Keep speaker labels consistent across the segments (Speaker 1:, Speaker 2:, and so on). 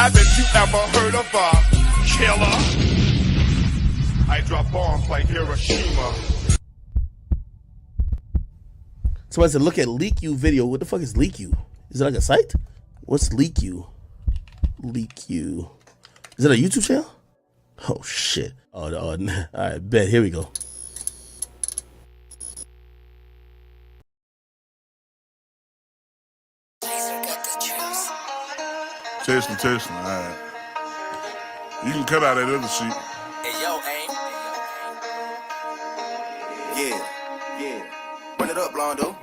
Speaker 1: Haven't you ever heard of a killer? I drop bombs like Hiroshima.
Speaker 2: Somebody said, look at LeakYou video. What the fuck is LeakYou? Is it like a site? What's LeakYou? LeakYou. Is it a YouTube channel? Oh, shit. Oh, all right, bet. Here we go.
Speaker 3: Testing. All right. You can cut out that other shit.
Speaker 4: Hey, yo, aim. Yeah. Run it up, Blondo.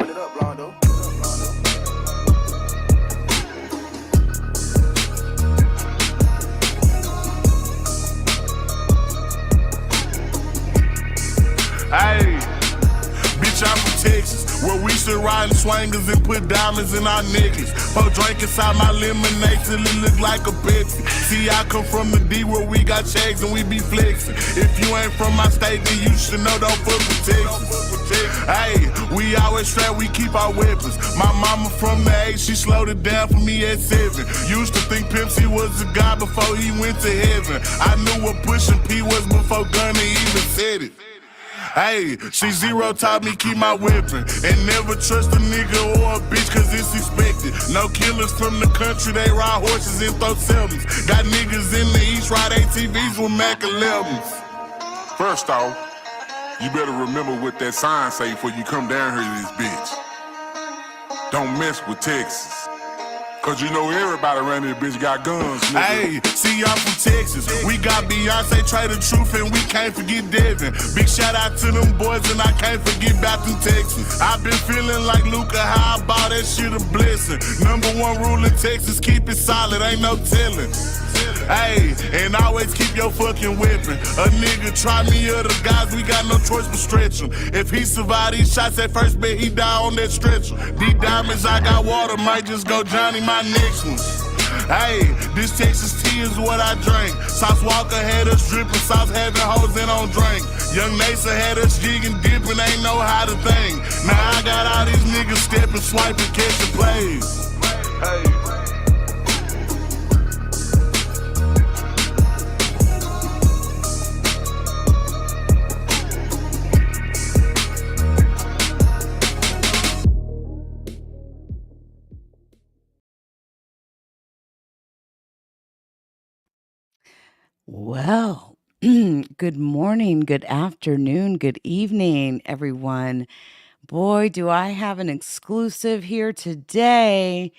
Speaker 3: Hey, bitch, I'm from Texas, where we still riding swangers and put diamonds in our necklace. Pour drink inside my lemonade till it look like a Pepsi. See, I come from the D where we got checks and we be flexing. If you ain't from my state, then you should know don't fuck with Texas. Hey, we always strapped, we keep our weapons. My mama from the 8, she slowed it down for me at 7. Used to think Pimp C was a god before he went to heaven. I knew what pushing P was before Gunna even said it. Hey, C0 taught me keep my weapon and never trust a nigga or a bitch cause it's expected. No killers from the country, they ride horses and throw sevens. Got niggas in the east ride ATVs with Mac 11s.
Speaker 5: First off, you better remember what that sign say before you come down here to this bitch. Don't mess with Texas. Cause you know everybody around this bitch got guns, nigga.
Speaker 3: Hey, see y'all from Texas. We got Beyonce, Trey the Truth, and we can't forget Devin. Big shout out to them boys, and I can't forget about them Texans. I've been feeling like Luca, how I bought that shit a blessing. #1 rule in Texas, keep it solid, ain't no telling. Hey, and always keep your fucking weapon. A nigga try me or the guys, we got no choice but stretch him. If he survive these shots at first, bet he die on that stretcher. These diamonds, I got water, might just go Johnny my next one. Hey, this Texas tea is what I drink. Sauce Walker had us dripping, sauce having hoes in on drink. Young Nasa had us jigging, dipping, ain't know how to think. Now I got all these niggas stepping, swiping, catching plays. Hey.
Speaker 6: Well, good morning, good afternoon, good evening, everyone. Boy, do I have an exclusive here today.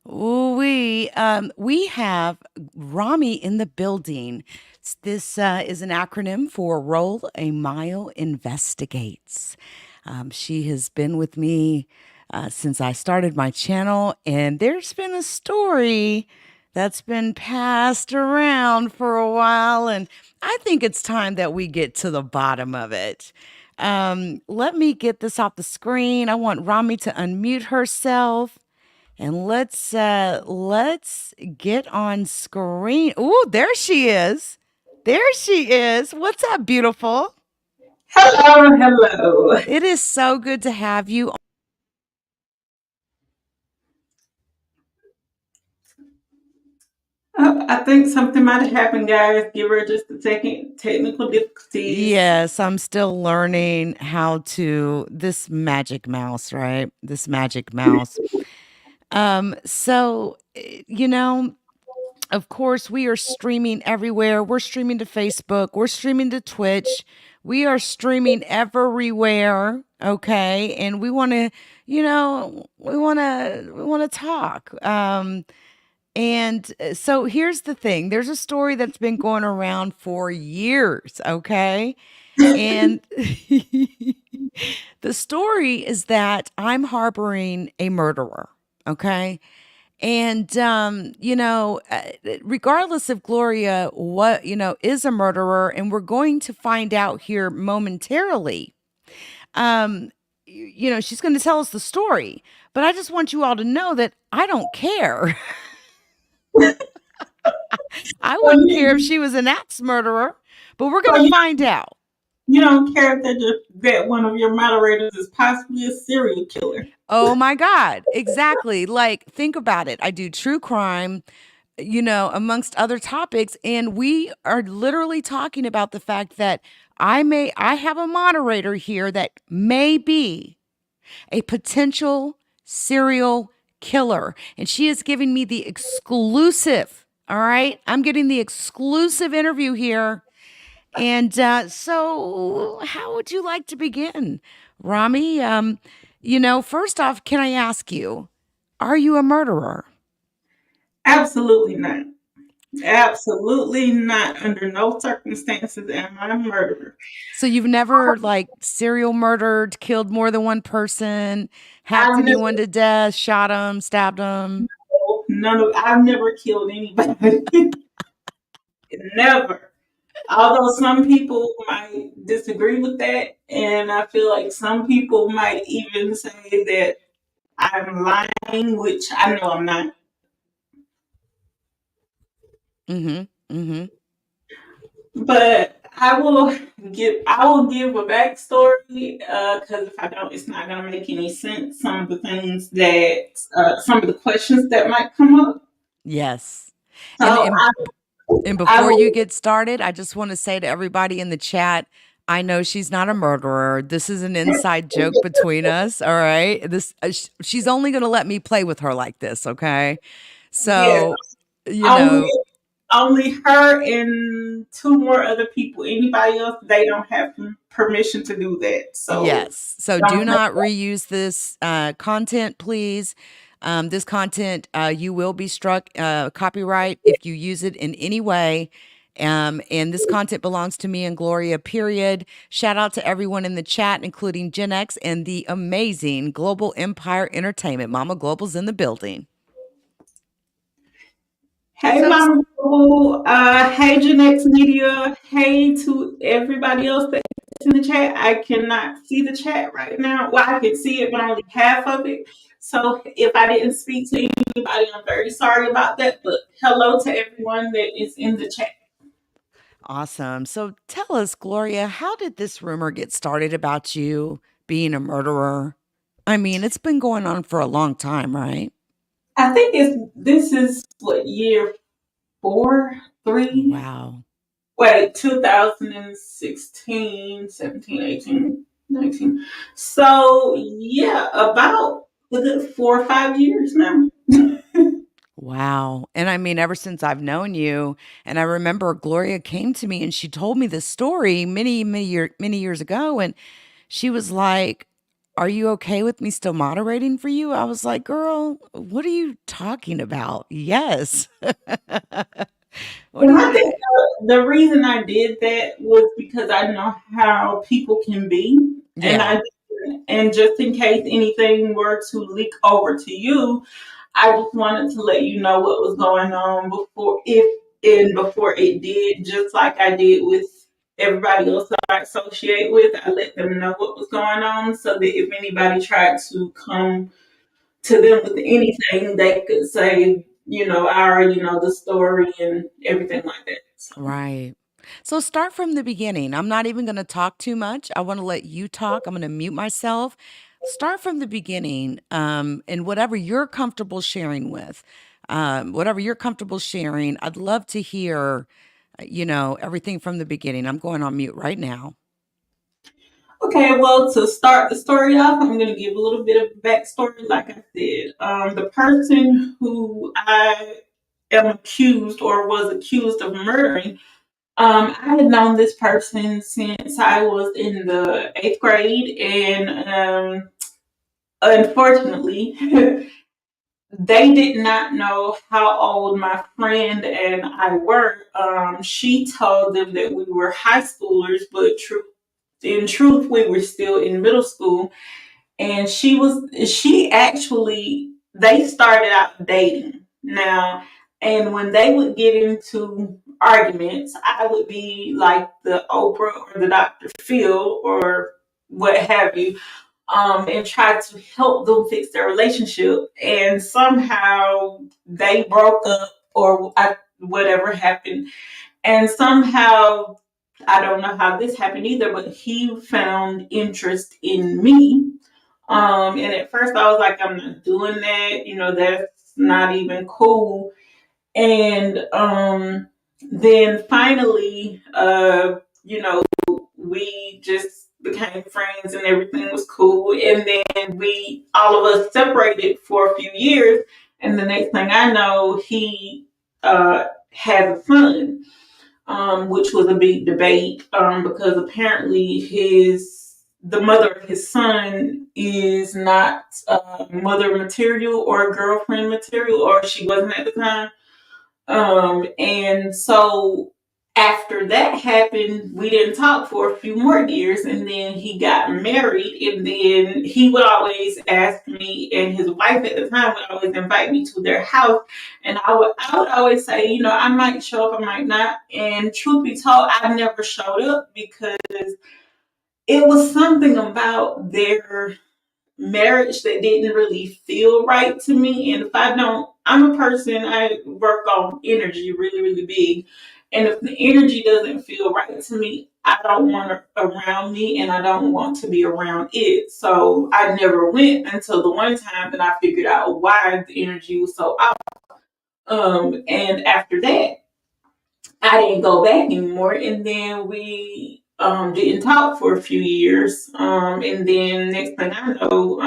Speaker 6: We have RAMI in the building. This is an acronym for Roll a Mile Investigates. She has been with me since I started my channel, and there's been a story that's been passed around for a while, and I think it's time that we get to the bottom of it. Let me get this off the screen. I want RAMI to unmute herself, and let's get on screen. Ooh, there she is. There she is. What's up, beautiful?
Speaker 7: Hello.
Speaker 6: It is so good to have you.
Speaker 7: I think something might have happened, guys. Give her just a second. Technical difficulties.
Speaker 6: Yes, I'm still learning how to this magic mouse, right? This magic mouse. So, of course, we are streaming everywhere. We're streaming to Facebook. We're streaming to Twitch. We are streaming everywhere. Okay. And we want to, we want to talk. And so here's the thing. There's a story that's been going around for years, okay? And the story is that I'm harboring a murderer, okay? And, regardless of Gloria, is a murderer, and we're going to find out here momentarily. She's going to tell us the story, but I just want you all to know that I don't care. I wouldn't care if she was an axe murderer, but we're going to find out.
Speaker 7: You don't care that one of your moderators is possibly a serial killer.
Speaker 6: Oh my God. Exactly. Like, think about it. I do true crime. amongst other topics. And we are literally talking about the fact that I have a moderator here that may be a potential serial killer. And she is giving me the exclusive. All right. I'm getting the exclusive interview here. And so, how would you like to begin, Rami? First off, can I ask you, are you a murderer?
Speaker 7: Absolutely not. Absolutely not. Under no circumstances am I a murderer.
Speaker 6: So you've never like serial murdered, killed more than one person, hacked
Speaker 7: I've
Speaker 6: anyone
Speaker 7: never,
Speaker 6: to death, shot them, stabbed them?
Speaker 7: I've never killed anybody. Never. Although some people might disagree with that, and I feel like some people might even say that I'm lying, which I know I'm not.
Speaker 6: Mm-hmm. Mm-hmm.
Speaker 7: But I will give a backstory because if I don't, it's not gonna make any sense. Some of the questions that might come up.
Speaker 6: Yes.
Speaker 7: So
Speaker 6: And
Speaker 7: I,
Speaker 6: and and
Speaker 7: I
Speaker 6: before you
Speaker 7: will.
Speaker 6: get started, I just want to say to everybody in the chat, I know she's not a murderer. This is an inside joke between us, all right? She's only going to let me play with her like this, okay?
Speaker 7: Yes,
Speaker 6: So, you
Speaker 7: only
Speaker 6: know,
Speaker 7: only her and two more other people. Anybody else, they don't have permission to do that. So
Speaker 6: yes. So do
Speaker 7: don't.
Speaker 6: not reuse this content, please. This content, you will be struck copyright if you use it in any way. And this content belongs to me and Gloria, period. Shout out to everyone in the chat, including Gen X and the amazing Global Empire Entertainment. Mama Global's in the building.
Speaker 7: Hey,
Speaker 6: So,
Speaker 7: Mama Boo. Hey, Genex Media. Hey to everybody else that's in the chat. I cannot see the chat right now. Well, I can see it, but only half of it. So if I didn't speak to anybody, I'm very sorry about that. But hello to everyone that is in the chat.
Speaker 6: awesome. So tell us, Gloria, how did this rumor get started about you being a murderer? I mean, it's been going on for a long time, right?
Speaker 7: I think this is what year 4, 3.
Speaker 6: Wow.
Speaker 7: Wait, 2016, 17, 18, 19. So, yeah, about a good 4 or 5 years now.
Speaker 6: Wow. And I mean, ever since I've known you, and I remember Gloria came to me and she told me this story many years ago. And she was like, "Are you okay with me still moderating for you?" I was like, "Girl, what are you talking about?" Yes. What do
Speaker 7: And
Speaker 6: you
Speaker 7: I think
Speaker 6: mean?
Speaker 7: the reason I did that was because I know how people can be. And
Speaker 6: Yeah.
Speaker 7: I and just in case anything were to leak over to you, I just wanted to let you know what was going on before it did, just like I did with everybody else that I associate with. I let them know what was going on so that if anybody tried to come to them with anything, they could say, I already know the story and everything like that. So.
Speaker 6: Right. So start from the beginning. I'm not even going to talk too much. I want to let you talk. I'm going to mute myself. Start from the beginning, and whatever you're comfortable sharing with, whatever you're comfortable sharing. I'd love to hear, everything from the beginning. I'm going on mute right now.
Speaker 7: Okay, well, to start the story off, I'm going to give a little bit of backstory. Like I said, the person who I am accused or was accused of murdering, I had known this person since I was in the 8th grade, and unfortunately, they did not know how old my friend and I were. She told them that we were high schoolers, but in truth, we were still in middle school. And she actually, they started out dating. Now, and when they would get into arguments, I would be like the Oprah or the Dr. Phil or what have you, and try to help them fix their relationship. And somehow they broke up or whatever happened. And somehow, I don't know how this happened either, but he found interest in me. And at first I was like, I'm not doing that. That's not even cool. And then finally, we just became friends and everything was cool. And then we, all of us, separated for a few years. And the next thing I know, he has a son, which was a big debate, because apparently the mother of his son is not mother material or girlfriend material, or she wasn't at the time. And so after that happened, we didn't talk for a few more years, and then he got married, and then he would always ask me, and his wife at the time would always invite me to their house, and I would always say, I might show up, I might not. And truth be told, I never showed up because it was something about their marriage that didn't really feel right to me. And if I don't, I'm a person, I work on energy really, really big. And if the energy doesn't feel right to me, I don't want it around me and I don't want to be around it. So I never went until the one time that I figured out why the energy was so off. And after that, I didn't go back anymore. And then we didn't talk for a few years. And then next thing I know,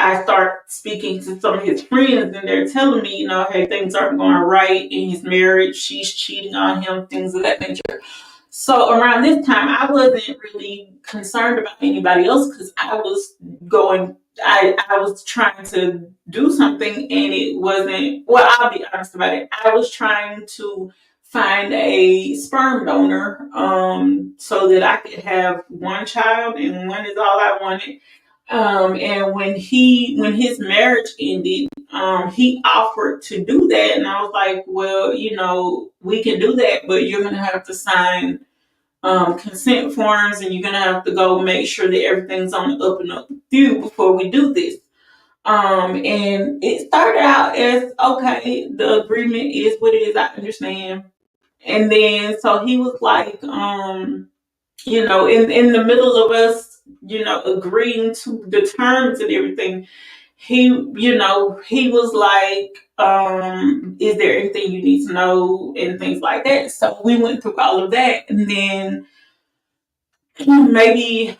Speaker 7: I start speaking to some of his friends, and they're telling me, hey, things aren't going right in his marriage. She's cheating on him, things of that nature. So around this time, I wasn't really concerned about anybody else because I was going, I was trying to do something, and it wasn't, well, I'll be honest about it. I was trying to find a sperm donor, so that I could have one child, and one is all I wanted. And when his marriage ended, he offered to do that, and I was like, well, we can do that, but you're gonna have to sign consent forms, and you're gonna have to go make sure that everything's on the up and up with you before we do this. And it started out as, okay, the agreement is what it is, I understand. And then so he was like, in the middle of us, agreeing to the terms and everything, he was like, is there anything you need to know and things like that. So we went through all of that. And then maybe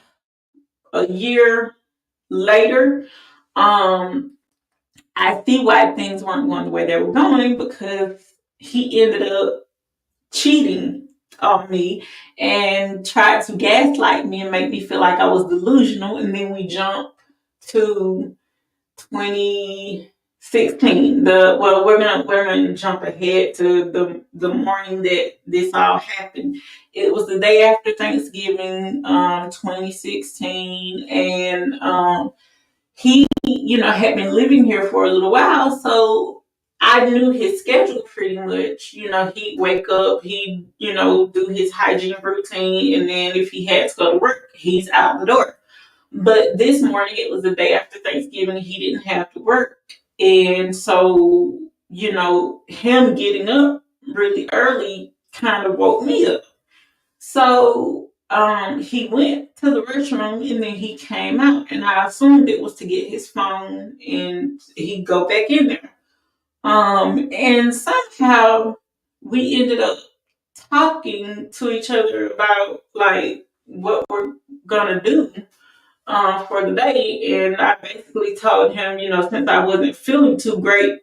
Speaker 7: a year later, I see why things weren't going the way they were going, because he ended up cheating on me and tried to gaslight me and make me feel like I was delusional. And then we jumped to 2016. We're gonna jump ahead to the morning that this all happened. It was the day after Thanksgiving, 2016, and he, had been living here for a little while, so I knew his schedule pretty much. He'd wake up, he'd, do his hygiene routine, and then if he had to go to work, he's out the door. But this morning, it was the day after Thanksgiving, he didn't have to work. And so, him getting up really early kind of woke me up. So he went to the restroom, and then he came out, and I assumed it was to get his phone and he'd go back in there. And somehow we ended up talking to each other about like what we're gonna do for the day. And I basically told him, since I wasn't feeling too great,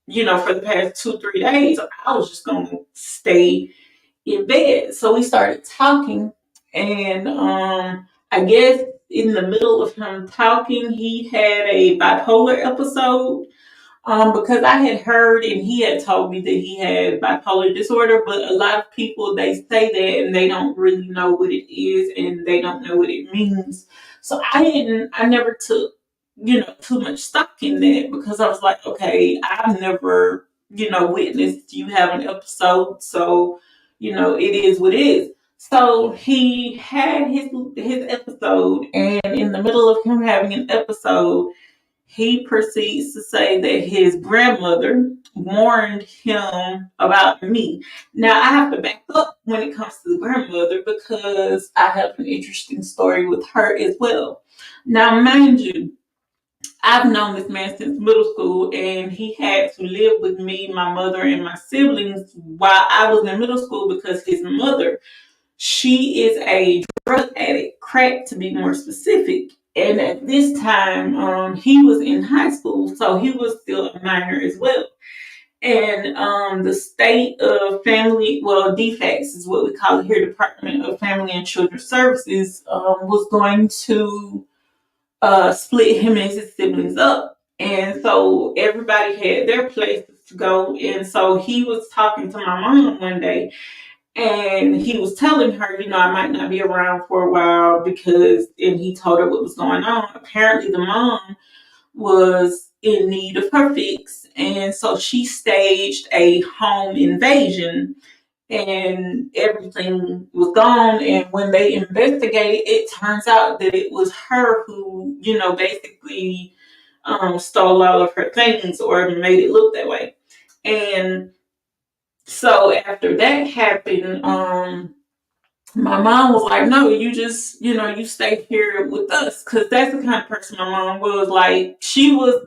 Speaker 7: for the past 2-3 days, I was just gonna stay in bed. So we started talking, and I guess in the middle of him talking, he had a bipolar episode. Because I had heard and he had told me that he had bipolar disorder, but a lot of people, they say that and they don't really know what it is and they don't know what it means. So I never took, too much stock in that, because I was like, okay, I've never, witnessed you have an episode. So, it is what it is. So he had his episode, and in the middle of him having an episode, he proceeds to say that his grandmother warned him about me. Now, I have to back up when it comes to the grandmother, because I have an interesting story with her as well. Now, mind you, I've known this man since middle school, and he had to live with me, my mother, and my siblings while I was in middle school because his mother, she is a drug addict, crack to be more specific. And at this time, he was in high school, so he was still a minor as well. And the state of family, well, DFACS is what we call it here, Department of Family and Children Services, was going to split him and his siblings up. And so everybody had their places to go. And so he was talking to my mom one day, and he was telling her, I might not be around for a while and he told her what was going on. Apparently, the mom was in need of her fix. And so she staged a home invasion, and everything was gone. And when they investigated, it turns out that it was her who, basically stole all of her things or made it look that way. And so after that happened, my mom was like, no, you just, you stay here with us. Cause that's the kind of person my mom was. Like, she was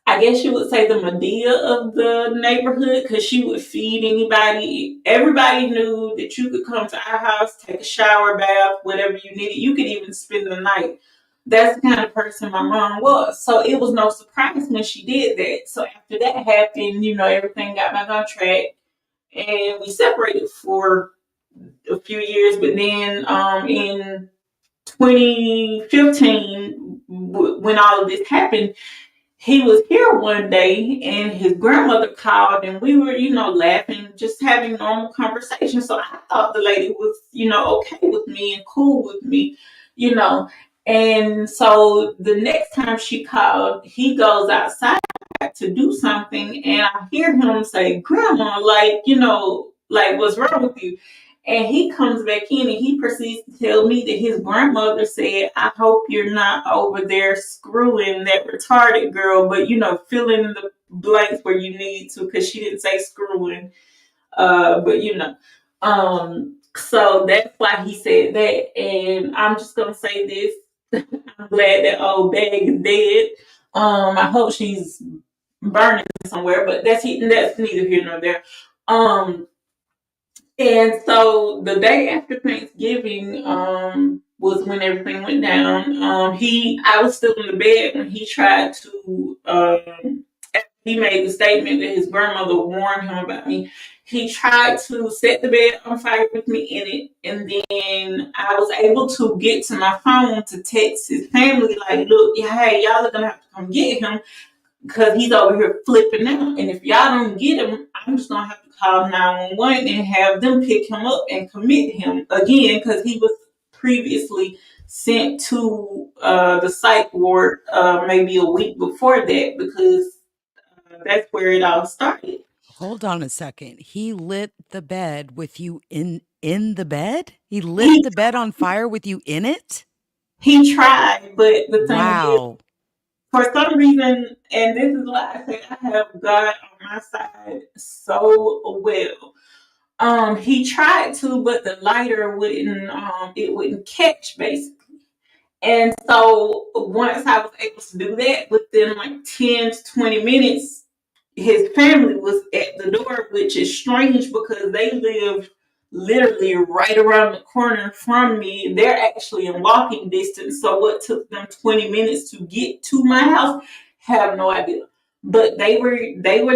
Speaker 7: I guess you would say the Medea of the neighborhood, because she would feed anybody. Everybody knew that you could come to our house, take a shower, bath, whatever you needed. You could even spend the night. That's the kind of person my mom was. So it was no surprise when she did that. So after that happened, everything got back on track, and we separated for a few years. But then in 2015, when all of this happened, he was here one day, and his grandmother called, and we were, laughing, just having normal conversation. So I thought the lady was, okay with me and cool with me, And so the next time she called, he goes outside to do something, and I hear him say, "Grandma, like, what's wrong with you?" And he comes back in, and he proceeds to tell me that his grandmother said, "I hope you're not over there screwing that retarded girl," but fill in the blanks where you need to, because she didn't say screwing. But so that's why he said that. And I'm just gonna say this. I'm glad that old bag is dead. I hope she's burning somewhere, but that's neither here nor there. And so the day after Thanksgiving was when everything went down. I was still in the bed when he tried to. He made the statement that his grandmother warned him about me. He tried to set the bed on fire with me in it, and then I was able to get to my phone to text his family, like, "Look, hey, y'all are gonna have to come get him, because he's over here flipping out. And if y'all don't get him, I'm just gonna have to call 911 and have them pick him up and commit him again, because he was previously sent to the psych ward maybe a week before that, because that's where it all started."
Speaker 6: Hold on a second. He lit the bed with you in the bed? He lit the bed on fire with you in it?
Speaker 7: He tried, but the thing
Speaker 6: Wow.
Speaker 7: is, for some reason, and this is why I say I have God on my side so well. He tried to, but the lighter wouldn't catch, basically. And so once I was able to do that, within like 10 to 20 minutes, his family was at the door, which is strange because they live literally right around the corner from me. They're actually in walking distance. So what took them 20 minutes to get to my house, have no idea. But they were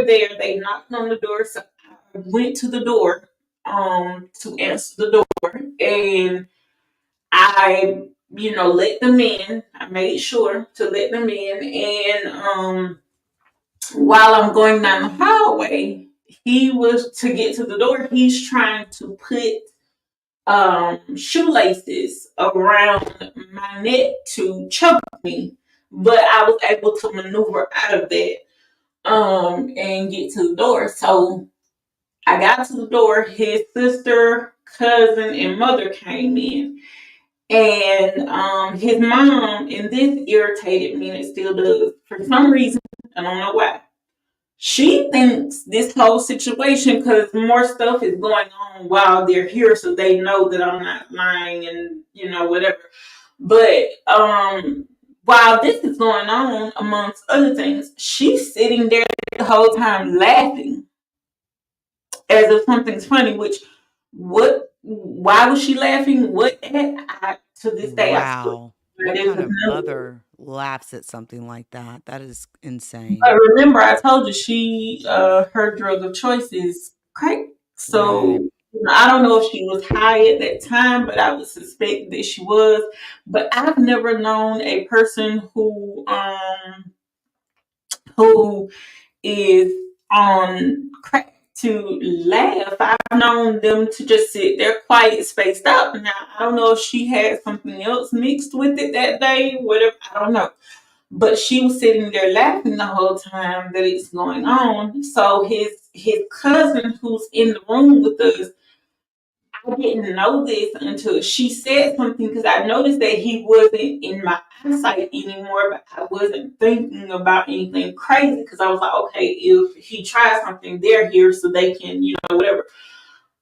Speaker 7: there. They knocked on the door. So I went to the door to answer the door, and I, let them in. I made sure to let them in. And while I'm going down the hallway, he was to get to the door. He's trying to put shoelaces around my neck to choke me, but I was able to maneuver out of that and get to the door. So I got to the door. His sister, cousin, and mother came in. And his mom, and this irritated me, and it still does. For some reason, I don't know why. She thinks this whole situation, because more stuff is going on while they're here, so they know that I'm not lying and, whatever. But while this is going on, amongst other things, she's sitting there the whole time laughing as if something's funny. Which, what? Why was she laughing? What? To this day, I still.
Speaker 6: Wow. What kind of mother laughs at something like that? That is insane.
Speaker 7: But remember, I told you her drug of choice is crack. So
Speaker 6: Right.
Speaker 7: I don't know if she was high at that time, but I would suspect that she was. But I've never known a person who is on crack to laugh. I've known them to just sit there quiet, spaced out. Now I don't know if she had something else mixed with it that day, whatever. I don't know. But she was sitting there laughing the whole time that it's going on. So his cousin who's in the room with us, I didn't know this until she said something, because I noticed that he wasn't in my eyesight anymore, but I wasn't thinking about anything crazy, because I was like, okay, if he tries something, they're here so they can, whatever.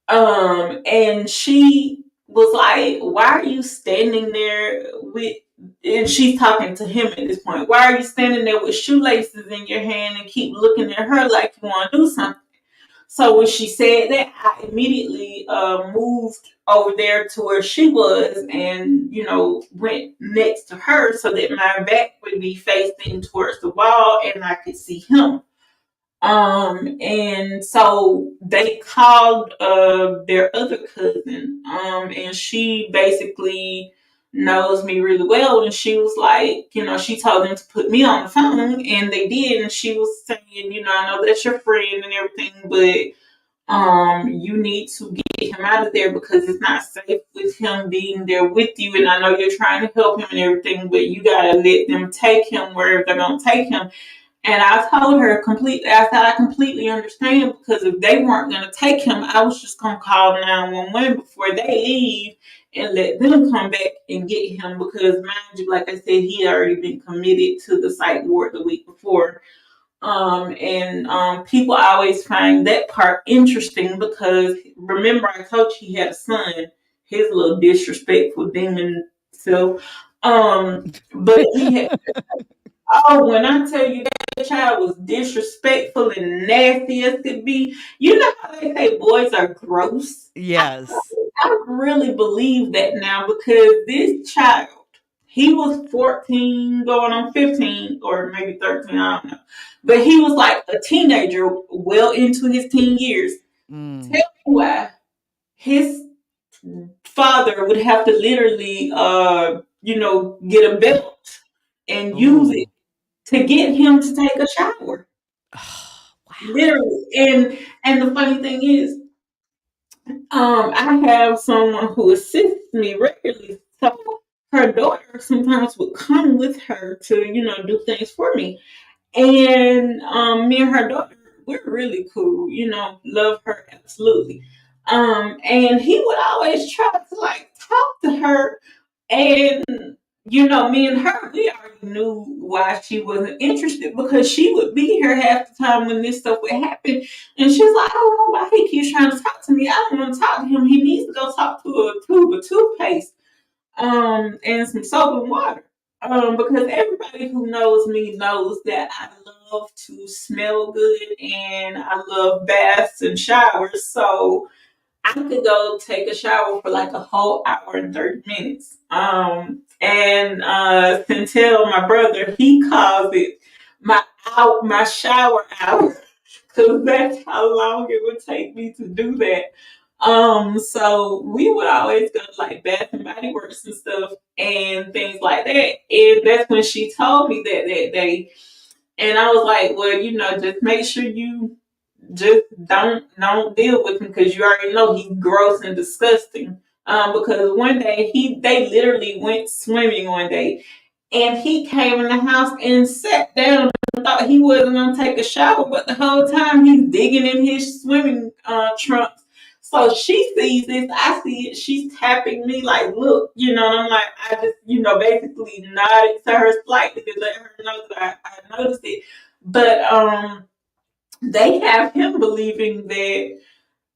Speaker 7: And she was like, why are you standing there with, and she's talking to him at this point, why are you standing there with shoelaces in your hand and keep looking at her like you want to do something? So when she said that, I immediately moved over there to where she was and, went next to her so that my back would be facing towards the wall and I could see him. And so they called their other cousin, and she basically knows me really well. And she was like, she told them to put me on the phone, and they did. And she was saying, I know that's your friend and everything, but you need to get him out of there because it's not safe with him being there with you. And I know you're trying to help him and everything, but you gotta let them take him wherever they're gonna take him. And I told her completely, I said, I completely understand, because if they weren't going to take him, I was just going to call 911 before they leave and let them come back and get him. Because, mind you, like I said, he had already been committed to the psych ward the week before. And people always find that part interesting because, remember, I told you he had a son, his little disrespectful demon self. But he had. Oh, when I tell you that child was disrespectful and nasty as could be, you know how they say boys are gross?
Speaker 6: Yes.
Speaker 7: I really believe that now, because this child, he was 14 going on 15 or maybe 13, I don't know. But he was like a teenager well into his teen years.
Speaker 6: Mm.
Speaker 7: Tell me why his father would have to literally, get a belt and use it to get him to take a shower.
Speaker 6: Wow.
Speaker 7: Literally. And the funny thing is, I have someone who assists me regularly. So her daughter sometimes would come with her to, do things for me. And me and her daughter, we're really cool, love her absolutely. And he would always try to like talk to her, and me and her, we already knew why she wasn't interested, because she would be here half the time when this stuff would happen. And she was like, I don't know why he keeps trying to talk to me. I don't want to talk to him. He needs to go talk to a tube of toothpaste, and some soap and water. Because everybody who knows me knows that I love to smell good and I love baths and showers. So I could go take a shower for like a whole hour and 30 minutes. And Centel, my brother, he calls it my shower hour, because that's how long it would take me to do that. So we would always go to like Bath and Body Works and stuff and things like that. And that's when she told me that day. And I was like, well, just make sure you just don't deal with him, because you already know he's gross and disgusting. Because one day they literally went swimming one day, and he came in the house and sat down and thought he wasn't gonna take a shower, but the whole time he's digging in his swimming trunks. So she sees this, I see it. She's tapping me like, look, and I'm like, I just, basically nodded to her slightly to let her know that I noticed it. But they have him believing that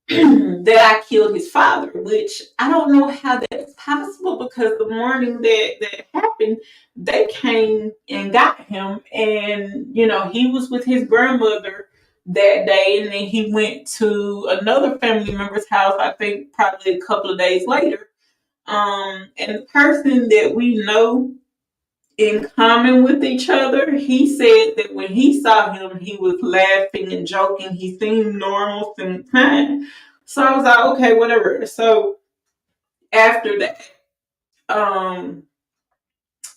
Speaker 7: that I killed his father, which I don't know how that's possible because the morning that happened, they came and got him, and he was with his grandmother that day, and then he went to another family member's house. I think probably a couple of days later. And the person that we know in common with each other, he said that when he saw him, he was laughing and joking. He seemed normal, seemed fine. So I was like, okay, whatever. So after that,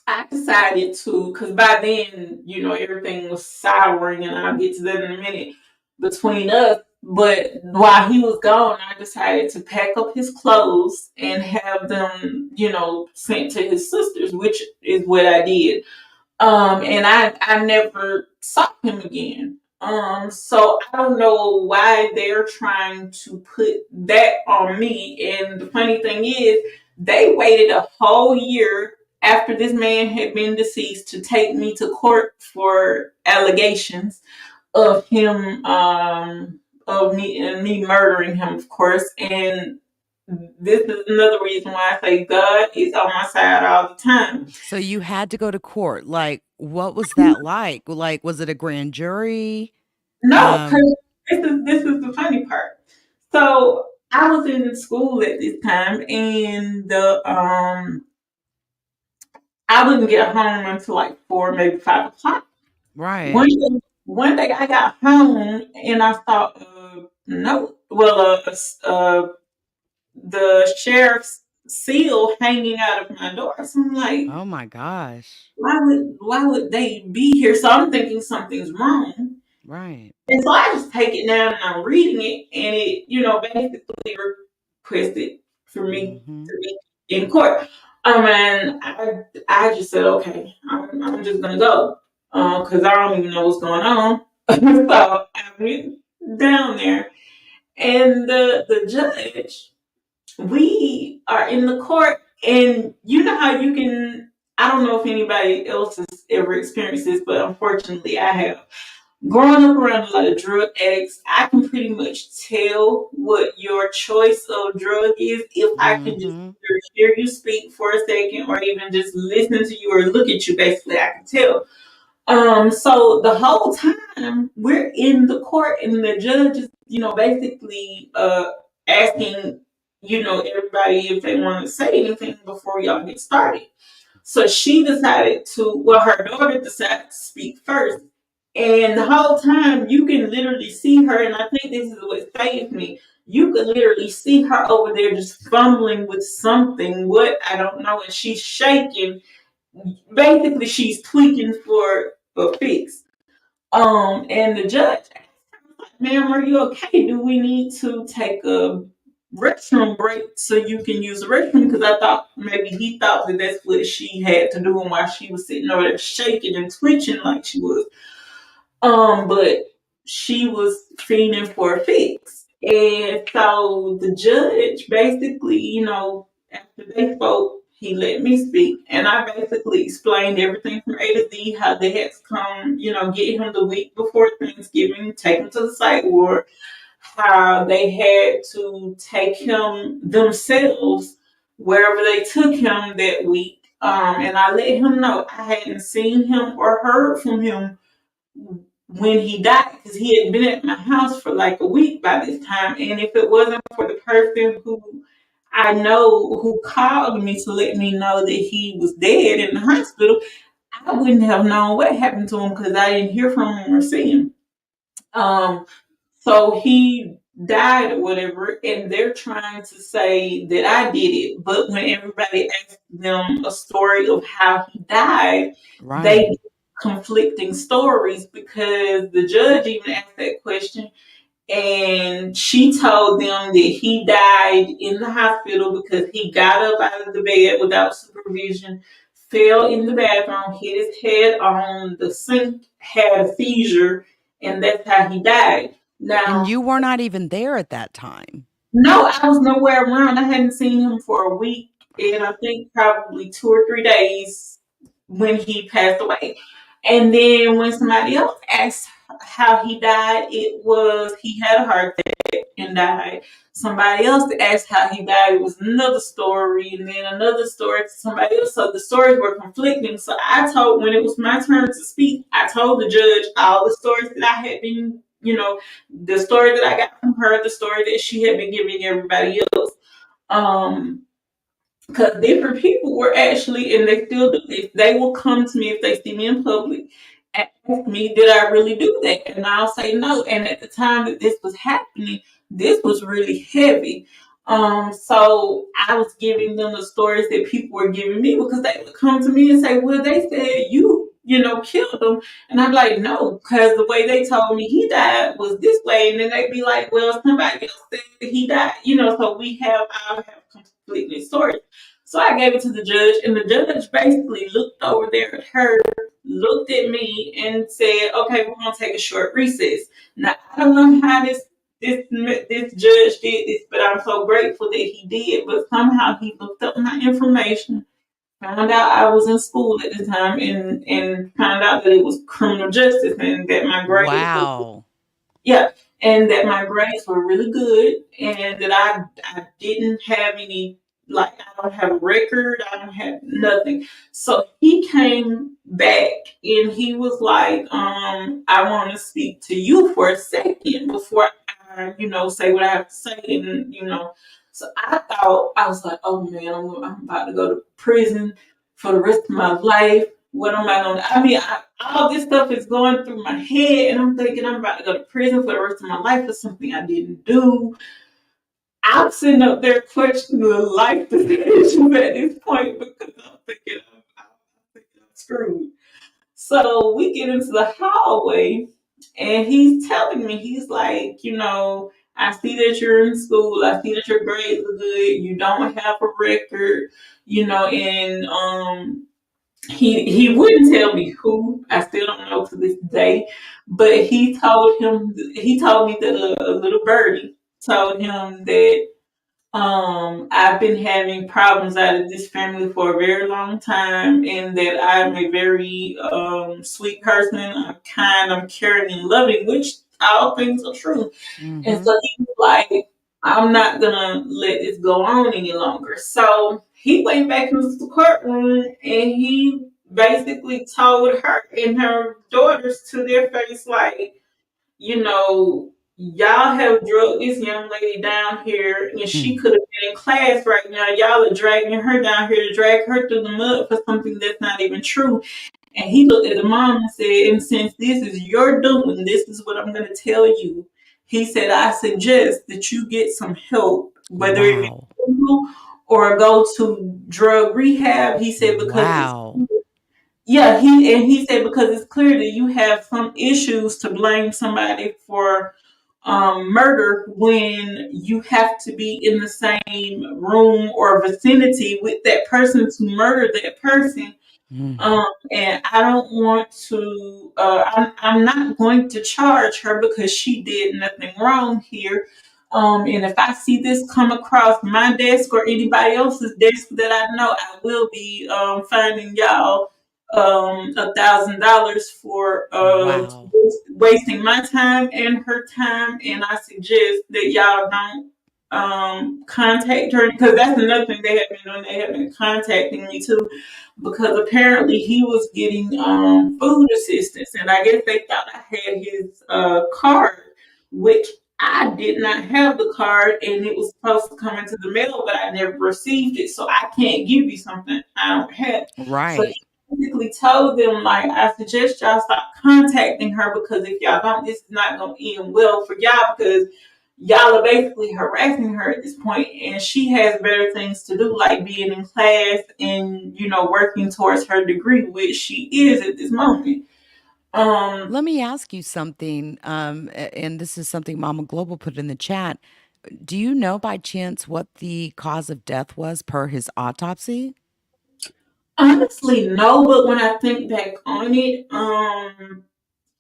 Speaker 7: I decided to, because by then, everything was souring, and I'll get to that in a minute, between us. But while he was gone, I decided to pack up his clothes and have them, sent to his sisters, which is what I did. And I never saw him again. So I don't know why they're trying to put that on me. And the funny thing is, they waited a whole year after this man had been deceased to take me to court for allegations of him, of me murdering him, of course. And this is another reason why I say God is on my side all the time.
Speaker 6: So you had to go to court. Like, what was that like? Like, was it a grand jury?
Speaker 7: No,
Speaker 6: Um,
Speaker 7: because this is the funny part. So I was in school at this time, and I wouldn't get home until like 4, maybe 5 o'clock.
Speaker 6: right.
Speaker 7: One day I got home and I thought, no, well, the sheriff's seal hanging out of my door. So I'm like,
Speaker 6: Oh my gosh.
Speaker 7: why would they be here? So I'm thinking something's wrong.
Speaker 6: Right.
Speaker 7: And so I just take it down and I'm reading it, and it, basically requested for me
Speaker 6: Mm-hmm.
Speaker 7: to be in court. And I just said, okay, I'm just gonna go, because I don't even know what's going on. So I went down there, and the judge, we are in the court, and you know how you can. I don't know if anybody else has ever experienced this, but unfortunately, I have. Growing up around a lot of drug addicts, I can pretty much tell what your choice of drug is if I can just
Speaker 6: Mm-hmm.
Speaker 7: either hear you speak for a second or even just listen to you or look at you. Basically, I can tell. So the whole time we're in the court, and the judge is, basically asking, everybody if they want to say anything before y'all get started. So she decided to, well, her daughter decided to speak first. And the whole time you can literally see her, and I think this is what saved me. You could literally see her over there just fumbling with something, what I don't know, and she's shaking. Basically, she's tweaking for a fix. And the judge, ma'am, are you okay? Do we need to take a restroom break so you can use the restroom? Because I thought maybe he thought that that's what she had to do, and while she was sitting over there shaking and twitching like she was. But she was fiending for a fix. And so the judge basically, after they spoke, he let me speak. And I basically explained everything from A to Z, how they had to come, get him the week before Thanksgiving, take him to the psych ward, how they had to take him themselves wherever they took him that week. And I let him know I hadn't seen him or heard from him when he died, because he had been at my house for like a week by this time. And if it wasn't for the person who I know who called me to let me know that he was dead in the hospital, I wouldn't have known what happened to him because I didn't hear from him or see him. Um, so he died or whatever, and they're trying to say that I did it. But when everybody asked them a story of how he died, they
Speaker 6: Right.
Speaker 7: get conflicting stories, because the judge even asked that question, and she told them that he died in the hospital because he got up out of the bed without supervision, fell in the bathroom, hit his head on the sink, had a seizure, and that's how he died.
Speaker 6: And
Speaker 7: Now,
Speaker 6: you were not even there at that time.
Speaker 7: no, I was nowhere around. I hadn't seen him for a week, and I think probably 2 or 3 days when he passed away. And then when somebody else asked how he died, it was he had a heart attack and died. Somebody else asked how he died. It was another story, and then another story to somebody else. So the stories were conflicting. So when it was my turn to speak, I told the judge all the stories that I had been, the story that I got from her, the story that she had been giving everybody else. Because different people were actually, and they still do this, they will come to me if they see me in public and ask me, did I really do that? And I'll say no. And at the time that this was happening, this was really heavy. So I was giving them the stories that people were giving me because they would come to me and say, well, they said killed him. And I'm like, no, because the way they told me he died was this way. And then they'd be like, well, somebody else said that he died, so I have completely stories. So I gave it to the judge, and the judge basically looked over there at her, looked at me, and said, okay, we're going to take a short recess. Now, I don't know how this judge did this, but I'm so grateful that he did. But somehow he looked up my information, found out I was in school at the time, and found out that it was criminal justice and that my grades
Speaker 6: Wow.
Speaker 7: and that my grades were really good, and that I didn't have any, like, I don't have a record, I don't have nothing. So he came back and he was like, I want to speak to you for a second before I, say what I have to say, and so I was like, oh man, I'm about to go to prison for the rest of my life. What am I going to, all this stuff is going through my head, and I'm thinking I'm about to go to prison for the rest of my life for something I didn't do. I'm sitting up there questioning the life decisions at this point because I'm thinking I'm screwed. So we get into the hallway, and he's telling me, he's like, I see that you're in school. I see that your grades are good. You don't have a record, and he wouldn't tell me who. I still don't know to this day, but he told me that a little birdie told him that I've been having problems out of this family for a very long time, and that I'm a very sweet person. I'm kind, I'm caring and loving, which all things are true.
Speaker 6: Mm-hmm.
Speaker 7: And so he was like, I'm not gonna let this go on any longer. So he went back into the courtroom, and he basically told her and her daughters to their face, like, y'all have drugged this young lady down here, and she could have been in class right now. Y'all are dragging her down here to drag her through the mud for something that's not even true. And he looked at the mom and said, and since this is your doing, this is what I'm going to tell you. He said, I suggest that you get some help, whether it be or go to drug rehab. He said, because he said, because it's clear that you have some issues to blame somebody for murder when you have to be in the same room or vicinity with that person to murder that person. And I don't want to, I'm not going to charge her because she did nothing wrong here. And if I see this come across my desk or anybody else's desk that I know, I will be finding y'all $1,000 for wasting my time and her time. And I suggest that y'all don't contact her, because that's another thing they have been doing. They have been contacting me too, because apparently he was getting food assistance, and I guess they thought I had his card, which I did not have the card, and it was supposed to come into the mail, but I never received it, so I can't give you something I don't have.
Speaker 6: Right.
Speaker 7: So he basically told them, like, I suggest y'all stop contacting her, because if y'all don't, this is not going to end well for y'all, because y'all are basically harassing her at this point, and she has better things to do, like being in class and, working towards her degree, which she is at this moment.
Speaker 6: Let me ask you something, and this is something Mama Global put in the chat. Do you know by chance what the cause of death was per his autopsy?
Speaker 7: Honestly, no, but when I think back on it,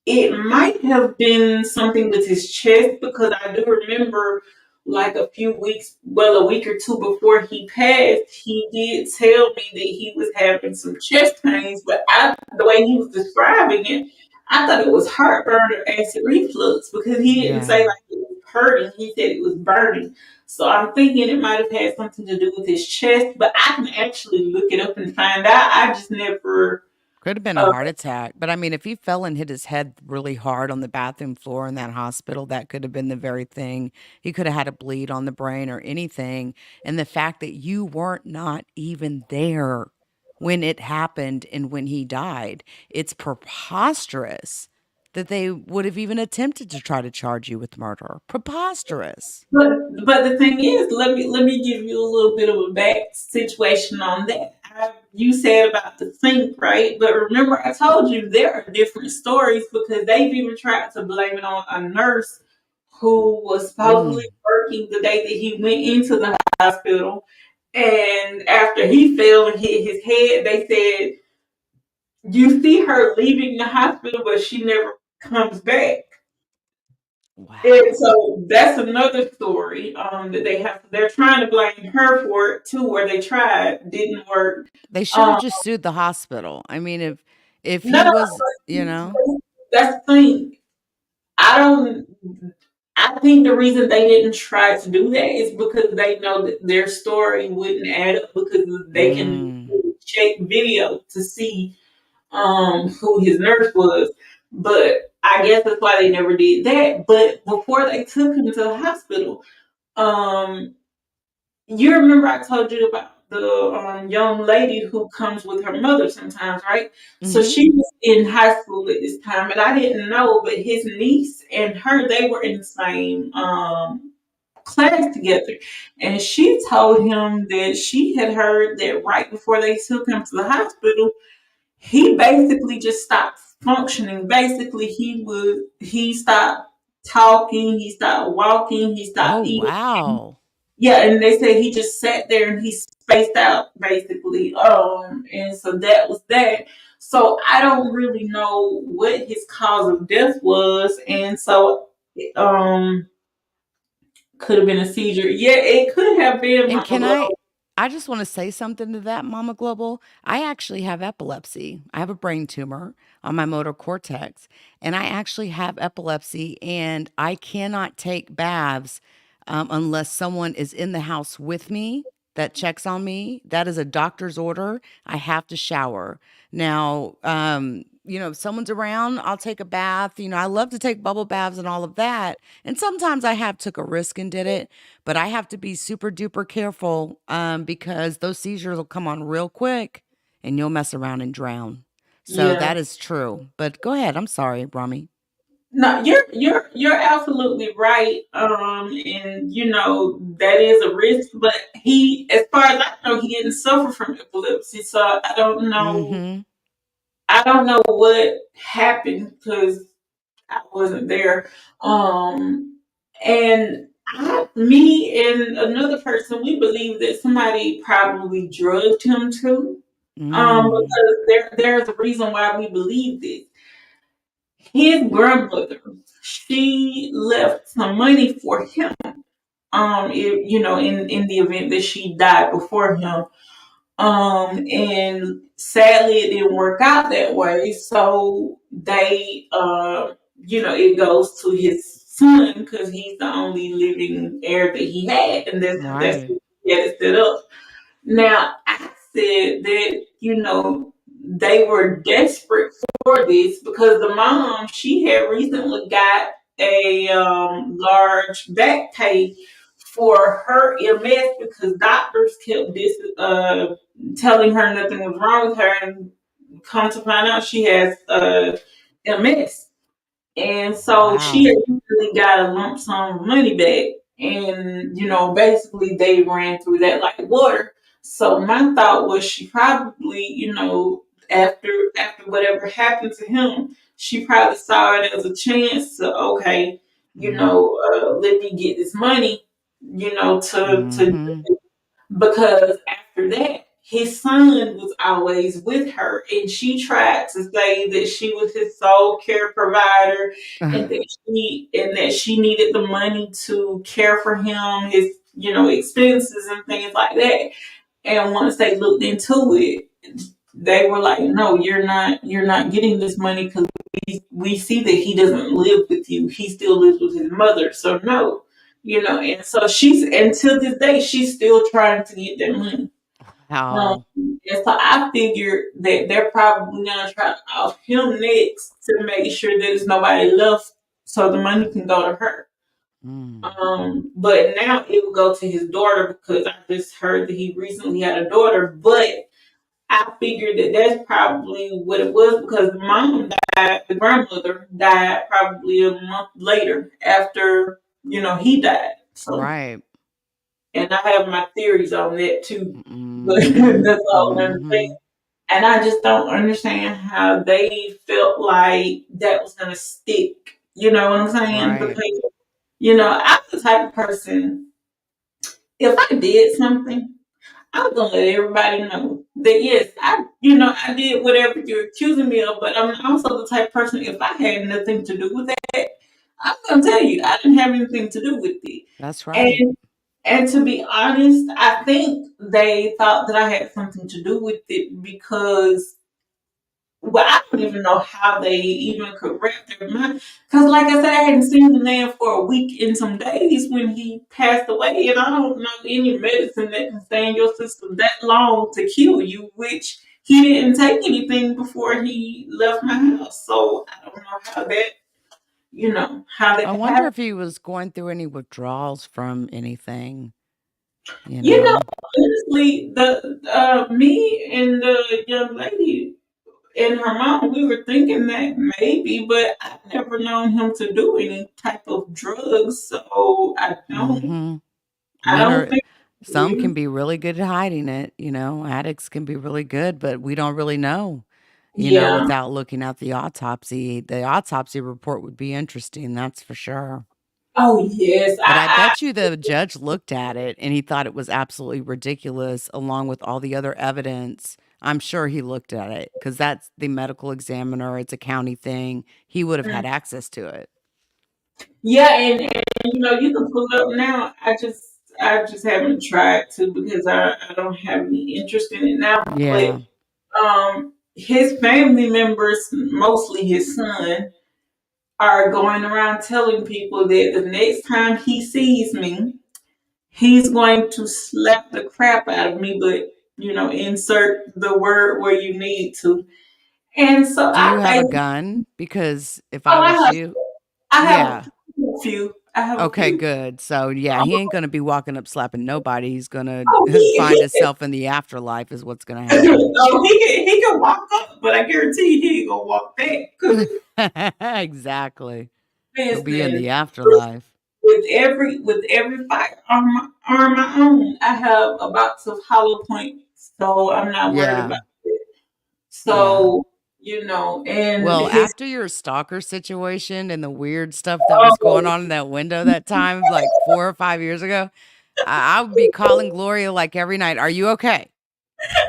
Speaker 7: it might have been something with his chest, because I do remember, like, a week or two before he passed, he did tell me that he was having some chest pains, but the way he was describing it, I thought it was heartburn or acid reflux, because he didn't say like it was hurting. He said it was burning. So I'm thinking it might have had something to do with his chest, but I can actually look it up and find out. I just never.
Speaker 6: Could have been a heart attack. But I mean, if he fell and hit his head really hard on the bathroom floor in that hospital, that could have been the very thing. He could have had a bleed on the brain or anything. And the fact that you weren't not even there when it happened and when he died, it's preposterous that they would have even attempted to try to charge you with murder. Preposterous.
Speaker 7: But the thing is, let me give you a little bit of a back situation on that. You said about the sink, right? But remember, I told you there are different stories because they've even tried to blame it on a nurse who was supposedly
Speaker 6: Mm.
Speaker 7: working the day that he went into the hospital. And after he fell and hit his head, they said, you see her leaving the hospital, but she never comes back. And
Speaker 6: Wow.
Speaker 7: so that's another story that they're trying to blame her for it too, where they tried, didn't work.
Speaker 6: They should have
Speaker 7: Um,
Speaker 6: just sued the hospital. I mean, if he
Speaker 7: no,
Speaker 6: was, you know.
Speaker 7: that's the thing. I don't. I think the reason they didn't try to do that is because they know that their story wouldn't add up because they can
Speaker 6: Mm.
Speaker 7: check video to see who his nurse was. But I guess that's why they never did that. But before they took him to the hospital, um, you remember I told you about the young lady who comes with her mother sometimes, right? So
Speaker 6: Mhm.
Speaker 7: she was in high school at this time, and I didn't know, but his niece and her, they were in the same class together. And she told him that she had heard that right before they took him to the hospital, he basically just stopped functioning. Basically, he stopped talking, he stopped walking, he
Speaker 6: Oh,
Speaker 7: stopped eating.
Speaker 6: wow.
Speaker 7: Yeah, and they said he just sat there and he spaced out basically. And so that was that. So I don't really know what his cause of death was, and so um could have been a seizure. Yeah, it could have been
Speaker 6: And
Speaker 7: Mama
Speaker 6: can
Speaker 7: Glow.
Speaker 6: I just want to say something to that, Mama Global. I actually have epilepsy. I have a brain tumor on my motor cortex, and I actually have epilepsy, and I cannot take baths unless someone is in the house with me that checks on me. That is a doctor's order. I have to shower. Now, if someone's around, I'll take a bath. I love to take bubble baths and all of that. And sometimes I have took a risk and did it, but I have to be super duper careful because those seizures will come on real quick and you'll mess around and drown. So
Speaker 7: Yeah.
Speaker 6: that is true. But go ahead. I'm sorry, Rami.
Speaker 7: No, you're absolutely right. And that is a risk, but he, as far as I know, he didn't suffer from epilepsy. So
Speaker 6: Mm-hmm.
Speaker 7: I don't know what happened because I wasn't there. And me and another person, we believe that somebody probably drugged him too.
Speaker 6: Mm.
Speaker 7: Because there's a reason why we believe this. His grandmother, she left some money for him. In the event that she died before him. And sadly, it didn't work out that way. So it goes to his son because he's the only living heir that he had, and that's
Speaker 6: Right.
Speaker 7: what he had it set up. Now, I said that, they were desperate for this because the mom, she had recently got a large back pay for her MS because doctors kept telling her nothing was wrong with her, and come to find out she has MS. And so she
Speaker 6: Wow.
Speaker 7: originally got a lump sum of money back. And, basically they ran through that like water. So my thought was she probably, after whatever happened to him, she probably saw it as a chance to, okay, let me get this money, to
Speaker 6: Mm-hmm.
Speaker 7: because after that, his son was always with her, and she tried to say that she was his sole care provider, and that she needed the money to care for him, his expenses and things like that. And once they looked into it, they were like, "No, you're not getting this money because we see that he doesn't live with you. He still lives with his mother. So no, and so she's until this day she's still trying to get that money.
Speaker 6: How?
Speaker 7: And so I figured that they're probably gonna try to off him next to make sure there's nobody left, so the money can go to her.
Speaker 6: Mm,
Speaker 7: But now it will go to his daughter because I just heard that he recently had a daughter. But I figured that that's probably what it was because the mom died, the grandmother died probably a month later after he died. So,
Speaker 6: right.
Speaker 7: and I have my theories on that too, but
Speaker 6: Mm-hmm.
Speaker 7: that's all I understand.
Speaker 6: Mm-hmm.
Speaker 7: And I just don't understand how they felt like that was gonna stick. You know what I'm saying?
Speaker 6: Right.
Speaker 7: Because I'm the type of person. If I did something, I'm gonna let everybody know that yes, I did whatever you're accusing me of, but I'm also the type of person if I had nothing to do with that, I'm gonna tell you I didn't have anything to do with it.
Speaker 6: That's right.
Speaker 7: And to be honest, I think they thought that I had something to do with it because I don't even know how they even could wrap their mind. Because, like I said, I hadn't seen the man for a week and some days when he passed away, and I don't know any medicine that can stay in your system that long to kill you. Which he didn't take anything before he left my house, so I don't know how that
Speaker 6: I wonder
Speaker 7: happened.
Speaker 6: if he was going through any withdrawals from anything, you
Speaker 7: You know,
Speaker 6: know?
Speaker 7: honestly, the me and the young lady and her mom, we were thinking that maybe, but I've never known him to do any type of drugs, so
Speaker 6: Mm-hmm.
Speaker 7: I
Speaker 6: Men
Speaker 7: don't
Speaker 6: are,
Speaker 7: think
Speaker 6: some
Speaker 7: he
Speaker 6: can
Speaker 7: did.
Speaker 6: be really good at hiding it, you know? Addicts can be really good, but we don't really know,
Speaker 7: Yeah.
Speaker 6: without looking at the autopsy. The autopsy report would be interesting, that's for sure.
Speaker 7: Oh yes,
Speaker 6: But I bet you the judge looked at it and he thought it was absolutely ridiculous along with all the other evidence. I'm sure he looked at it because that's the medical examiner. It's a county thing. He would have had access to it.
Speaker 7: yeah, and you can pull it up now. I just haven't tried to because I don't have any interest in it now. But
Speaker 6: Yeah.
Speaker 7: his family members, mostly his son, are going around telling people that the next time he sees me, he's going to slap the crap out of me, but insert the word where you need to. And so
Speaker 6: Do you
Speaker 7: I
Speaker 6: have a
Speaker 7: basically,
Speaker 6: gun? Because if
Speaker 7: oh,
Speaker 6: I was you,
Speaker 7: I have
Speaker 6: yeah.
Speaker 7: a few. I have a
Speaker 6: Okay,
Speaker 7: few.
Speaker 6: good. So, yeah, he ain't going to be walking up slapping nobody. He's going
Speaker 7: Oh,
Speaker 6: to find himself in the afterlife, is what's going to happen.
Speaker 7: oh, he can walk up, but I guarantee he ain't gonna walk back because
Speaker 6: Exactly. He'll be in
Speaker 7: listen,
Speaker 6: the afterlife.
Speaker 7: with every firearm I own, I have a box of hollow points, so I'm not worried
Speaker 6: Yeah.
Speaker 7: about it.
Speaker 6: Yeah.
Speaker 7: So and
Speaker 6: Well,
Speaker 7: his
Speaker 6: after your stalker situation and the weird stuff that was going
Speaker 7: oh
Speaker 6: on in that window that time, like 4 or 5 years ago, I would be calling Gloria like every night. Are you okay?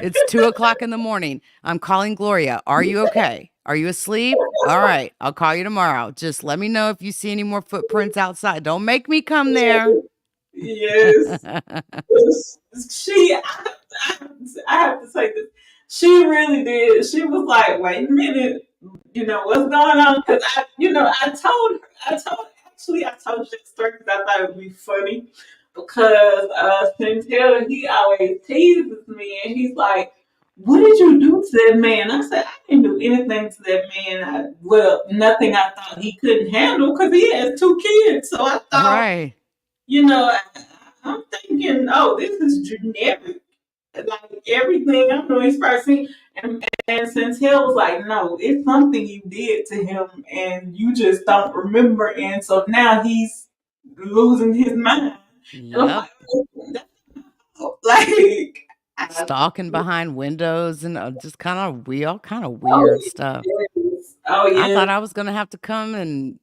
Speaker 6: It's 2 o'clock in the morning. I'm calling Gloria. Are you okay? Are you asleep? All right. I'll call you tomorrow. Just let me know if you see any more footprints outside. Don't make me come there.
Speaker 7: yes, she I have to say this. She really did. She was like, "Wait a minute, what's going on?" Because I told you the story because I thought it would be funny. Because Chantel, he always teases me, and he's like, "What did you do to that man?" I said, "I didn't do anything to that man. Well, nothing I thought he couldn't handle because he has 2 kids. So I thought."
Speaker 6: Right.
Speaker 7: I'm thinking, oh, this is generic. Like everything I'm doing is pricing. And since Hill was like, no, it's something you did to him and you just don't remember. And so now he's losing his mind. And I'm
Speaker 6: Yep.
Speaker 7: like, like, I,
Speaker 6: Stalking behind windows and just all kind of
Speaker 7: oh,
Speaker 6: weird stuff.
Speaker 7: yes. Oh,
Speaker 6: I
Speaker 7: yes.
Speaker 6: thought I was going to have to come and,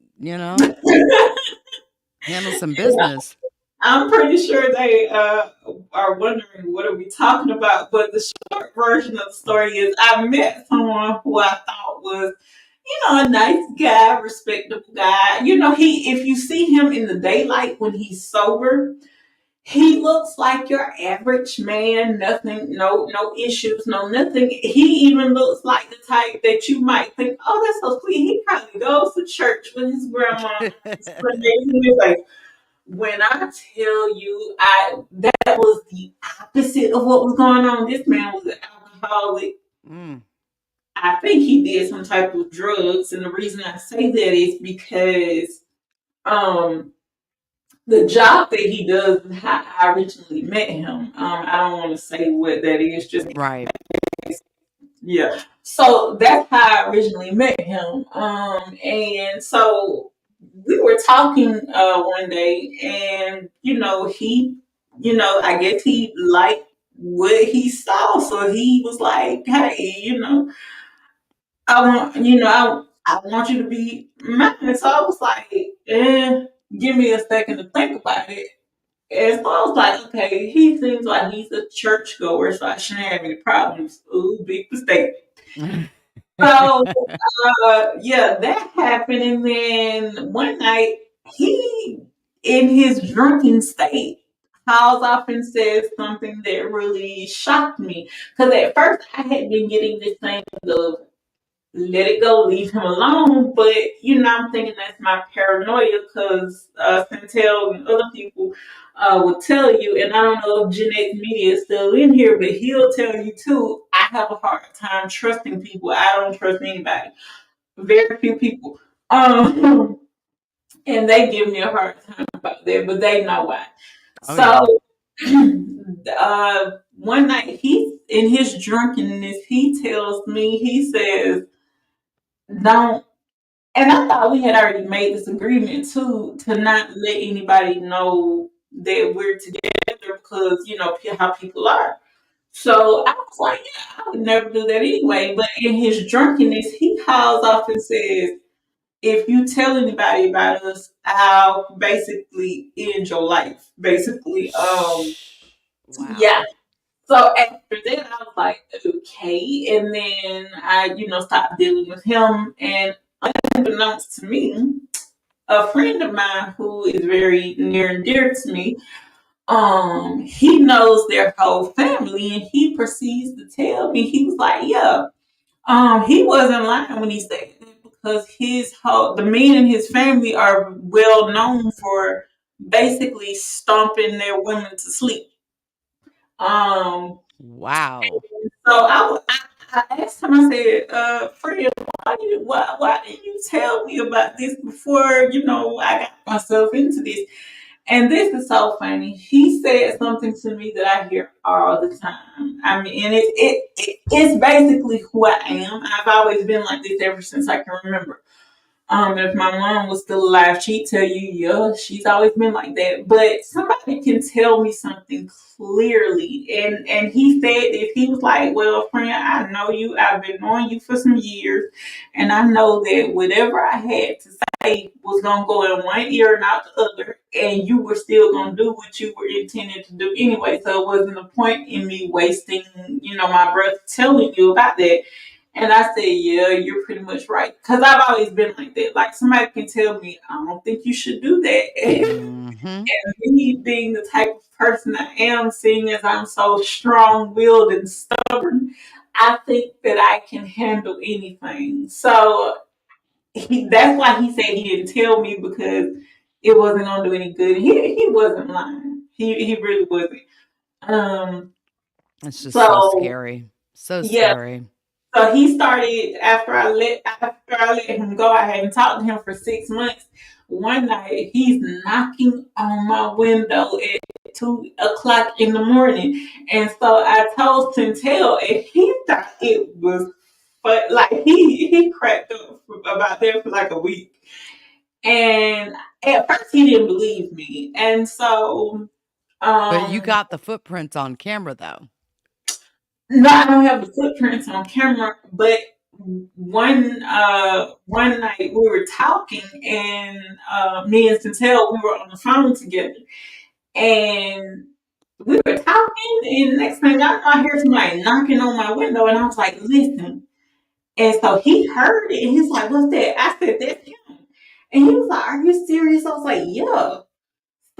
Speaker 6: handle some business.
Speaker 7: I'm pretty sure they are wondering what are we talking about. But the short version of the story is I met someone who I thought was, a nice guy, respectable guy. He if you see him in the daylight when he's sober, he looks like your average man, nothing, no issues, no nothing. He even looks like the type that you might think, oh, that's so sweet. He probably goes to church with his grandma. Like, when I tell you, that was the opposite of what was going on. This man was an alcoholic. I think he did some type of drugs, and the reason I say that is because the job that he does, how I originally met him. I don't want to say what that is, just
Speaker 6: Right.
Speaker 7: yeah. So that's how I originally met him. And so we were talking one day, and I guess he liked what he saw, so he was like, "Hey, I want, I want you to be mine." So I was like, give me a second to think about it. And so I was like, okay, he seems like he's a churchgoer, so I shouldn't have any problems. Ooh, big mistake. So, yeah, that happened. And then one night, he, in his drunken state, calls off and says something that really shocked me. Because at first, I had been getting this thing of let it go, leave him alone. But I'm thinking that's my paranoia because Santel and other people will tell you, and I don't know if Jeanette's media is still in here, but he'll tell you too. I have a hard time trusting people. I don't trust anybody. Very few people. And they give me a hard time about that, but they know why.
Speaker 6: Oh,
Speaker 7: So one night he's in his drunkenness, he tells me, he says, don't. And I thought we had already made this agreement to not let anybody know that we're together because how people are. So I was like, yeah, I would never do that anyway. But in his drunkenness, he calls off and says, if you tell anybody about us, I'll basically end your life. Basically,
Speaker 6: wow.
Speaker 7: yeah. So after that, I was like, okay. And then I, stopped dealing with him. And unbeknownst to me, a friend of mine who is very near and dear to me, he knows their whole family, and he proceeds to tell me, he was like, yeah, he wasn't lying when he said that because the men in his family are well known for basically stomping their women to sleep.
Speaker 6: Wow.
Speaker 7: So I asked him, I said, friend, why didn't you tell me about this before, I got myself into this? And this is so funny. He said something to me that I hear all the time. I mean, and it's basically who I am. I've always been like this ever since I can remember. If my mom was still alive, she'd tell you, yeah, she's always been like that. But somebody can tell me something clearly. And he said this, he was like, well, friend, I know you, I've been knowing you for some years, and I know that whatever I had to say was gonna go in one ear and out the other, and you were still gonna do what you were intended to do anyway. So it wasn't a point in me wasting, my breath telling you about that. And I said, yeah, you're pretty much right. Because I've always been like that. Like, somebody can tell me, I don't think you should do that. And me being the type of person I am, seeing as I'm so strong-willed and stubborn, I think that I can handle anything. So that's why he said he didn't tell me, because it wasn't going to do any good. He wasn't lying. He really wasn't.
Speaker 6: It's just so scary. So
Speaker 7: yeah.
Speaker 6: scary.
Speaker 7: So he started after I let him go. I hadn't talked to him for 6 months. One night he's knocking on my window at 2 o'clock in the morning, and so I told Centel, and he thought it was, but like he cracked up about that for like a week. And at first he didn't believe me, and so.
Speaker 6: But you got the footprints on camera, though.
Speaker 7: No, I don't have the footprints on camera, but one night we were talking, and me and Centel, we were on the phone together, and we were talking, and next thing I know, I hear somebody knocking on my window, and I was like, listen. And so he heard it, and he's like, what's that? I said, that's him. And he was like, are you serious? I was like, yeah.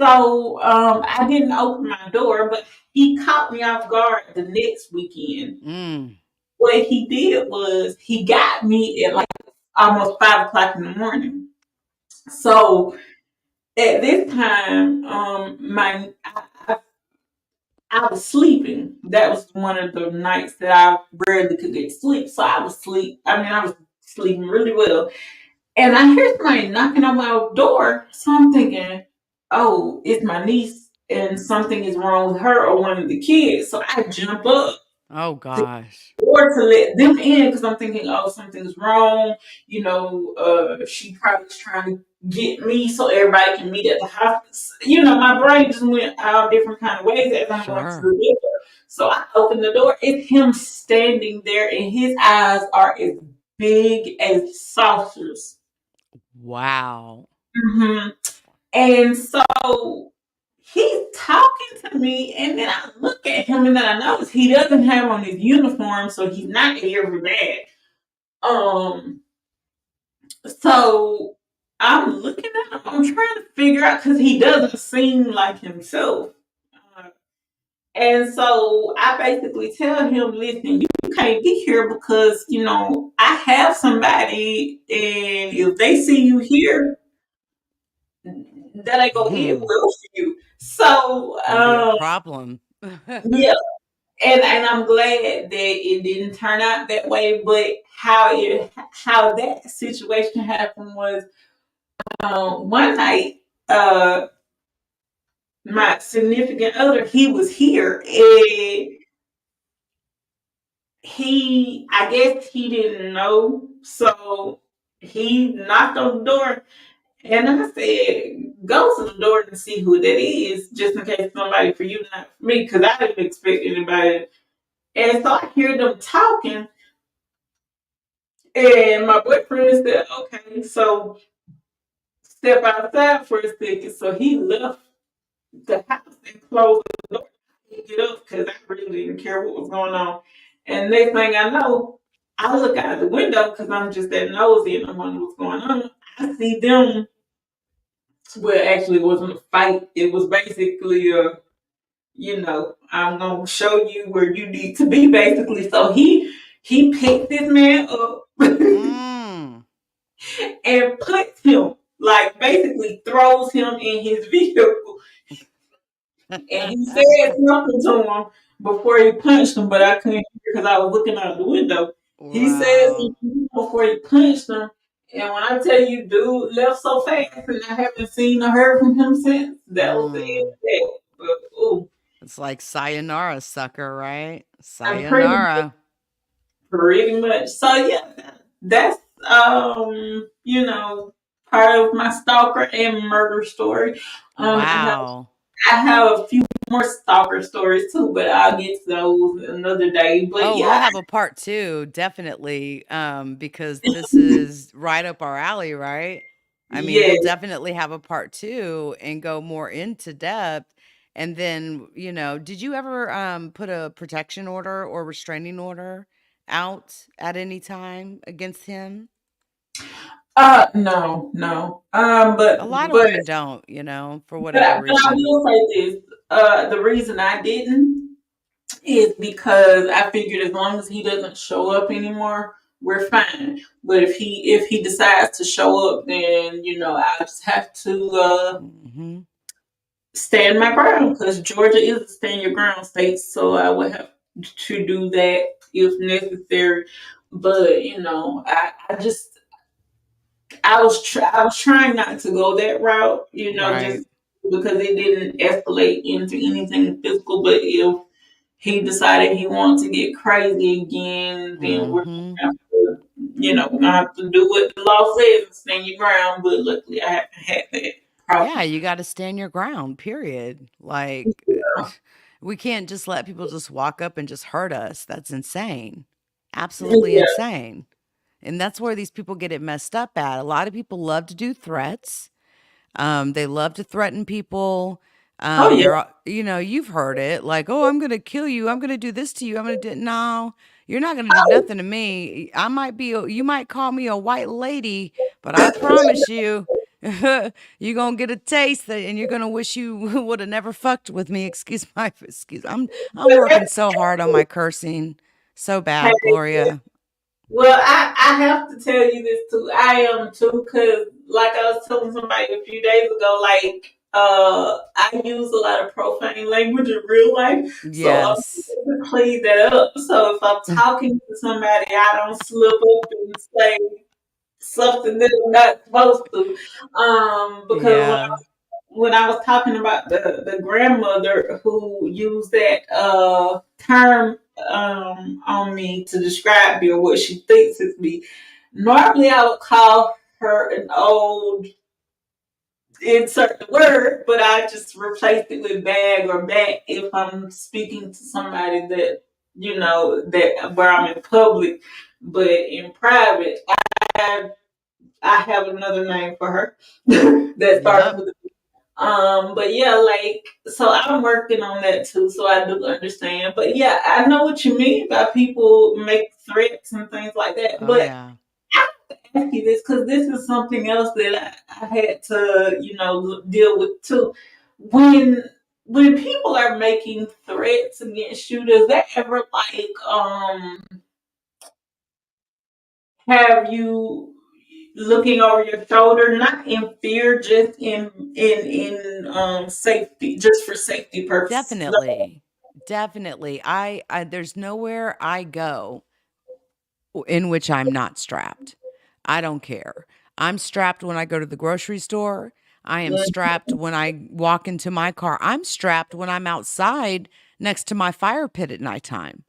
Speaker 7: So I didn't open my door, but he caught me off guard the next weekend.
Speaker 6: Mm.
Speaker 7: What he did was he got me at like almost 5 o'clock in the morning. So at this time, I was sleeping. That was one of the nights that I rarely could get sleep. So I was I was sleeping really well. And I hear somebody knocking on my door. So I'm thinking, oh, it's my niece and something is wrong with her or one of the kids. So I jump up
Speaker 6: Oh gosh.
Speaker 7: or to let them in because I'm thinking, oh, something's wrong. She probably is trying to get me so everybody can meet at the house. My brain just went all different kind of ways as I'm going to the
Speaker 6: Sure.
Speaker 7: door. So I open the door. It's him standing there, and his eyes are as big as saucers.
Speaker 6: Wow.
Speaker 7: hmm And so he's talking to me, and then I look at him, and then I notice he doesn't have on his uniform, so he's not every bad. So I'm looking at him. I'm trying to figure out because he doesn't seem like himself. Uh, and so I basically tell him, listen, you can't be here because, I have somebody, and if they see you here, that ain't gonna end
Speaker 6: Hmm.
Speaker 7: well for you. So,
Speaker 6: Gonna be a problem.
Speaker 7: yeah, and I'm glad that it didn't turn out that way. But how that situation happened was one night, my significant other, he was here, and I guess he didn't know, so he knocked on the door. And I said, go to the door and see who that is, just in case somebody for you, not for me, because I didn't expect anybody. And so I hear them talking, and my boyfriend said, okay, so step outside for a second. So he left the house and closed the door. I didn't get up because I really didn't care what was going on. And next thing I know, I look out the window because I'm just that nosy and I wonder what's going on. I see them. Well, actually, it wasn't a fight. It was basically I'm gonna show you where you need to be, basically. So he picked this man up
Speaker 6: Mm.
Speaker 7: and puts him, like, basically throws him in his vehicle. And he said something to him before he punched him, but I couldn't hear because I was looking out the window. He said
Speaker 6: Wow.
Speaker 7: something before he punched him. And when I tell you, dude left so fast, and I haven't seen or heard from him since, that was the end
Speaker 6: Mm.
Speaker 7: of that. But, ooh,
Speaker 6: It's like sayonara, sucker, right?
Speaker 7: I'm pretty
Speaker 6: Sayonara.
Speaker 7: Pretty much. So yeah, that's part of my stalker and murder story.
Speaker 6: Wow.
Speaker 7: I have a few more stalker stories too, but I'll get to those another day. But
Speaker 6: Oh, we'll
Speaker 7: yeah,
Speaker 6: have a part 2, definitely, because this is right up our alley, right? I mean,
Speaker 7: yeah.
Speaker 6: we'll definitely have a part 2 and go more into depth. And then, did you ever put a protection order or restraining order out at any time against him?
Speaker 7: No, no.
Speaker 6: A
Speaker 7: But
Speaker 6: lot of
Speaker 7: but
Speaker 6: women don't, for
Speaker 7: but
Speaker 6: whatever
Speaker 7: I
Speaker 6: reason.
Speaker 7: will say this. The reason I didn't is because I figured as long as he doesn't show up anymore, we're fine. But if he decides to show up, then I just have to
Speaker 6: Mhm.
Speaker 7: stand my ground because Georgia is a stand your ground state, so I would have to do that if necessary. But I was trying not to go that route,
Speaker 6: Right.
Speaker 7: just because it didn't escalate into anything physical. But if he decided he wanted to get crazy again, then we're
Speaker 6: Mhm.
Speaker 7: gonna have to, we're gonna have to do what the law says and stand your ground. But luckily, I haven't had that
Speaker 6: Yeah,
Speaker 7: problem.
Speaker 6: you gotta stand your ground, period. Like, we can't just let people just walk up and just hurt us. That's insane. Absolutely
Speaker 7: Yeah.
Speaker 6: insane. And that's where these people get it messed up at. A lot of people love to do threats. They love to threaten people.
Speaker 7: Oh yeah.
Speaker 6: You've heard it, like, "Oh, I'm gonna kill you. I'm gonna do this to you. I'm gonna do." No, you're not gonna do nothing to me. You might call me a white lady, but I promise you, You're gonna get a taste and you're gonna wish you would have never fucked with me. Excuse. I'm working so hard on my cursing. So bad, Gloria.
Speaker 7: Well, I have to tell you this too. I am too, because like I was telling somebody a few days ago, like I use a lot of profane language in real life, so I'm
Speaker 6: Yes.
Speaker 7: going to clean that up. So if I'm talking to somebody, I don't slip up and say something that I'm not supposed to. Because
Speaker 6: Yeah.
Speaker 7: when I was talking about the grandmother who used that term on me to describe me or what she thinks is me, normally I would call her an old insert the word, but I just replaced it with bag or back if I'm speaking to somebody that that where I'm in public, but in private I have another name for her that starts
Speaker 6: Yep.
Speaker 7: with but yeah, like, so I'm working on that too, so I do understand. But yeah, I know what you mean by people make threats and things like that.
Speaker 6: Oh
Speaker 7: But
Speaker 6: yeah.
Speaker 7: I have to ask you this because this is something else that I had to, deal with too. When when people are making threats against you, does that ever like have you looking over your shoulder, not in fear, just in safety, just for safety purposes?
Speaker 6: Definitely. Definitely. I there's nowhere I go in which I'm not strapped. I don't care. I'm strapped when I go to the grocery store. I am strapped when I walk into my car. I'm strapped when I'm outside next to my fire pit at nighttime.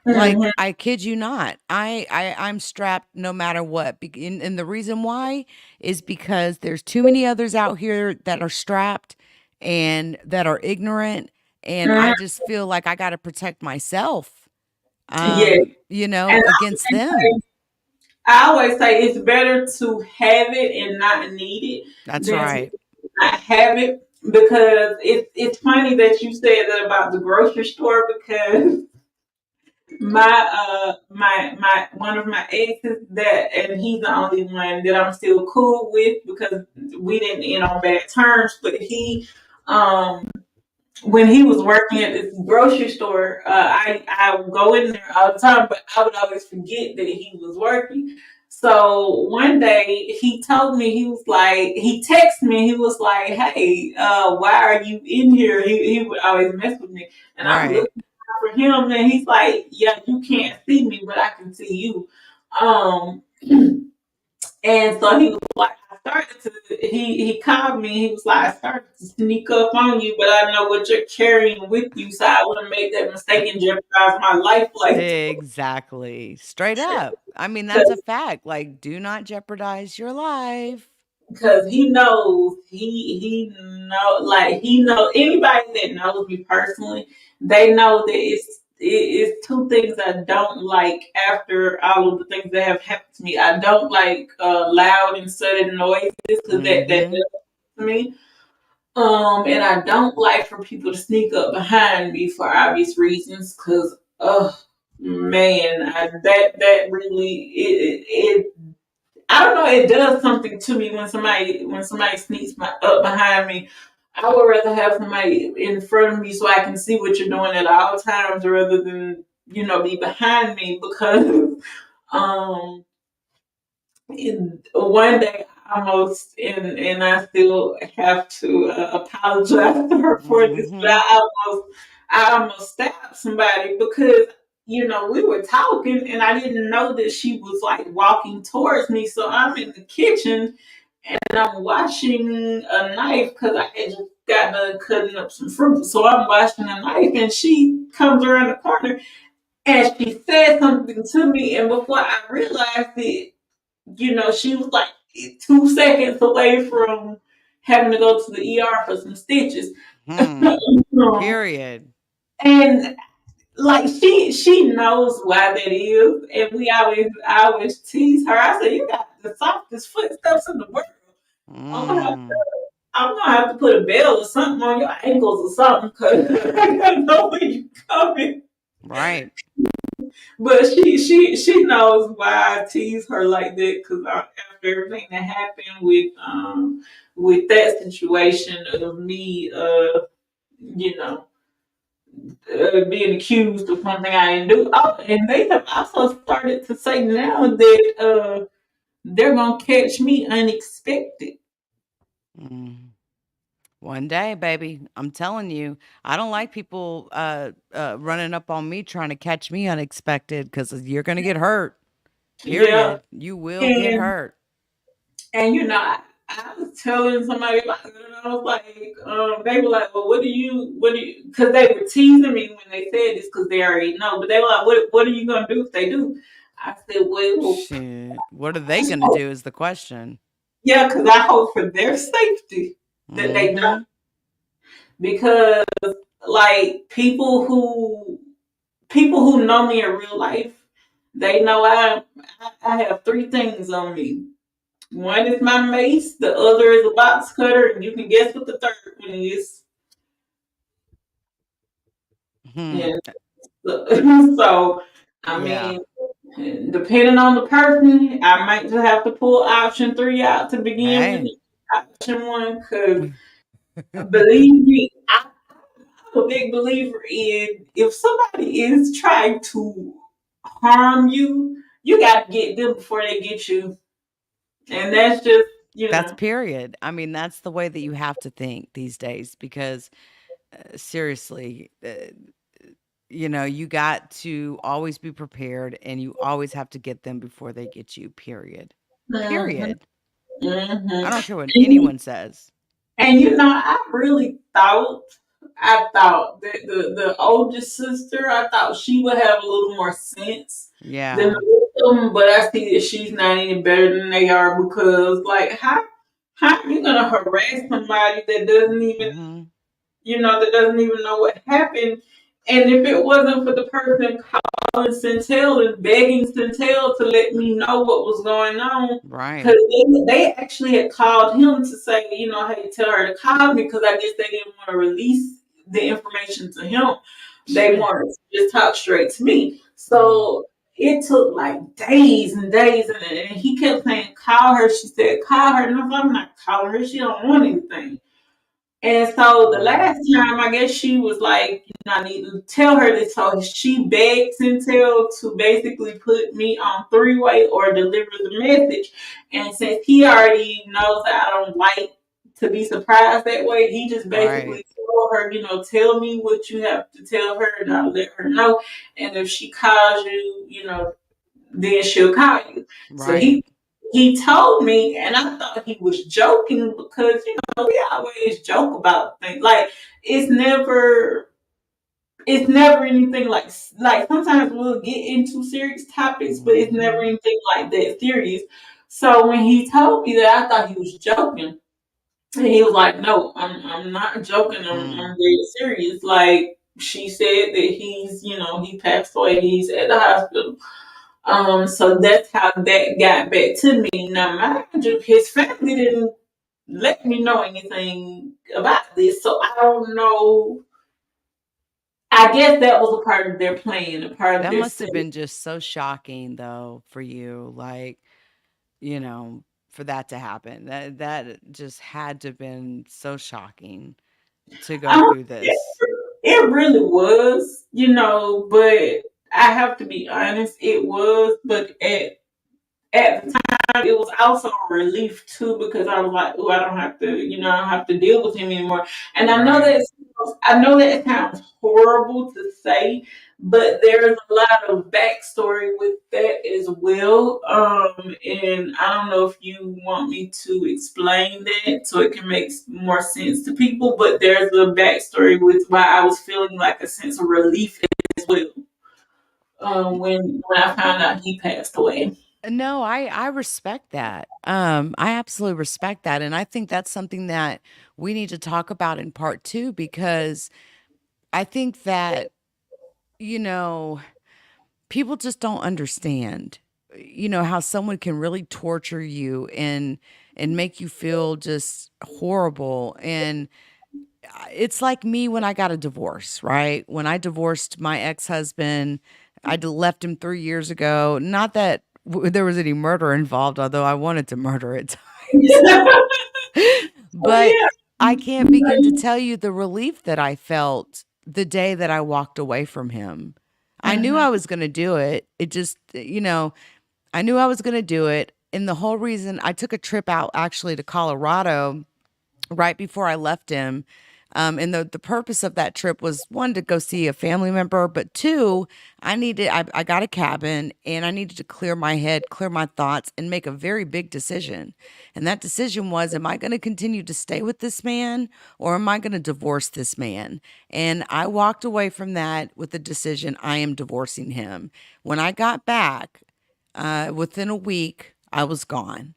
Speaker 6: Like,
Speaker 7: Mhm.
Speaker 6: I kid you not. I'm strapped no matter what. And the reason why is because there's too many others out here that are strapped and that are ignorant. And I
Speaker 7: Mhm.
Speaker 6: just feel like I got to protect myself,
Speaker 7: Yeah, and
Speaker 6: against them.
Speaker 7: I always say it's better to have it and not need it
Speaker 6: That's
Speaker 7: than to
Speaker 6: right.
Speaker 7: not have it, because it's funny that you said that about the grocery store, because my one of my exes, that, and he's the only one that I'm still cool with because we didn't end on bad terms, but he um when he was working at this grocery store, I would go in there all the time, but I would always forget that he was working. So one day he told me, he texted me, he was like, "Hey, why are you in here?" He would always mess with me, and I'm
Speaker 6: Right.
Speaker 7: looking for him, and he's like, "Yeah, you can't see me, but I can see you." Um, and so he was like, he called me. He was like, "I started to sneak up on you, but I know what you're carrying with you, so I wouldn't make that mistake and jeopardize my life like
Speaker 6: Exactly. Straight up. I mean, that's a
Speaker 7: that."
Speaker 6: fact. Like, do not jeopardize your life.
Speaker 7: Because he knows, he know anybody that knows me personally, they know that it's two things I don't like after all of the things that have happened to me. I don't like loud and sudden noises, because that
Speaker 6: Mhm.
Speaker 7: does to me. And I don't like for people to sneak up behind me for obvious reasons, because oh man, that really it I don't know. It does something to me when somebody sneaks up behind me. I would rather have somebody in front of me so I can see what you're doing at all times, rather than be behind me, because um one day I almost, and I still have to apologize to her for this, but
Speaker 6: Mhm.
Speaker 7: I almost stabbed somebody because we were talking and I didn't know that she was like walking towards me. So I'm in the kitchen and I'm washing a knife because I had just got done cutting up some fruit. So I'm washing a knife and she comes around the corner and she said something to me, and before I realized it, she was like 2 seconds away from having to go to the ER for some stitches.
Speaker 6: Hmm.
Speaker 7: Um,
Speaker 6: Period.
Speaker 7: and like she knows why that is, and I always tease her. I say, "You got the softest footsteps in the world. I'm gonna have to,
Speaker 6: Mm.
Speaker 7: I'm gonna have to put a bell or something on your ankles or something, because I gotta know where you coming."
Speaker 6: Right.
Speaker 7: But she knows why I tease her like that, because after everything that happened with that situation of me, you know, being accused of something I didn't do. Oh, and they have also started to say now that they're gonna catch me unexpected.
Speaker 6: Mm. One day, baby. I'm telling you, I don't like people running up on me trying to catch me unexpected because you're gonna get hurt.
Speaker 7: Yeah,
Speaker 6: Period. You will get
Speaker 7: and
Speaker 6: hurt.
Speaker 7: I was telling somebody about it, and I was like, they were like, well, what do you, because they were teasing me when they said this because they already know, but they were like, what are you gonna do if they do? I said, well,
Speaker 6: Shit. What are they gonna do is the question.
Speaker 7: yeah, because I hope for their safety that they don't,
Speaker 6: Mm-hmm.
Speaker 7: because like people who know me in real life, they know I have three things on me. One is my mace, the other is a box cutter, and you can guess what the third one is.
Speaker 6: Hmm.
Speaker 7: Yeah. So, I
Speaker 6: Yeah.
Speaker 7: mean, depending on the person, I might just have to pull option three out to begin with.
Speaker 6: Hey.
Speaker 7: Option one, because believe me, I'm a big believer in if somebody is trying to harm you, you got to get them before they get you. And that's just, you
Speaker 6: That's
Speaker 7: know,
Speaker 6: period. I mean, that's the way that you have to think these days because seriously, you got to always be prepared and you always have to get them before they get you, period.
Speaker 7: mhm,
Speaker 6: Period. I don't care what
Speaker 7: mhm.
Speaker 6: anyone says.
Speaker 7: And I really I thought that the oldest sister, I thought she would have a little more sense than
Speaker 6: Yeah.
Speaker 7: the rest of them, but I see that she's not any better than they are because, like, how you gonna harass somebody that doesn't even
Speaker 6: Mhm.
Speaker 7: that doesn't even know what happened? And if it wasn't for the person calling Centel and begging Centel to let me know what was going on, because
Speaker 6: Right.
Speaker 7: they actually had called him to say, hey, tell her to call me because I guess they didn't want to release the information to him. They
Speaker 6: Shit.
Speaker 7: wanted to just talk straight to me.
Speaker 6: Mm.
Speaker 7: So it took like days and days, and he kept saying, call her. She said, call her. And I'm not calling her. She don't want anything. And so the
Speaker 6: Mm.
Speaker 7: last time, I guess she was like, I need to tell her this. So she begged Centel to basically put me on three-way or deliver the message. And since he already knows that I don't like to be surprised that way, he just
Speaker 6: Right.
Speaker 7: basically told her, tell me what you have to tell her and I'll let her know. And if she calls you, then she'll call you. So
Speaker 6: Right.
Speaker 7: he told me, and I thought he was joking because we always joke about things. Like it's never anything like sometimes we'll get into serious topics, but it's never
Speaker 6: Mhm.
Speaker 7: anything like that serious. So when he told me that, I thought he was joking. And he was like, "No, I'm not joking. I'm
Speaker 6: Mm.
Speaker 7: very serious." Like she said that he passed away. He's at the hospital. So that's how that got back to me. Now, mind you, his family didn't let me know anything about this, so I don't know. I guess that was a part of their plan, a part of
Speaker 6: That
Speaker 7: their
Speaker 6: must have
Speaker 7: scheme.
Speaker 6: been just so shocking though for you, like, you know, for that to happen. That just had to have been so shocking to go
Speaker 7: Um,
Speaker 6: through
Speaker 7: it,
Speaker 6: this.
Speaker 7: it really was, but I have to be honest, it was, but at the time, it was also a relief too because I was like, "Oh, I don't have to, I don't have to deal with him anymore." And
Speaker 6: Right.
Speaker 7: I know that it sounds horrible to say, but there's a lot of backstory with that as well. And I don't know if you want me to explain that so it can make more sense to people, but there's a backstory with why I was feeling like a sense of relief as well. When I found out he passed away.
Speaker 6: No, I respect that. I absolutely respect that, and I think that's something that we need to talk about in part 2 because I think that, you know, people just don't understand, how someone can really torture you and make you feel just horrible. And it's like me when I got a divorce, right? When I divorced my ex-husband, left him 3 years ago. Not that there was any murder involved, although I wanted to murder at times.
Speaker 7: Oh
Speaker 6: But
Speaker 7: yeah.
Speaker 6: I can't begin to tell you the relief that I felt the day that I walked away from him. I knew
Speaker 7: Mhm.
Speaker 6: I was going to do it. It just, I knew I was going to do it. And the whole reason I took a trip out actually to Colorado right before I left him. And the purpose of that trip was one, to go see a family member, but two, I got a cabin and I needed to clear my head, clear my thoughts, and make a very big decision. And that decision was, am I going to continue to stay with this man or am I going to divorce this man? And I walked away from that with the decision, I am divorcing him. When I got back, within a week, I was gone.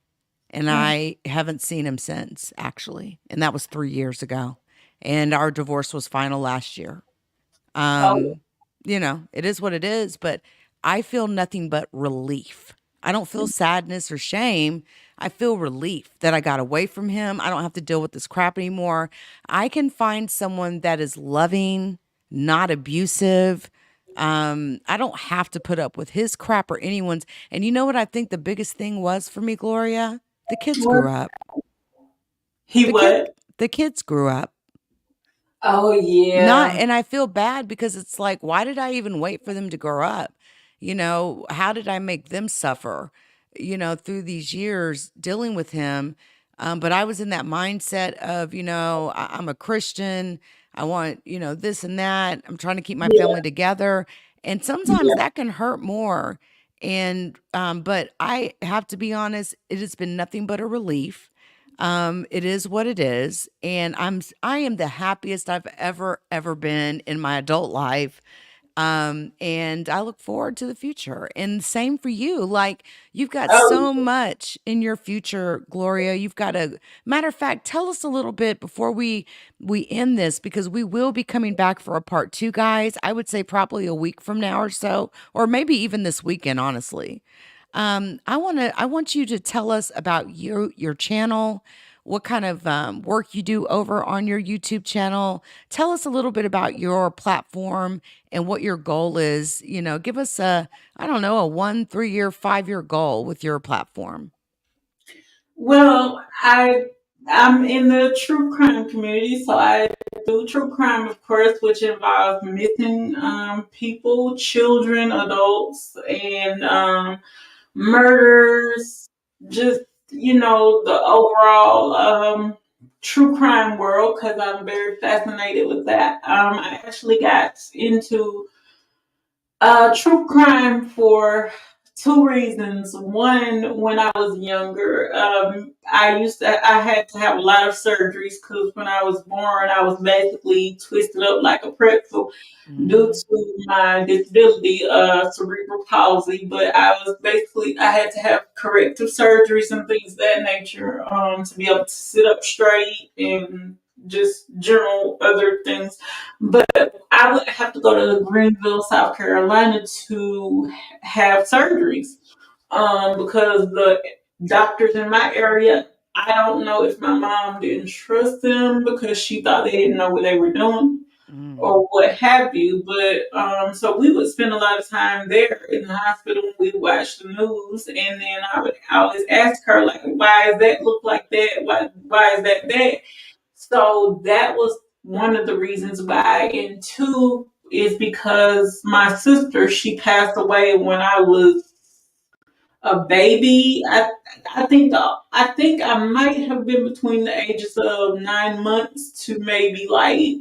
Speaker 6: And I haven't seen him since, actually. And that was 3 years ago. And our divorce was final last year.
Speaker 7: Oh,
Speaker 6: Um, it is what it is, but I feel nothing but relief. I don't feel sadness or shame. I feel relief that I got away from him. I don't have to deal with this crap anymore. I can find someone that is loving, not abusive. I don't have to put up with his crap or anyone's. And you know what I think the biggest thing was for me, Gloria? The kids
Speaker 7: what?
Speaker 6: grew up.
Speaker 7: He
Speaker 6: The kid
Speaker 7: what?
Speaker 6: the kids grew up.
Speaker 7: Oh
Speaker 6: Not
Speaker 7: yeah.
Speaker 6: and I feel bad because it's like, why did I even wait for them to grow up? How did I make them suffer, through these years dealing with him? But I was in that mindset of, I'm a Christian. I want, this and that. I'm trying to keep my
Speaker 7: Yeah.
Speaker 6: family together. And sometimes
Speaker 7: Yeah.
Speaker 6: that can hurt more. And, but I have to be honest, it has been nothing but a relief. It is what it is, and I am the happiest I've ever been in my adult life. And I look forward to the future. And same for you. Like, you've got
Speaker 7: Oh,
Speaker 6: so much in your future, Gloria. You've got a matter of fact, tell us a little bit before we end this, because we will be coming back for a part two, guys. I would say probably a week from now or so, or maybe even this weekend, honestly. I want you to tell us about your channel, what kind of work you do over on your YouTube channel. Tell us a little bit about your platform and what your goal is. Give us I don't know, a 1, 3 year, 5 year goal with your platform.
Speaker 7: well, I'm in the true crime community, so I do true crime, of course, which involves missing people, children, adults, and murders. Just the overall true crime world, because I'm very fascinated with that. I actually got into true crime for two reasons. One, when I was younger, I had to have a lot of surgeries because when I was born, I was basically twisted up like a pretzel due
Speaker 6: Mm-hmm.
Speaker 7: to my disability, cerebral palsy. But I had to have corrective surgeries and things of that nature, to be able to sit up straight and just general other things. But I would have to go to Greenville, South Carolina to have surgeries, because the doctors in my area, I don't know if my mom didn't trust them because she thought they didn't know what they were doing
Speaker 6: Mm.
Speaker 7: or what have you. But so we would spend a lot of time there in the hospital. We would watch the news, and then I would always ask her, like, why does that look like that? Why is that that? So that was one of the reasons why. And two is because my sister, she passed away when I was a baby. I think I might have been between the ages of 9 months to maybe like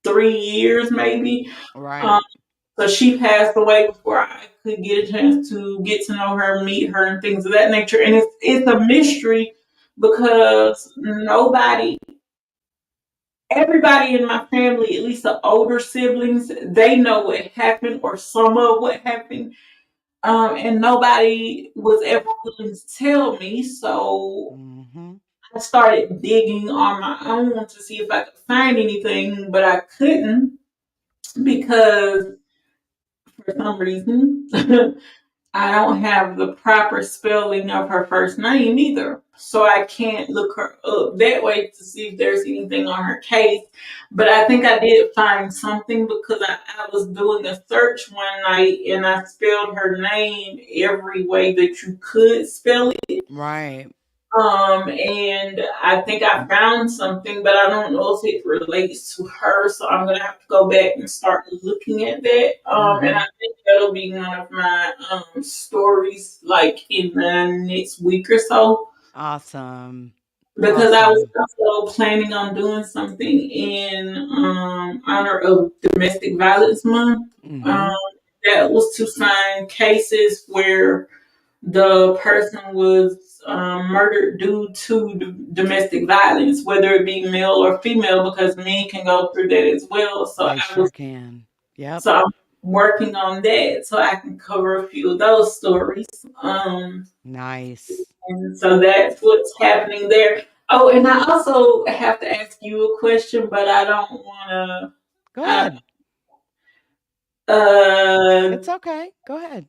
Speaker 7: 3 years, maybe. Um,
Speaker 6: Right.
Speaker 7: so she passed away before I could get a chance to get to know her, meet her, and things of that nature. And it's a mystery because everybody in my family, at least the older siblings, they know what happened or some of what happened. And nobody was ever willing to tell me. So
Speaker 6: Mm-hmm.
Speaker 7: I started digging on my own to see if I could find anything, but I couldn't because for some reason I don't have the proper spelling of her first name either. So I can't look her up that way to see if there's anything on her case. But I think I did find something because I was doing a search one night and I spelled her name every way that you could spell it.
Speaker 6: Right.
Speaker 7: And I think I found something, but I don't know if it relates to her, so I'm gonna have to go back and start looking at that. And I think that'll be one of my stories, like in the next week or so,
Speaker 6: Awesome.
Speaker 7: because I was
Speaker 6: Awesome.
Speaker 7: also planning on doing something in honor of Domestic Violence Month. Um,
Speaker 6: Mm-hmm.
Speaker 7: that was to find cases where the person was murdered due to domestic violence, whether it be male or female, because men can go through that as well.
Speaker 6: They sure can. Yep.
Speaker 7: So I'm working on that so I can cover a few of those stories.
Speaker 6: Nice.
Speaker 7: And so that's what's happening there. Oh, and I also have to ask you a question, but I don't want
Speaker 6: Go
Speaker 7: to.
Speaker 6: ahead.
Speaker 7: Uh,
Speaker 6: It's okay. Go ahead.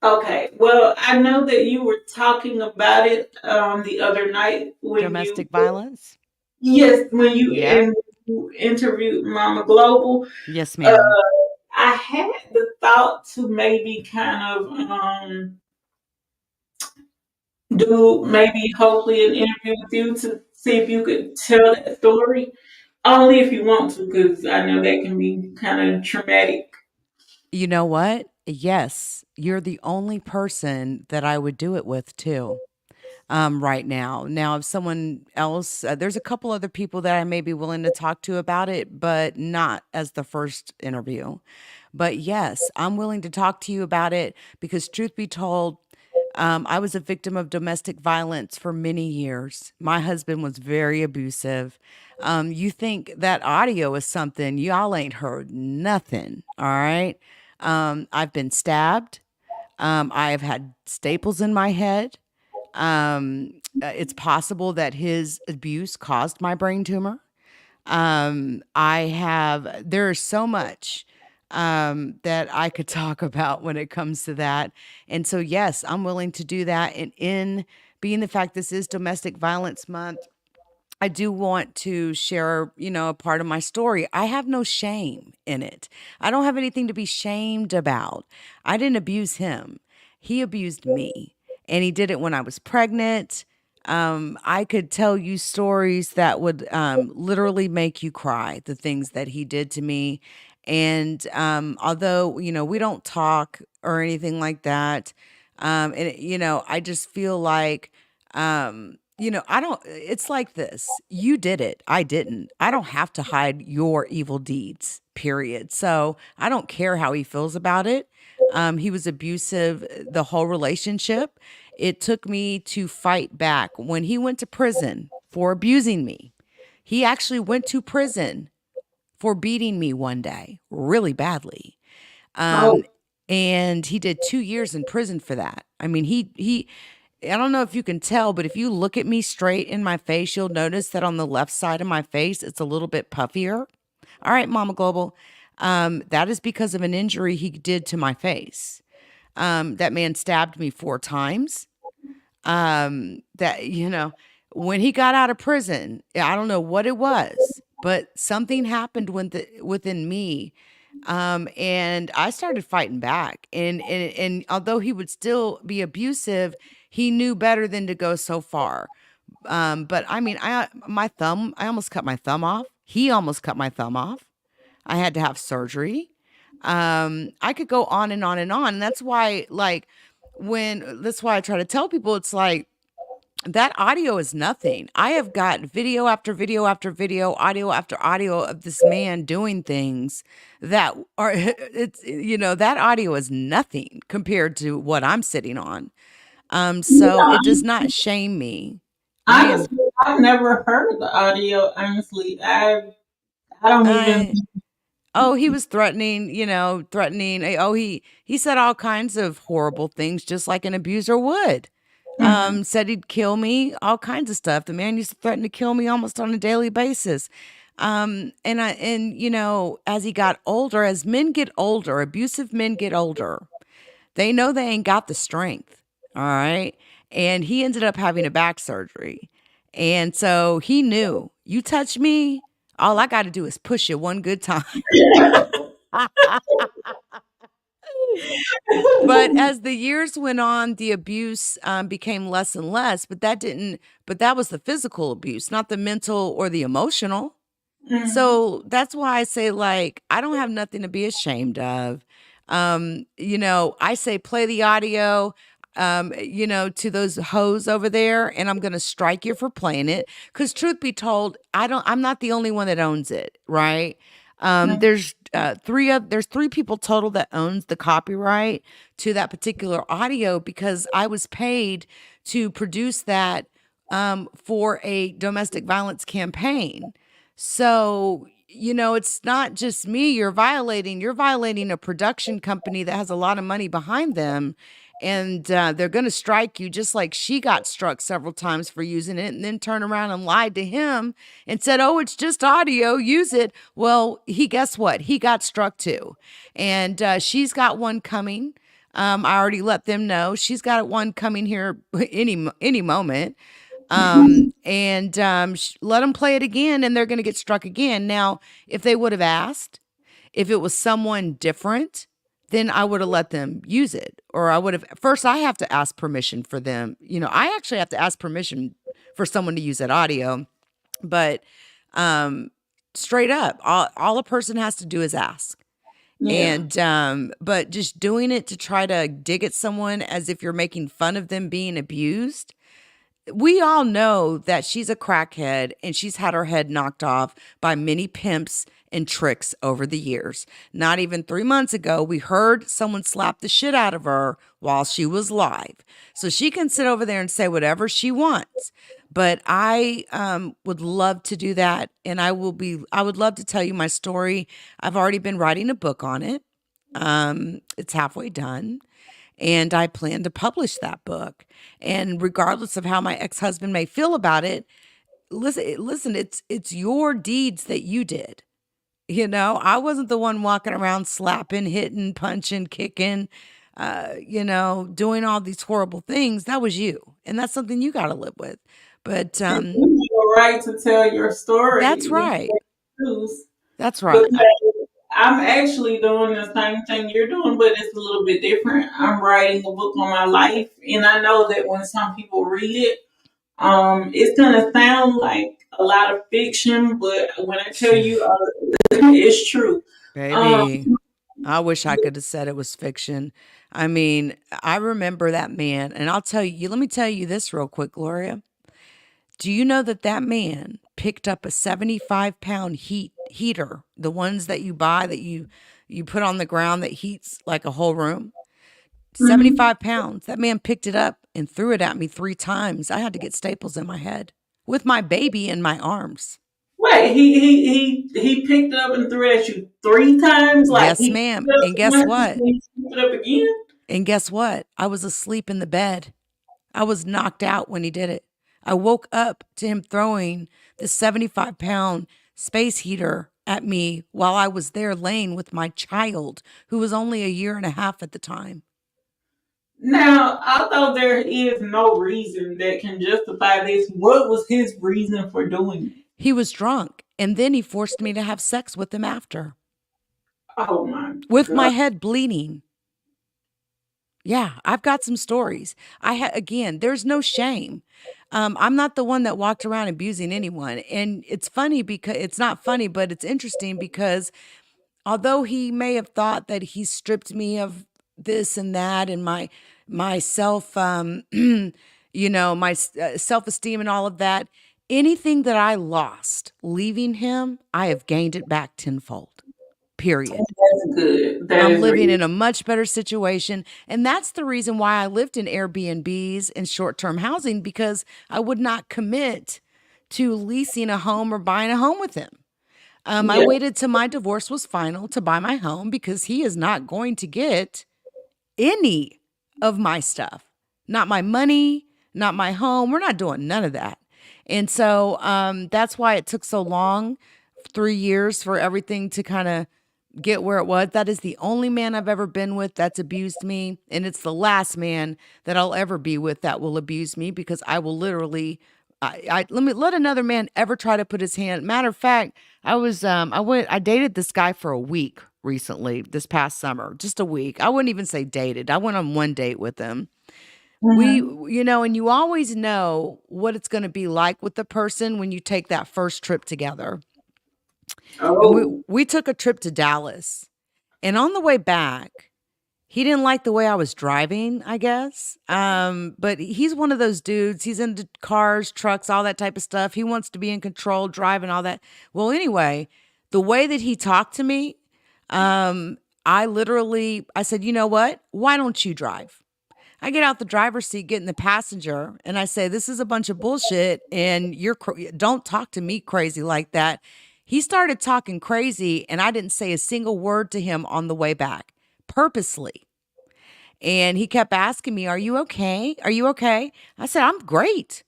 Speaker 7: Okay, well, I know that you were talking about it the other night when you,
Speaker 6: Domestic violence?
Speaker 7: yes, when you,
Speaker 6: Yep.
Speaker 7: you interviewed Mama Global.
Speaker 6: Yes,
Speaker 7: Uh,
Speaker 6: ma'am.
Speaker 7: I had the thought to maybe kind of do maybe hopefully an interview with you to see if you could tell that story. Only if you want to, because I know that can be kind of traumatic.
Speaker 6: You know what? Yes, you're the only person that I would do it with too. Right now. Now, if someone else, there's a couple other people that I may be willing to talk to about it, but not as the first interview. But yes, I'm willing to talk to you about it because, truth be told, I was a victim of domestic violence for many years. My husband was very abusive. You think that audio is something, y'all ain't heard nothing. All right. I've been stabbed. I have had staples in my head. It's possible that his abuse caused my brain tumor. There's so much that I could talk about when it comes to that. And so, yes, I'm willing to do that. And in being the fact this is Domestic Violence Month, I do want to share, a part of my story. I have no shame in it. I don't have anything to be shamed about. I didn't abuse him. He abused me. And he did it when I was pregnant. I could tell you stories that would literally make you cry, the things that he did to me. And although, we don't talk or anything like that, I just feel like, I don't, it's like this. You did it. I didn't. I don't have to hide your evil deeds, period. So I don't care how he feels about it. He was abusive the whole relationship. It took me to fight back when he went to prison for abusing me. He actually went to prison for beating me one day really badly.
Speaker 7: Oh,
Speaker 6: Um, and he did 2 years in prison for that. I mean, I don't know if you can tell, but if you look at me straight in my face, you'll notice that on the left side of my face, it's a little bit puffier. All right, Mama Global. That is because of an injury he did to my face. That man stabbed me 4 times. When he got out of prison, I don't know what it was, but something happened within me. And I started fighting back. And although he would still be abusive, he knew better than to go so far. But I mean, I almost cut my thumb off. He almost cut my thumb off. I had to have surgery. I could go on and on and on. And that's why I try to tell people it's like that audio is nothing. I have got video after video after video, audio after audio of this man doing things that are, that audio is nothing compared to what I'm sitting on. So
Speaker 7: yeah,
Speaker 6: it does not shame me. Ma'am,
Speaker 7: honestly, I've never heard the audio. Honestly, I don't even.
Speaker 6: I Oh, he was threatening. He said all kinds of horrible things, just like an abuser would.
Speaker 7: Mhm.
Speaker 6: Said he'd kill me, all kinds of stuff. The man used to threaten to kill me almost on a daily basis. As he got older, as men get older, abusive men get older, They know they ain't got the strength. All right. And he ended up having a back surgery. And so he knew, you touch me, all I got to do is push you one good time. But as the years went on, the abuse became less and less. But that was the physical abuse, not the mental or the emotional. So that's why I say, like, I don't have nothing to be ashamed of. I say play the audio, to those hoes over there, and I'm gonna strike you for playing it. Cause truth be told, I'm not the only one that owns it, right? There's three people total that owns the copyright to that particular audio because I was paid to produce that for a domestic violence campaign. So, it's not just me you're violating a production company that has a lot of money behind them. And they're going to strike you just like she got struck several times for using it and then turn around and lied to him and said, oh, it's just audio, use it. Well, guess what? He got struck too. And she's got one coming. I already let them know. She's got one coming here any moment. Let them play it again and they're going to get struck again. Now, if they would have asked, if it was someone different, then I would have let them use it. Or first I have to ask permission for them. I actually have to ask permission for someone to use that audio. But straight up, all a person has to do is ask. Yeah. And but just doing it to try to dig at someone as if you're making fun of them being abused. We all know that she's a crackhead and she's had her head knocked off by many pimps and tricks over the years. Not even 3 months ago, we heard someone slap the shit out of her while she was live. So she can sit over there and say whatever she wants. But I would love to do that. And I would love to tell you my story. I've already been writing a book on it. It's halfway done. And I plan to publish that book. And regardless of how my ex-husband may feel about it, listen, it's your deeds that you did. I wasn't the one walking around slapping, hitting, punching, kicking, doing all these horrible things. That was you. And that's something you got to live with. But
Speaker 7: you have a right to tell your story.
Speaker 6: That's right. That's right.
Speaker 7: I'm actually doing the same thing you're doing, but it's a little bit different. I'm writing a book on my life, and I know that when some people read it, it's gonna sound like a lot of fiction, but when I tell you, it's true.
Speaker 6: Baby, I wish I could have said it was fiction. I mean, I remember that man, and I'll tell you. Let me tell you this real quick, Gloria. Do you know that man picked up a 75-pound heater, the ones that you buy that you put on the ground that heats like a whole room? 75 pounds. That man picked it up and threw it at me 3 times. I had to get staples in my head with my baby in my arms.
Speaker 7: Wait, he picked it up and threw it at you 3 times?
Speaker 6: Yes, ma'am. And guess what?
Speaker 7: He picked it up again?
Speaker 6: And guess what? I was asleep in the bed. I was knocked out when he did it. I woke up to him throwing the 75-pound space heater at me while I was there laying with my child, who was only 1.5 years at the time.
Speaker 7: Now, although there is no reason that can justify this, what was his reason for doing it?
Speaker 6: He was drunk, and then he forced me to have sex with him after.
Speaker 7: Oh, my God.
Speaker 6: With my head bleeding. Yeah, I've got some stories. Again, there's no shame. I'm not the one that walked around abusing anyone. And it's funny because it's not funny, but it's interesting because although he may have thought that he stripped me of this and that and my self, my self-esteem and all of that, anything that I lost leaving him, I have gained it back tenfold. Period.
Speaker 7: That's good.
Speaker 6: I'm living in a much better situation. And that's the reason why I lived in Airbnbs and short-term housing, because I would not commit to leasing a home or buying a home with him. I waited till my divorce was final to buy my home because he is not going to get any of my stuff. Not my money, not my home. We're not doing none of that. And so that's why it took so long, 3 years, for everything to kind of get where it was. That is the only man I've ever been with that's abused me. And it's the last man that I'll ever be with that will abuse me, because I will literally, let another man ever try to put his hand. Matter of fact, I dated this guy for a week recently, this past summer, just a week. I wouldn't even say dated. I went on one date with him. And you always know what it's going to be like with the person when you take that first trip together.
Speaker 7: Oh,
Speaker 6: And we took a trip to Dallas. And on the way back, he didn't like the way I was driving, I guess. But he's one of those dudes. He's into cars, trucks, all that type of stuff. He wants to be in control, driving, all that. Well, anyway, the way that he talked to me, I said, you know what? Why don't you drive? I get out the driver's seat, get in the passenger, and I say, this is a bunch of bullshit, and don't talk to me crazy like that. He started talking crazy, and I didn't say a single word to him on the way back, purposely. And he kept asking me, are you okay? Are you okay? I said, I'm great.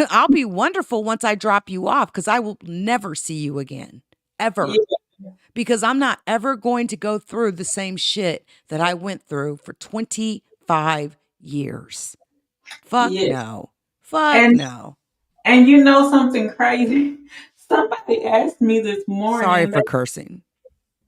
Speaker 6: I'll be wonderful once I drop you off, because I will never see you again, ever.
Speaker 7: yeah.
Speaker 6: Because I'm not ever going to go through the same shit that I went through for 25 years. Fuck
Speaker 7: Yes.
Speaker 6: no. Fuck
Speaker 7: And
Speaker 6: no.
Speaker 7: and you know something crazy? Somebody asked me this morning.
Speaker 6: Sorry for cursing.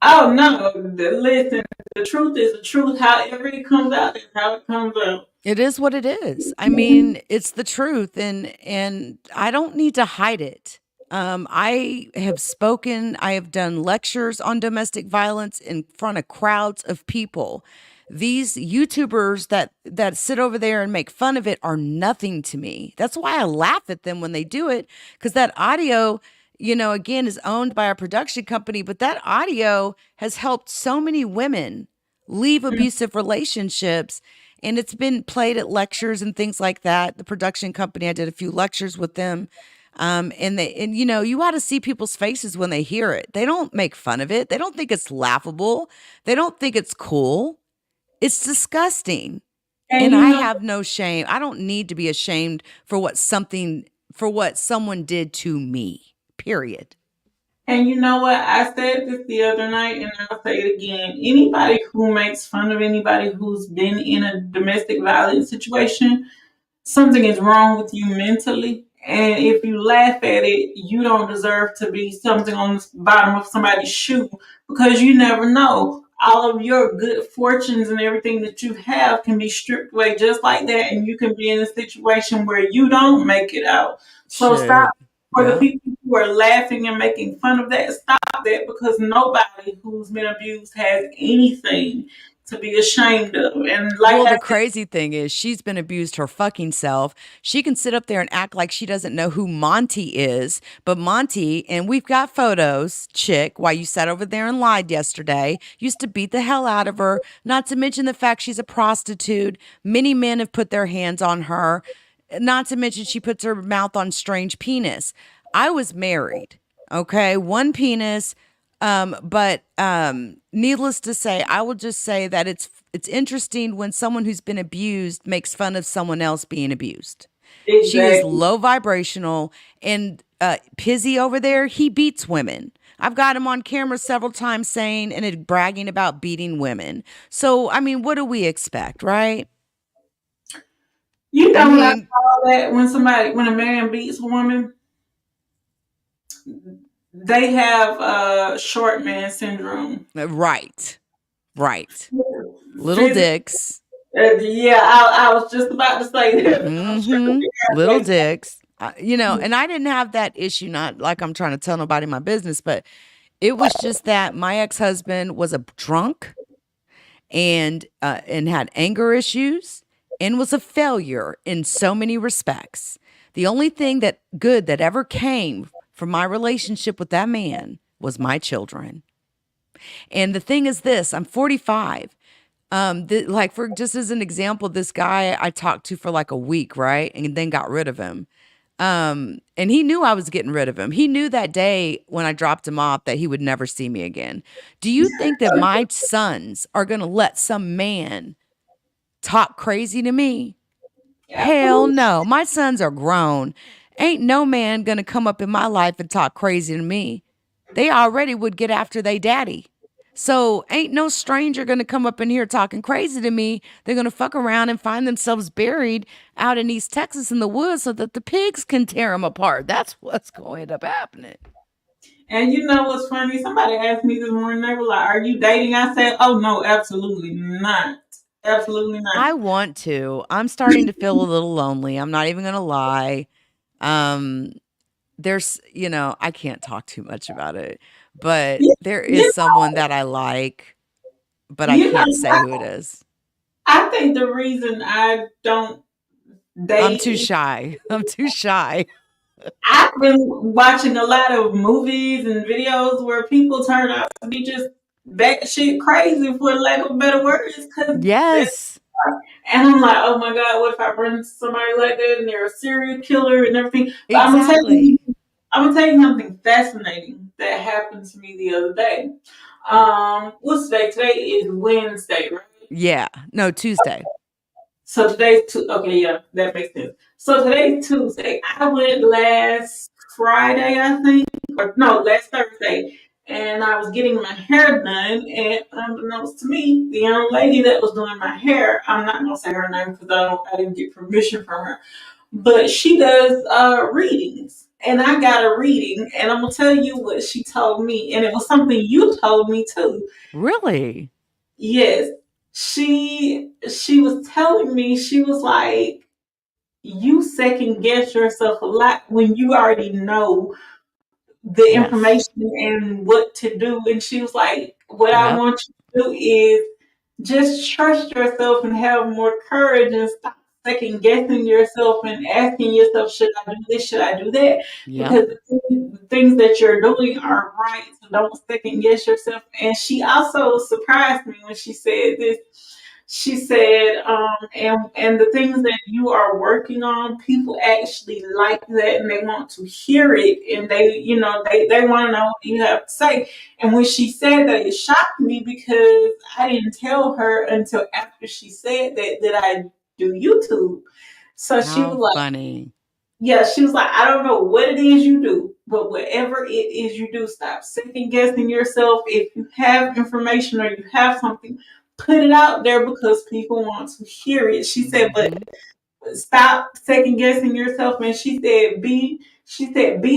Speaker 7: Oh no! Listen, the truth is the truth. However it comes out, is how it comes out.
Speaker 6: It is what it is. I mean, it's the truth, and I don't need to hide it. I have spoken, I have done lectures on domestic violence in front of crowds of people. These YouTubers that sit over there and make fun of it are nothing to me. That's why I laugh at them when they do it, because that audio, again, is owned by a production company, but that audio has helped so many women leave abusive relationships. And it's been played at lectures and things like that. The production company, I did a few lectures with them. You ought to see people's faces when they hear it. They don't make fun of it. They don't think it's laughable. They don't think it's cool. It's disgusting. And I have no shame. I don't need to be ashamed for what someone did to me, period.
Speaker 7: And you know what? I said this the other night, and I'll say it again. Anybody who makes fun of anybody who's been in a domestic violence situation, something is wrong with you mentally. And if you laugh at it, you don't deserve to be something on the bottom of somebody's shoe, because you never know. All of your good fortunes and everything that you have can be stripped away just like that, and you can be in a situation where you don't make it out. So
Speaker 6: Shit.
Speaker 7: stop. For the
Speaker 6: Yeah.
Speaker 7: people who are laughing and making fun of that, stop that, because nobody who's been abused has anything to be ashamed of. And
Speaker 6: Well,
Speaker 7: like I
Speaker 6: the crazy thing is she's been abused her fucking self. She can sit up there and act like she doesn't know who Monty is, but Monty, and we've got photos, chick, while you sat over there and lied yesterday, used to beat the hell out of her, not to mention the fact she's a prostitute. Many men have put their hands on her, not to mention she puts her mouth on strange penis. I was married, okay? One penis. But needless to say, I will just say that it's interesting when someone who's been abused makes fun of someone else being abused.
Speaker 7: Exactly.
Speaker 6: She is low vibrational, and Pizzy over there, he beats women. I've got him on camera several times saying and bragging about beating women. So, I mean, what do we expect, right?
Speaker 7: You know
Speaker 6: I
Speaker 7: what I
Speaker 6: mean,
Speaker 7: call that when a man beats a woman? They have short man syndrome.
Speaker 6: right. Little
Speaker 7: Phys-
Speaker 6: dicks.
Speaker 7: Yeah, I was just about to say that.
Speaker 6: Little dicks. And I didn't have that issue, not like I'm trying to tell nobody my business, but it was just that my ex-husband was a drunk and had anger issues and was a failure in so many respects. The only thing that good that ever came from my relationship with that man was my children. And the thing is this, I'm 45. For just as an example, this guy I talked to for like a week, right? And then got rid of him. And he knew I was getting rid of him. He knew that day when I dropped him off that he would never see me again. Do you think that my sons are going to let some man talk crazy to me? Hell no. My sons are grown. Ain't no man going to come up in my life and talk crazy to me. They already would get after they daddy. So ain't no stranger gonna come up in here talking crazy to me. They're gonna fuck around and find themselves buried out in East Texas in the woods so that the pigs can tear them apart. That's what's going to end up happening.
Speaker 7: And you know what's funny? Somebody asked me this morning, they were like, "Are you dating?" I said, "Oh no, absolutely not. Absolutely not."
Speaker 6: I want to. I'm starting to feel a little lonely. I'm not even gonna lie. Um, there's, I can't talk too much about it, but
Speaker 7: You,
Speaker 6: there is
Speaker 7: you
Speaker 6: someone that I like, but I
Speaker 7: you know,
Speaker 6: can't say who it is.
Speaker 7: I think the reason I don't
Speaker 6: I'm
Speaker 7: date
Speaker 6: too
Speaker 7: is
Speaker 6: shy. I'm too shy.
Speaker 7: I've been watching a lot of movies and videos where people turn out to be just batshit crazy, for lack of better words.
Speaker 6: Yes,
Speaker 7: And I'm like, oh my God, what if I run into somebody like that and they're a serial killer and everything? But
Speaker 6: exactly.
Speaker 7: I'm gonna tell you something fascinating that happened to me the other day. What's today? Today is Wednesday, right?
Speaker 6: Yeah. No, Tuesday.
Speaker 7: So okay, yeah, that makes sense. So today's Tuesday. I went last Friday, I think, or no, last Thursday, and I was getting my hair done. And unbeknownst to me, the young lady that was doing my hair, I'm not gonna say her name because I didn't get permission from her, but she does readings. And I got a reading, and I'm gonna tell you what she told me, and it was something you told me too.
Speaker 6: Really?
Speaker 7: Yes, she was telling me, she was like, you second guess yourself a lot when you already know the
Speaker 6: Yes.
Speaker 7: information and what to do. And she was like, what I
Speaker 6: Yep.
Speaker 7: want you to do is just trust yourself and have more courage and stop second guessing yourself and asking yourself, should I do this? Should I do that?
Speaker 6: Yep.
Speaker 7: Because the things that you're doing are right. So don't second guess yourself. And she also surprised me when she said this. She said, and the things that you are working on, people actually like that and they want to hear it, and they want to know what you have to say. And when she said that, it shocked me because I didn't tell her until after she said that I do YouTube. So she was
Speaker 6: How
Speaker 7: like,
Speaker 6: funny.
Speaker 7: yeah, she was like, I don't know what it is you do, but whatever it is you do, stop second guessing yourself. If you have information or you have something, put it out there because people want to hear it. She said, but
Speaker 6: Hmm.
Speaker 7: stop second guessing yourself. And she said, be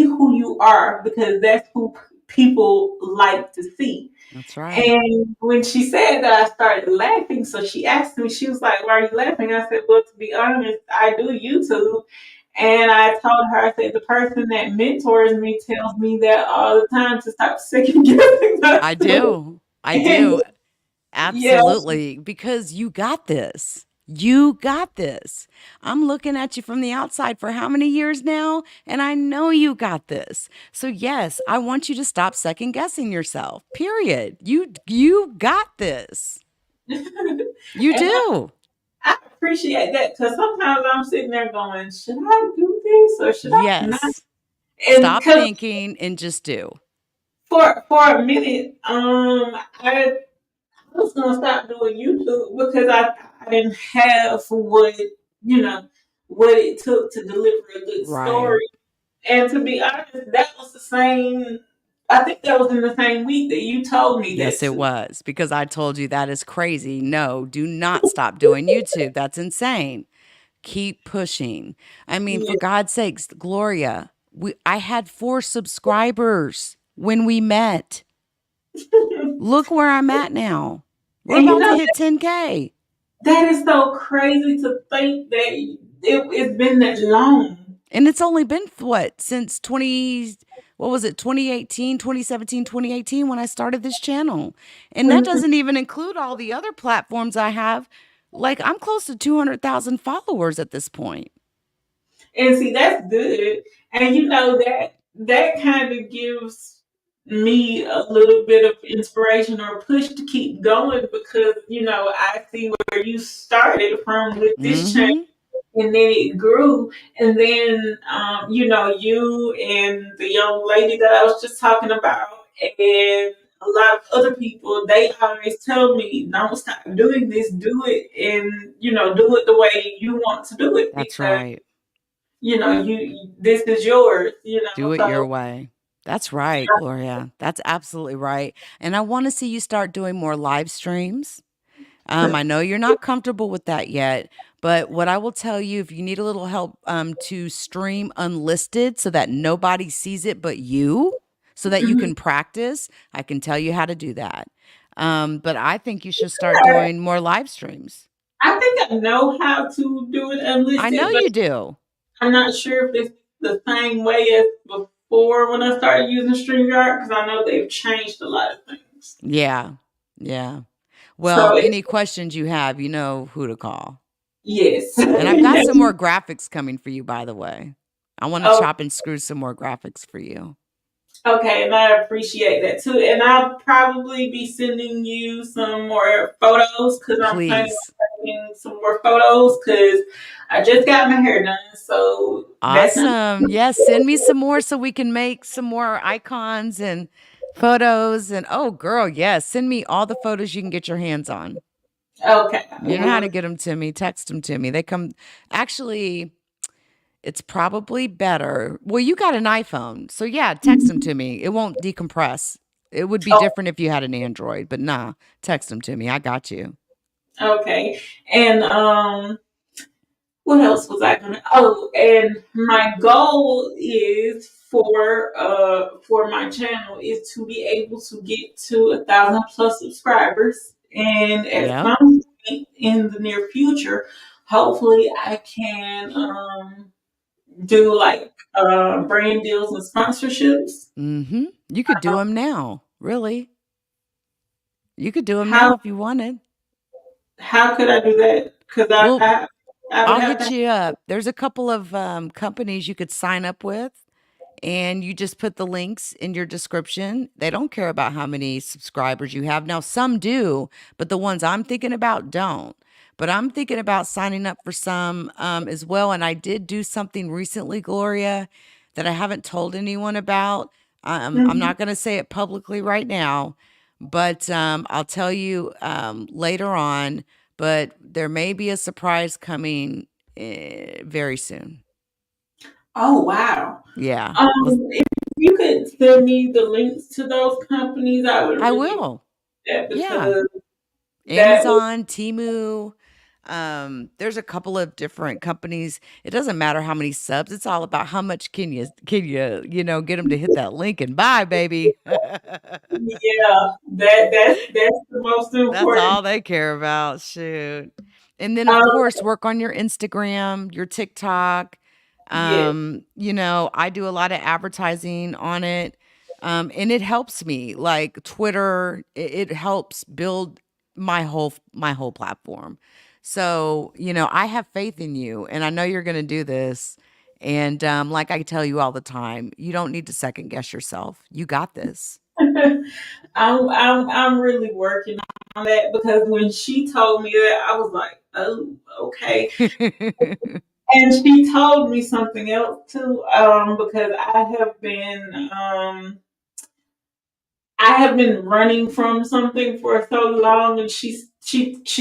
Speaker 7: who you are because that's who people like to see.
Speaker 6: That's right.
Speaker 7: And when she said that, I started laughing. So she asked me, she was like, why are you laughing? I said, well, to be honest, I do YouTube. And I told her, I said, the person that mentors me tells me that all the time to stop second guessing
Speaker 6: I
Speaker 7: myself.
Speaker 6: do. I
Speaker 7: And
Speaker 6: do.
Speaker 7: yeah,
Speaker 6: Absolutely. Because you got this. You got this. I'm looking at you from the outside for how many years now? And I know you got this. So yes, I want you to stop second guessing yourself. Period. You got this.
Speaker 7: and
Speaker 6: You do.
Speaker 7: I appreciate that because sometimes I'm sitting there going, should I do this or should I not?
Speaker 6: Yes.
Speaker 7: And
Speaker 6: Stop
Speaker 7: because
Speaker 6: thinking and just do.
Speaker 7: for a minute, I was gonna stop doing YouTube because I didn't have what it took to deliver a good
Speaker 6: Right.
Speaker 7: story. And to be honest, that was the same. I think that was in the same week that you told me
Speaker 6: Yes,
Speaker 7: that
Speaker 6: it
Speaker 7: too.
Speaker 6: was because I told you that is crazy. No, do not stop doing YouTube. That's insane. Keep pushing. I mean, for
Speaker 7: Yeah.
Speaker 6: God's sakes, Gloria, I had 4 subscribers when we met. Look where I'm at now. We're
Speaker 7: And
Speaker 6: about to hit 10K.
Speaker 7: that is so crazy to think that it's been that long.
Speaker 6: And it's only been what, since 20, what was it, 2018, 2017, 2018 when I started this channel. And that doesn't even include all the other platforms I have. Like I'm close to 200,000 followers at this point.
Speaker 7: And see, that's good. And that kind of gives me a little bit of inspiration or push to keep going because I see where you started from with this channel,
Speaker 6: Mhm.
Speaker 7: and then it grew, and then you and the young lady that I was just talking about, and a lot of other people, they always tell me, don't stop doing this, do it, and do it the way you want to do it
Speaker 6: That's
Speaker 7: because
Speaker 6: right.
Speaker 7: you this is yours,
Speaker 6: Do it your
Speaker 7: so
Speaker 6: way. That's right, Gloria. That's absolutely right. And I want to see you start doing more live streams. I know you're not comfortable with that yet, but what I will tell you, if you need a little help to stream unlisted so that nobody sees it but you, so that you can practice, I can tell you how to do that. But I think you should start doing more live streams.
Speaker 7: I think I know how to do it
Speaker 6: I know
Speaker 7: unlisted, but
Speaker 6: you do.
Speaker 7: I'm not sure if it's the same way as before when I started using StreamYard because I know they've changed a lot of things.
Speaker 6: Yeah. Yeah. Well,
Speaker 7: So it's,
Speaker 6: any questions you have, you know who to call.
Speaker 7: yes.
Speaker 6: And I've got some more graphics coming for you, by the way. I want to
Speaker 7: Oh,
Speaker 6: chop and screw some more graphics for you.
Speaker 7: okay, and I appreciate that too. And I'll probably be sending you some more photos because I'm planning
Speaker 6: Please.
Speaker 7: on taking some more photos because I just got my hair done. So that's not.
Speaker 6: Awesome. Yes, send me some more so we can make some more icons and photos. And oh, girl, yes, send me all the photos you can get your hands on.
Speaker 7: Okay.
Speaker 6: You know how to get them to me. Text them to me. They come. Actually, it's probably better. Well, you got an iPhone. So yeah, text them to me. It won't decompress. It would be
Speaker 7: Oh,
Speaker 6: different if you had an Android, but nah, text them to me. I got you.
Speaker 7: okay. And what else was I gonna? Oh, and my goal is for my channel is to be able to get to 1,000+ subscribers, and at
Speaker 6: Yep.
Speaker 7: some point in the near future, hopefully I can do like brand deals and sponsorships.
Speaker 6: Mm-hmm. You could do
Speaker 7: Uh,
Speaker 6: them now. Really. You could do them
Speaker 7: how
Speaker 6: now if you wanted.
Speaker 7: how could I do that? Because
Speaker 6: Well,
Speaker 7: I would
Speaker 6: I'll
Speaker 7: have
Speaker 6: hit
Speaker 7: to.
Speaker 6: you up. There's a couple of companies you could sign up with, and you just put the links in your description. They don't care about how many subscribers you have. Now, some do, but the ones I'm thinking about don't. But I'm thinking about signing up for some as well. And I did do something recently, Gloria, that I haven't told anyone about. I'm
Speaker 7: Mhm.
Speaker 6: not going to say it publicly right now, but I'll tell you later on. But there may be a surprise coming very soon.
Speaker 7: Oh wow.
Speaker 6: Yeah.
Speaker 7: If you could send me the links to those companies, I would
Speaker 6: I
Speaker 7: really
Speaker 6: will.
Speaker 7: appreciate that
Speaker 6: Yeah.
Speaker 7: because that would.
Speaker 6: Amazon, Temu. There's a couple of different companies. It doesn't matter how many subs. It's all about how much can you get them to hit that link and buy, baby.
Speaker 7: Yeah, that's the most
Speaker 6: That's
Speaker 7: important.
Speaker 6: all they care about. Shoot. And then of
Speaker 7: Um,
Speaker 6: course work on your Instagram, your TikTok.
Speaker 7: yes.
Speaker 6: I do a lot of advertising on it. And it helps me. Like Twitter, it helps build my whole platform. So, I have faith in you and I know you're gonna do this. And like I tell you all the time, you don't need to second guess yourself. You got this.
Speaker 7: I'm really working on that because when she told me that, I was like, oh, okay. And she told me something else too, because I have been running from something for so long, and she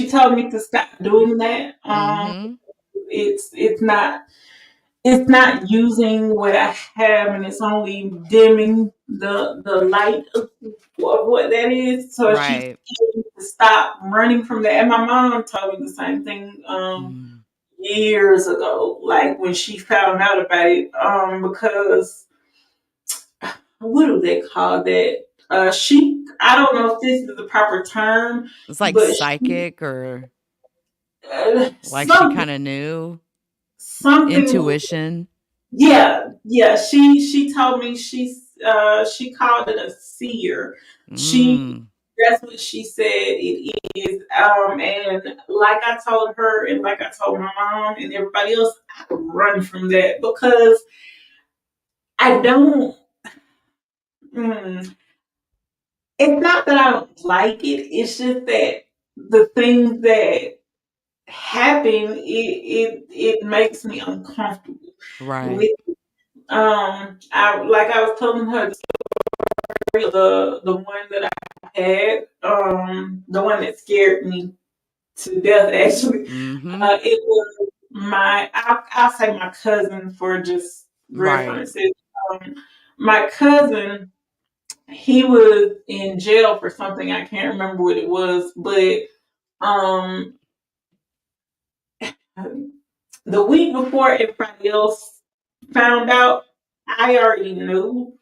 Speaker 7: told me to stop doing that.
Speaker 6: Mm-hmm.
Speaker 7: It's not using what I have, and it's only dimming the light of what that is. So she
Speaker 6: Right.
Speaker 7: told me to stop running from that. And my mom told me the same thing
Speaker 6: Mm.
Speaker 7: years ago, like when she found out about it. Because what do they call that? I don't know if this is the proper term,
Speaker 6: It's like
Speaker 7: but
Speaker 6: psychic or like she
Speaker 7: something,
Speaker 6: kind of knew
Speaker 7: something.
Speaker 6: intuition.
Speaker 7: Yeah. She told me she called it a seer. She
Speaker 6: Mm.
Speaker 7: That's what she said it is. And like I told her, and like I told my mom and everybody else, I run from that because I don't. Mm, it's not that I don't like it. It's just that the things that happen, it makes me uncomfortable
Speaker 6: Right.
Speaker 7: with. I was telling her the one that I had, the one that scared me to death. Actually,
Speaker 6: Mm-hmm.
Speaker 7: it was I'll say my cousin for just
Speaker 6: Right.
Speaker 7: references. Um, my cousin, he was in jail for something. I can't remember what it was, but um, the week before everybody else found out, I already knew.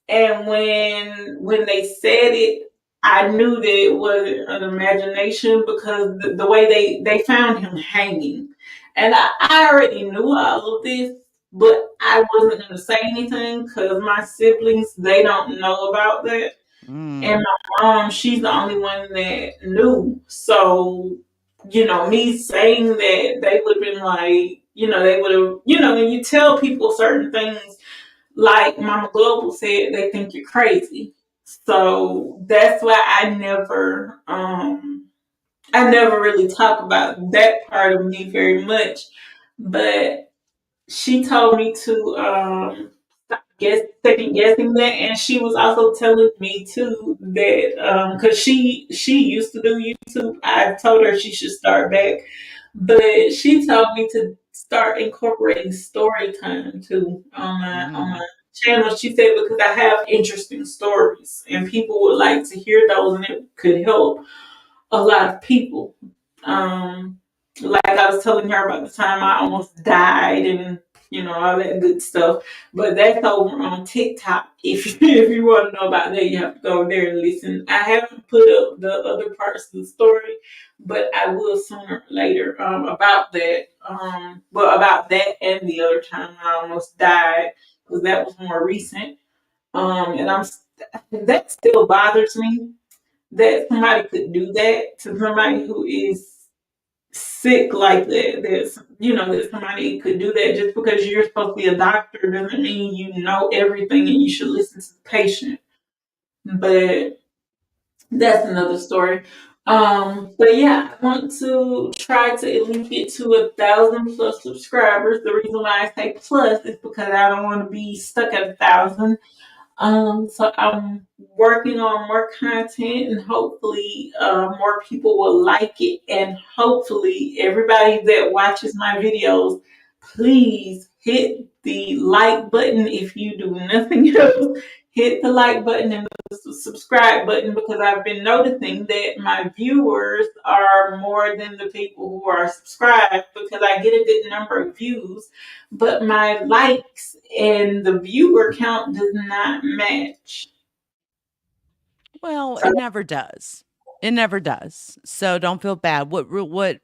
Speaker 7: And when they said it, I knew that it wasn't an imagination because the way they found him hanging. And I already knew all of this, but I wasn't going to say anything because my siblings, they don't know about that. And
Speaker 6: Mm.
Speaker 7: my mom, she's the only one that knew. So, me saying that, they would have been like, they would have, when you tell people certain things, like Mama Global said, they think you're crazy. So that's why I never really talk about that part of me very much. But she told me to stop second guessing that, and she was also telling me too that because she used to do YouTube, I told her she should start back, but she told me to start incorporating story time too on my
Speaker 6: Mm.
Speaker 7: channel. She said because I have interesting stories and people would like to hear those, and it could help a lot of people. Um, like I was telling her about the time I almost died and all that good stuff. But that's over on TikTok. If you want to know about that, you have to go there and listen. I haven't put up the other parts of the story, but I will sooner or later about that. Well, about that and the other time I almost died because that was more recent. And that still bothers me that somebody could do that to somebody who is sick like that. That somebody could do that just because you're supposed to be a doctor doesn't mean you know everything and you should listen to the patient. But that's another story. But yeah, I want to try to at least get to 1,000 plus subscribers. The reason why I say plus is because I don't want to be stuck at 1,000. So I'm working on more content and hopefully more people will like it. And hopefully everybody that watches my videos, please hit the like button if you do nothing else. Hit the like button and the subscribe button because I've been noticing that my viewers are more than the people who are subscribed because I get a good number of views, but my likes and the viewer count does not match.
Speaker 6: Well,
Speaker 7: So,
Speaker 6: it never does. It never does. So don't feel bad. What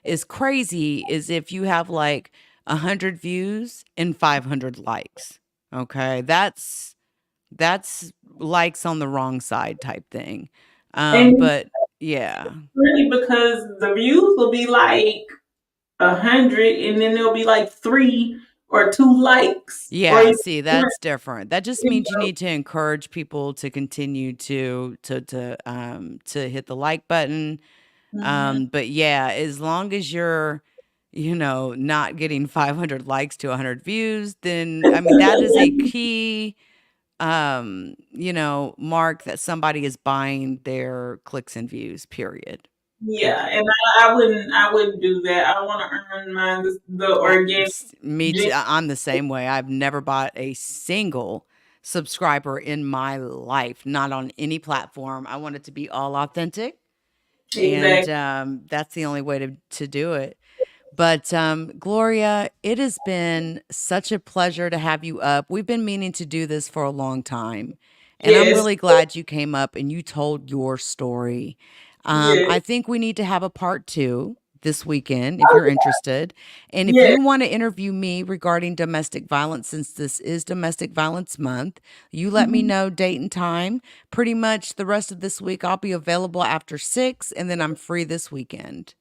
Speaker 6: is crazy is if you have like 100 views and 500 likes. Okay? That's likes on the wrong side type thing.
Speaker 7: and
Speaker 6: But yeah.
Speaker 7: really because the views will be like 100 and then there'll be like three or two likes or
Speaker 6: Yeah,
Speaker 7: even
Speaker 6: see,
Speaker 7: one,
Speaker 6: that's different. That just
Speaker 7: you
Speaker 6: means you need to encourage people to continue to hit the like button.
Speaker 7: know.
Speaker 6: But yeah, as long as you're, not getting 500 likes to 100 views, then I mean that is a key mark that somebody is buying their clicks and views, period.
Speaker 7: Yeah,
Speaker 6: Period.
Speaker 7: and I wouldn't do that. I want to earn mine the organic.
Speaker 6: Me too.
Speaker 7: gen-
Speaker 6: I'm the same way. I've never bought a single subscriber in my life, not on any platform. I want it to be all authentic, and
Speaker 7: Exactly.
Speaker 6: that's the only way to do it. But Gloria, it has been such a pleasure to have you up. We've been meaning to do this for a long time, and I'm
Speaker 7: Yes.
Speaker 6: really glad you came up and you told your story.
Speaker 7: Yes.
Speaker 6: I think we need to have a part two this weekend if you're interested. And if
Speaker 7: Yes.
Speaker 6: you want to interview me regarding domestic violence, since this is Domestic Violence Month, you let me
Speaker 7: Mhm.
Speaker 6: know date and time. Pretty much the rest of this week, I'll be available after 6, and then I'm free this weekend.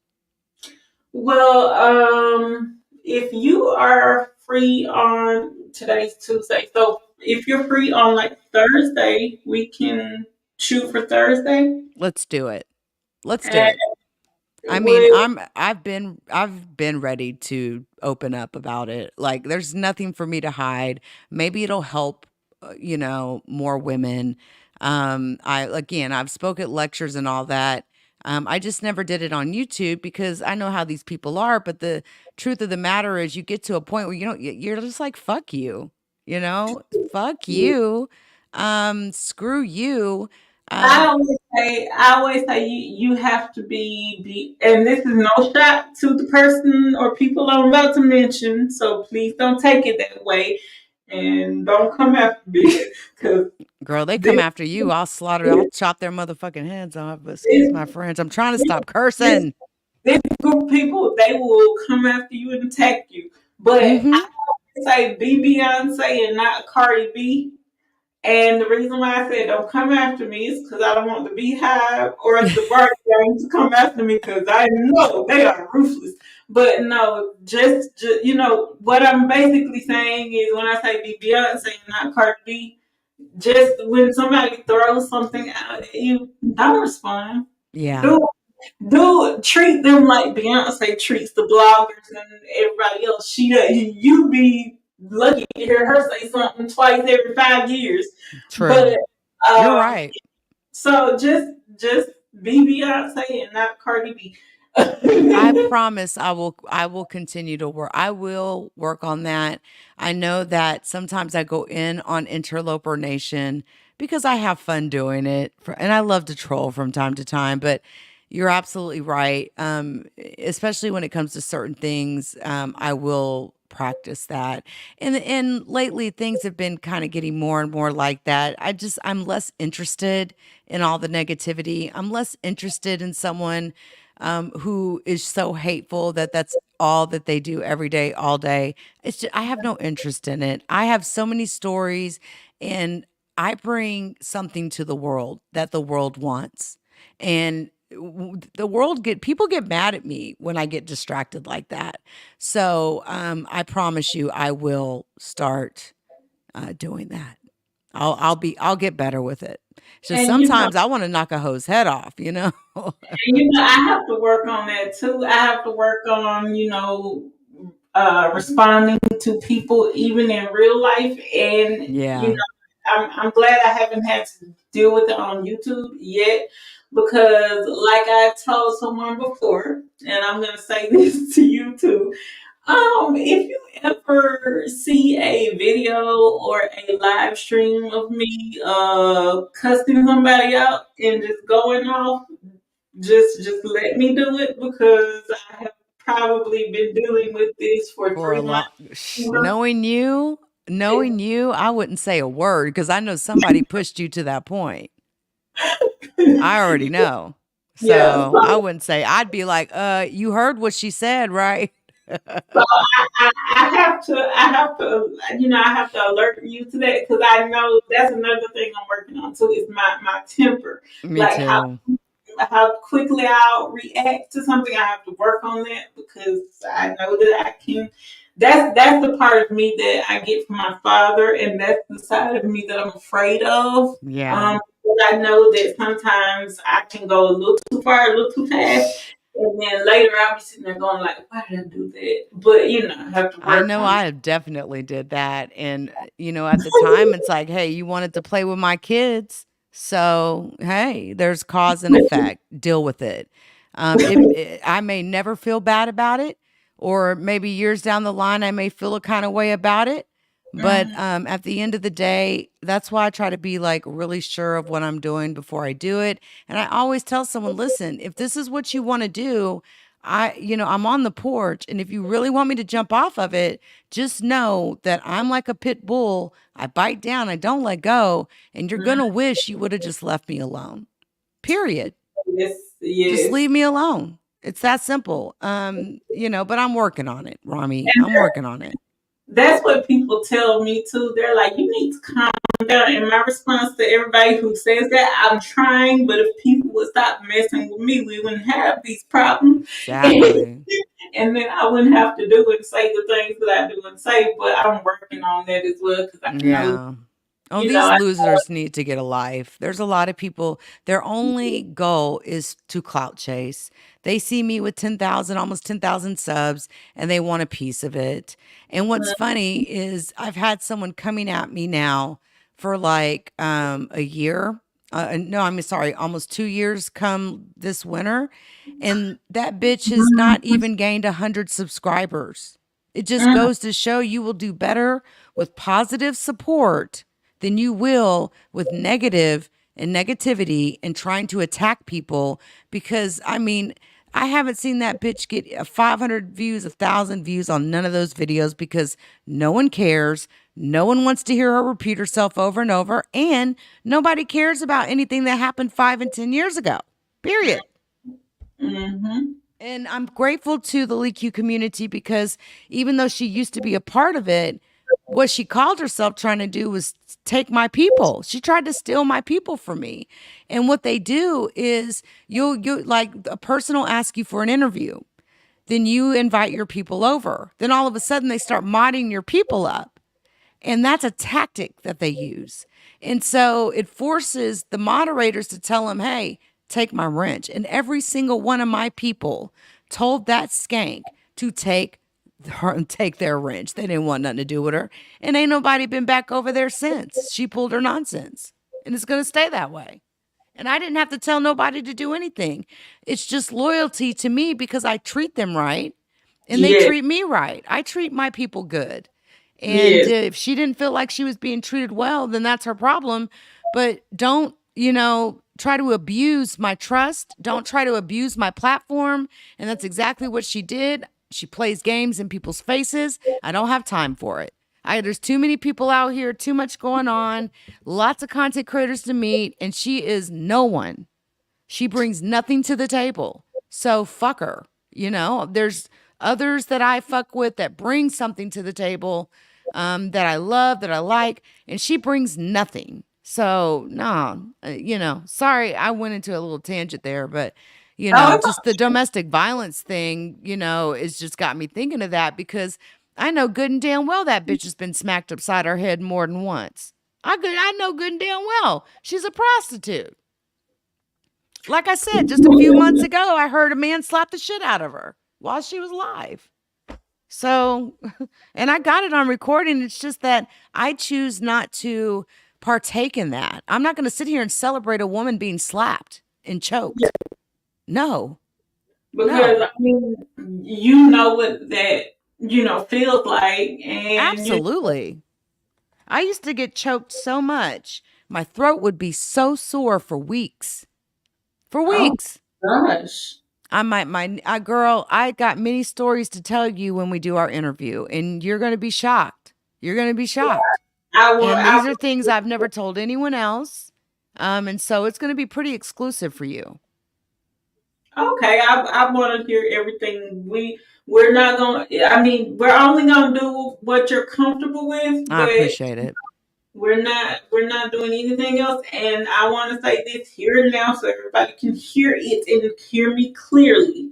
Speaker 7: Well, if you are free on today's Tuesday, so if you're free on like Thursday, we can shoot for Thursday.
Speaker 6: Let's do it. Let's do
Speaker 7: And
Speaker 6: it. I mean,
Speaker 7: would
Speaker 6: I've been ready to open up about it. Like there's nothing for me to hide. Maybe it'll help more women. I've spoke at lectures and all that. I just never did it on YouTube because I know how these people are, but the truth of the matter is you get to a point where you're just like fuck you. You know, fuck you. Screw you.
Speaker 7: I
Speaker 6: Um,
Speaker 7: always I always say you have to be, and this is no shot to the person or people I'm about to mention, so please don't take it that way, and don't come after me, because
Speaker 6: Girl, they come
Speaker 7: this,
Speaker 6: after you. I'll chop their motherfucking heads off. But excuse
Speaker 7: this,
Speaker 6: my French. I'm trying to stop
Speaker 7: this,
Speaker 6: cursing.
Speaker 7: this group of people, they will come after you and attack you. But
Speaker 6: Mm-hmm.
Speaker 7: I say be Beyonce and not Cardi B. And the reason why I said don't come after me is because I don't want the Beehive or the Barty Gang to come after me because I know they are ruthless. But no, just what I'm basically saying is when I say be Beyonce and not Cardi B, just when somebody throws something out at you, don't respond.
Speaker 6: Yeah.
Speaker 7: Do treat them like Beyonce treats the bloggers and everybody else. You be lucky to hear her say something twice every 5 years. But
Speaker 6: True. You're
Speaker 7: um,
Speaker 6: right.
Speaker 7: so just be Beyonce and not Cardi B.
Speaker 6: I promise I will continue to work. I will work on that. I know that sometimes I go in on Interloper Nation because I have fun doing it and I love to troll from time to time, but you're absolutely right. Especially when it comes to certain things, I will practice that. And lately things have been kind of getting more and more like that. I'm less interested in all the negativity. I'm less interested in someone who is so hateful that that's all that they do every day, all day. I have no interest in it. I have so many stories, and I bring something to the world that the world wants, and the world people get mad at me when I get distracted like that. So I promise you, I will start doing that. I'll get better with it. So
Speaker 7: and you know,
Speaker 6: sometimes I want to knock a hoe head off, you know.
Speaker 7: I have to work on that too. I have to work on responding to people even in real life, and
Speaker 6: Yeah.
Speaker 7: I'm glad I haven't had to deal with it on YouTube yet because, like I told someone before, and I'm gonna say this to you too. If you ever see a video or a live stream of me cussing somebody out and just going off, just let me do it because I have probably been dealing with this for
Speaker 6: For a
Speaker 7: 3 months.
Speaker 6: lot knowing you, I wouldn't say a word because I know somebody pushed you to that point. I already know.
Speaker 7: Yeah,
Speaker 6: So I wouldn't say I'd be like, you heard what she said, right?
Speaker 7: so I have to alert you to that because I know that's another thing I'm working on too is my temper,
Speaker 6: Me
Speaker 7: like
Speaker 6: too.
Speaker 7: how quickly I'll react to something. I have to work on that because I know that I can. That's the part of me that I get from my father, and that's the side of me that I'm afraid of.
Speaker 6: Yeah.
Speaker 7: But I know that sometimes I can go a little too far, a little too fast, and then later I'll be sitting there going like, "Why did I do that?" But I have to
Speaker 6: I
Speaker 7: work
Speaker 6: know
Speaker 7: on
Speaker 6: I definitely did that. And, at the time, it's like, hey, you wanted to play with my kids. So, hey, there's cause and effect. Deal with it. I may never feel bad about it, or maybe years down the line, I may feel a kind of way about it. But
Speaker 7: it.
Speaker 6: at the end of the day, that's why I try to be like really sure of what I'm doing before I do it. And I always tell someone, listen, if this is what you want to do, I'm on the porch, and if you really want me to jump off of it, just know that I'm like a pit bull. I bite down, I don't let go, and you're gonna wish you would have just left me alone. Period.
Speaker 7: Yes,
Speaker 6: Just
Speaker 7: yes.
Speaker 6: leave me alone. It's that simple. But I'm working on it, Rami. I'm working on it.
Speaker 7: That's what people tell me too. They're like, you need to calm down. And my response to everybody who says that, I'm trying, but if people would stop messing with me, we wouldn't have these problems.
Speaker 6: Exactly.
Speaker 7: And then I wouldn't have to do and say the things that I do and say, but I'm working on that as well because I know,
Speaker 6: Yeah. Oh, these
Speaker 7: I
Speaker 6: losers need to get a life. There's a lot of people, their only goal is to clout chase. They see me with 10,000, almost 10,000 subs, and they want a piece of it. And what's funny is I've had someone coming at me now for like a year. No, I'm sorry, almost 2 years come this winter. And that bitch has not even gained 100 subscribers. It just goes to show you will do better with positive support than you will with negative and negativity and trying to attack people. Because, I mean, I haven't seen that bitch get 500 views, 1,000 views on none of those videos because no one cares. No one wants to hear her repeat herself over and over. And nobody cares about anything that happened 5 and 10 years ago. Period. And I'm grateful to the LeakYou community because even though she used to be a part of it, what she called herself trying to do was take my people. She tried to steal my people from me. And what they do is you like a person will ask you for an interview. Then you invite your people over. Then all of a sudden they start modding your people up. And that's a tactic that they use. And so it forces the moderators to tell them, hey, take my wrench. And every single one of my people told that skank to take their wrench. They didn't want nothing to do with her. And ain't nobody been back over there since. She pulled her nonsense. And it's going to stay that way. And I didn't have to tell nobody to do anything. It's just loyalty to me because I treat them right. And they treat me right. I treat my people good. And if she didn't feel like she was being treated well, then that's her problem. But don't, try to abuse my trust. Don't try to abuse my platform. And that's exactly what she did. She plays games in people's faces. I don't have time for it. There's too many people out here, too much going on, lots of content creators to meet, and she is no one. She brings nothing to the table. So fuck her. There's others that I fuck with that bring something to the table that I love, that I like, and she brings nothing. So, no, sorry, I went into a little tangent there, but, just the domestic violence thing, it's just got me thinking of that because I know good and damn well that bitch has been smacked upside her head more than once. I know good and damn well she's a prostitute. Like I said, just a few months ago, I heard a man slap the shit out of her while she was live. So, and I got it on recording. It's just that I choose not to partake in that. I'm not going to sit here and celebrate a woman being slapped and choked. No.
Speaker 7: Because,
Speaker 6: no.
Speaker 7: I mean, you know what that, feels like. And
Speaker 6: absolutely. I used to get choked so much. My throat would be so sore for weeks. For weeks.
Speaker 7: Oh, gosh.
Speaker 6: Girl, I got many stories to tell you when we do our interview, and you're going to be shocked. You're going to be shocked. And these are things I've never told anyone else. And so it's going to be pretty exclusive for you.
Speaker 7: Okay, I want to hear everything. We're not going to, I mean, we're only going to do what you're comfortable with.
Speaker 6: I appreciate it.
Speaker 7: We're not doing anything else. And I want to say this here and now so everybody can hear it and hear me clearly.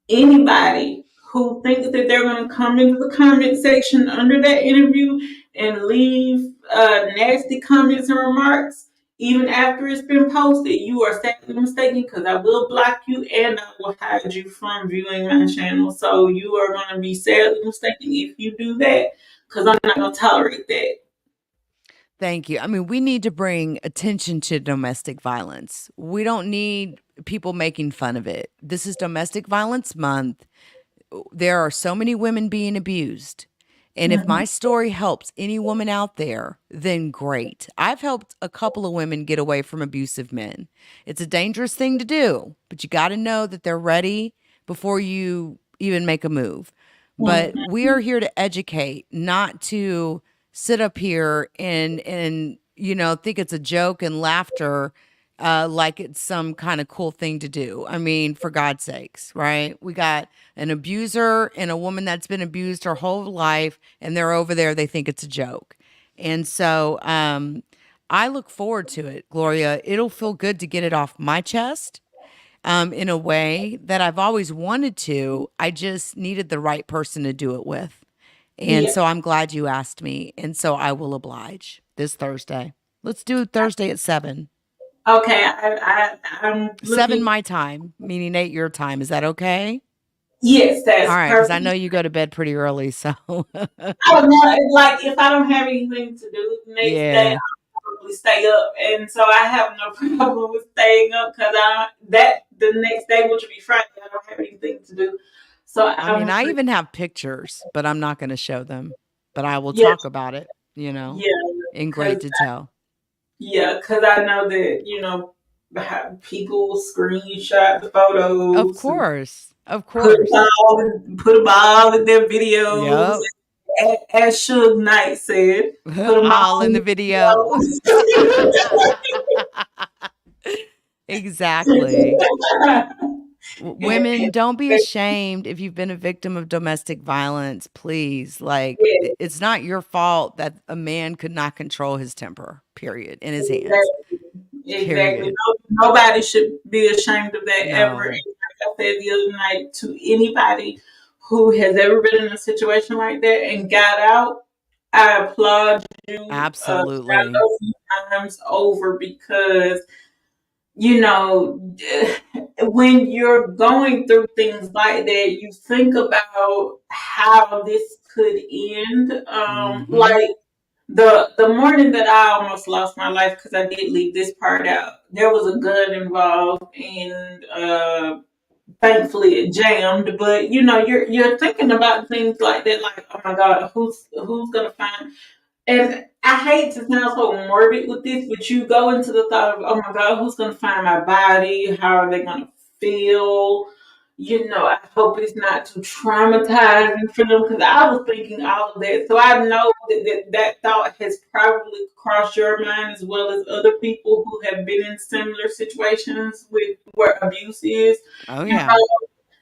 Speaker 7: Anybody who thinks that they're going to come into the comment section under that interview and leave nasty comments and remarks, even after it's been posted, you are sadly mistaken because I will block you and I will hide you from viewing my channel. So you are going to be sadly mistaken if you do that because I'm not going to tolerate that.
Speaker 6: Thank you. I mean, we need to bring attention to domestic violence. We don't need people making fun of it. This is Domestic Violence Month. There are so many women being abused. And if my story helps any woman out there, then great. I've helped a couple of women get away from abusive men. It's a dangerous thing to do, but you got to know that they're ready before you even make a move. But we are here to educate, not to sit up here and think it's a joke and laughter like it's some kind of cool thing to do. I mean, for God's sakes, right? We got an abuser and a woman that's been abused her whole life, and they're over there. They think it's a joke. And so I look forward to it, Gloria. It'll feel good to get it off my chest in a way that I've always wanted to. I just needed the right person to do it with. And so I'm glad you asked me. And so I will oblige this Thursday. Let's do Thursday at 7.
Speaker 7: Okay. I'm
Speaker 6: 7 my time, meaning 8 your time. Is that okay?
Speaker 7: Yes, that's
Speaker 6: all right. Because
Speaker 7: perfect.
Speaker 6: I know you go to bed pretty early. So
Speaker 7: I don't know, like if I don't have anything to do the next day, I'll probably stay up. And so I have no problem with staying up because the next day, which will be Friday, I don't have anything to do. So
Speaker 6: I mean,
Speaker 7: I'm
Speaker 6: I even have pictures, but I'm not going to show them. But I will
Speaker 7: yes,
Speaker 6: talk about it,
Speaker 7: yeah,
Speaker 6: in great
Speaker 7: because
Speaker 6: detail.
Speaker 7: I know that people screenshot the
Speaker 6: Of
Speaker 7: photos and
Speaker 6: course. Of course.
Speaker 7: put them all in their videos.
Speaker 6: Yep.
Speaker 7: As Suge Knight said, put them
Speaker 6: All
Speaker 7: all
Speaker 6: in
Speaker 7: in
Speaker 6: the video.
Speaker 7: the
Speaker 6: Exactly.
Speaker 7: videos.
Speaker 6: Women, don't be ashamed if you've been a victim of domestic violence, please. Like,
Speaker 7: Yeah,
Speaker 6: it's not your fault that a man could not control his temper, period, in his hands,
Speaker 7: exactly. Exactly.
Speaker 6: period.
Speaker 7: Nobody should be ashamed of that ever. And
Speaker 6: No,
Speaker 7: like I said the other night, to anybody who has ever been in a situation like that and got out, I applaud you
Speaker 6: absolutely.
Speaker 7: times over because you know, when you're going through things like that, you think about how this could end.
Speaker 6: Mhm.
Speaker 7: Like the morning that I almost lost my life because I did leave this part out. There was a gun involved, and thankfully it jammed. But you're thinking about things like that, like, oh my God, who's gonna find? And I hate to sound so morbid with this, but you go into the thought of, oh my God, who's going to find my body? How are they going to feel? I hope it's not too traumatizing for them because I was thinking all of that. So I know that thought has probably crossed your mind as well as other people who have been in similar situations with where abuse is.
Speaker 6: Oh,
Speaker 7: You
Speaker 6: yeah.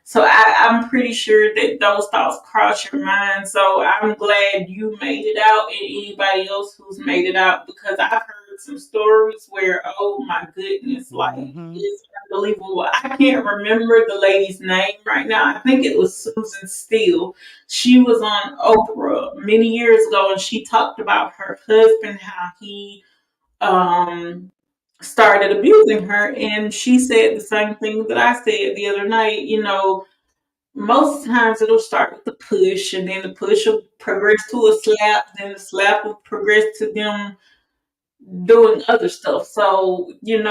Speaker 7: so I'm pretty sure that those thoughts cross your mind. So I'm glad you made it out and anybody else who's made it out because I've heard some stories where, oh my goodness, like
Speaker 6: Mhm.
Speaker 7: it's unbelievable. I can't remember the lady's name right now. I think it was Susan Steele. She was on Oprah many years ago and she talked about her husband, how he um started abusing her and she said the same thing that I said the other night. Most times it'll start with the push, and then the push will progress to a slap, then the slap will progress to them doing other stuff. So you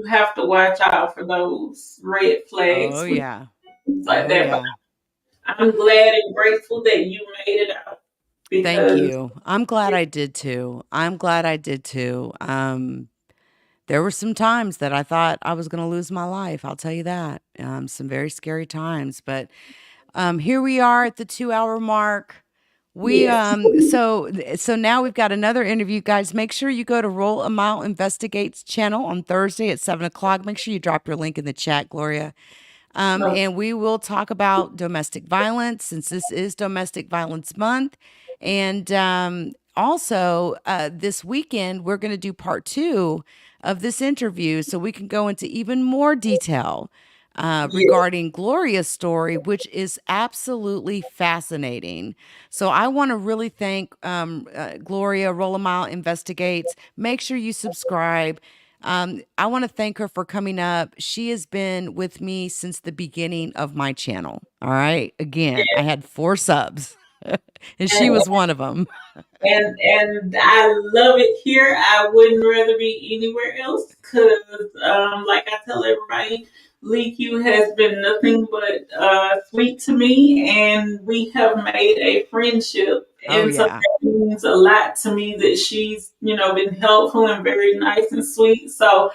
Speaker 7: have to watch out for those red
Speaker 6: Oh,
Speaker 7: flags with
Speaker 6: yeah.
Speaker 7: things like
Speaker 6: Oh,
Speaker 7: that. But
Speaker 6: yeah.
Speaker 7: I'm glad and grateful that you made it out
Speaker 6: Thank
Speaker 7: because
Speaker 6: you. I'm glad I did too. I'm glad I did too. There were some times that I thought I was gonna lose my life, I'll tell you that. Some very scary times, but here we are at the 2-hour mark. We
Speaker 7: yes,
Speaker 6: so now we've got another interview, guys. Make sure you go to Roll Amount Investigates channel on Thursday at 7 o'clock. Make sure you drop your link in the chat, Gloria. And we will talk about domestic violence since this is Domestic Violence Month. And also, this weekend, we're going to do part 2 of this interview so we can go into even more detail
Speaker 7: yes,
Speaker 6: regarding Gloria's story, which is absolutely fascinating. So I want to really thank Gloria Rollamile Investigates. Make sure you subscribe. I want to thank her for coming up. She has been with me since the beginning of my channel. All right. Again, I had 4 subs, and she
Speaker 7: yes.
Speaker 6: was one of them.
Speaker 7: And I love it here. I wouldn't rather be anywhere else because, like I tell everybody, LeakYou has been nothing but sweet to me, and we have made a friendship.
Speaker 6: Oh,
Speaker 7: And so
Speaker 6: yeah.
Speaker 7: that means a lot to me that she's, been helpful and very nice and sweet. So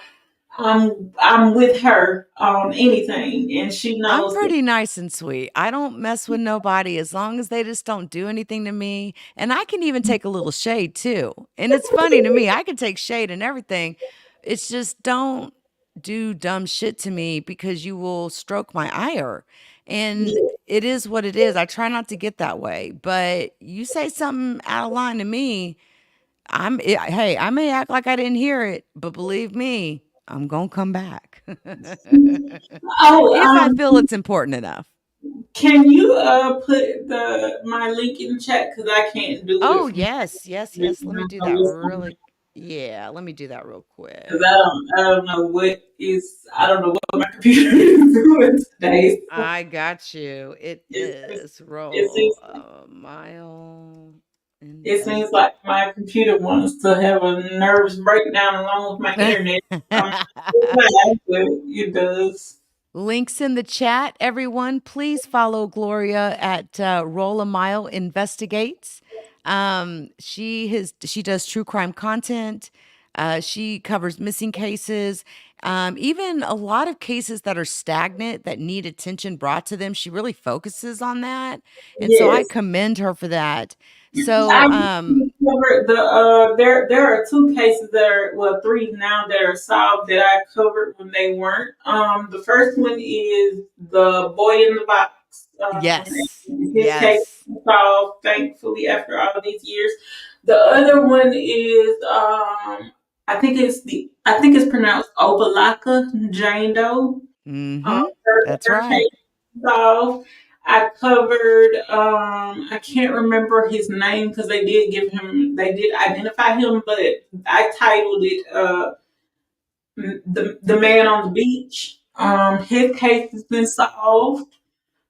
Speaker 7: I'm with her on anything, and she
Speaker 6: I'm
Speaker 7: knows that.
Speaker 6: pretty nice and sweet. I don't mess with nobody as long as they just don't do anything to me. And I can even take a little shade too. And it's funny to me, I can take shade and everything. It's just don't do dumb shit to me because you will stroke my ire. And it is what it is. I try not to get that way. But you say something out of line to me, hey, I may act like I didn't hear it, but believe me, I'm going to come back.
Speaker 7: Oh,
Speaker 6: If I feel it's important enough.
Speaker 7: can you put my link in chat because I can't do it
Speaker 6: Oh,
Speaker 7: from
Speaker 6: yes, yes,
Speaker 7: here.
Speaker 6: yes. Let me do that really. Yeah, let me do that real
Speaker 7: Because
Speaker 6: quick.
Speaker 7: I don't know I don't know what my computer is doing today. So
Speaker 6: I got you. It
Speaker 7: it,
Speaker 6: is
Speaker 7: it
Speaker 6: roll
Speaker 7: seems
Speaker 6: a mile
Speaker 7: it seems
Speaker 6: invest.
Speaker 7: like my computer wants to have a nervous breakdown along with my internet. I'm not sure why, but it does.
Speaker 6: Links in the chat, everyone. Please follow Gloria at Roll a Mile Investigates. She does true crime content. She covers missing cases, even a lot of cases that are stagnant that need attention brought to them. She really focuses on that, and so I
Speaker 7: Yes.
Speaker 6: commend her for that. So,
Speaker 7: I covered there are two cases that are, well, three now that are solved that I covered when they weren't. The first one is the boy in the box.
Speaker 6: yes,
Speaker 7: And his case
Speaker 6: yes.
Speaker 7: was solved thankfully after all these years. The other one is I think it's pronounced Obalaka Jane Doe.
Speaker 6: Mm-hmm. That's
Speaker 7: Her
Speaker 6: right.
Speaker 7: case solved. I covered I can't remember his name because they did identify him, but I titled it the man on the beach. His case has been solved.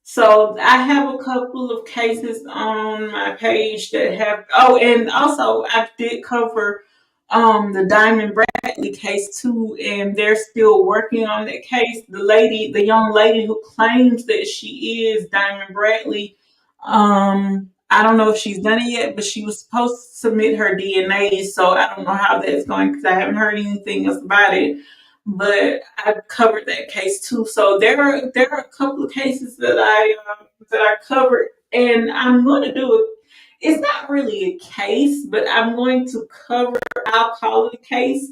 Speaker 7: So I have a couple of cases on my page that have. Oh, and also I did cover the Diamond Bradley case too, and they're still working on that case. The young lady who claims that she is Diamond Bradley, I don't know if she's done it yet, but she was supposed to submit her DNA, so I don't know how that's going because I haven't heard anything else about it. But I covered that case too. So there are a couple of cases that I covered, and I'm going to do it. It's not really a case, but I'm going to cover. I'll call it a case,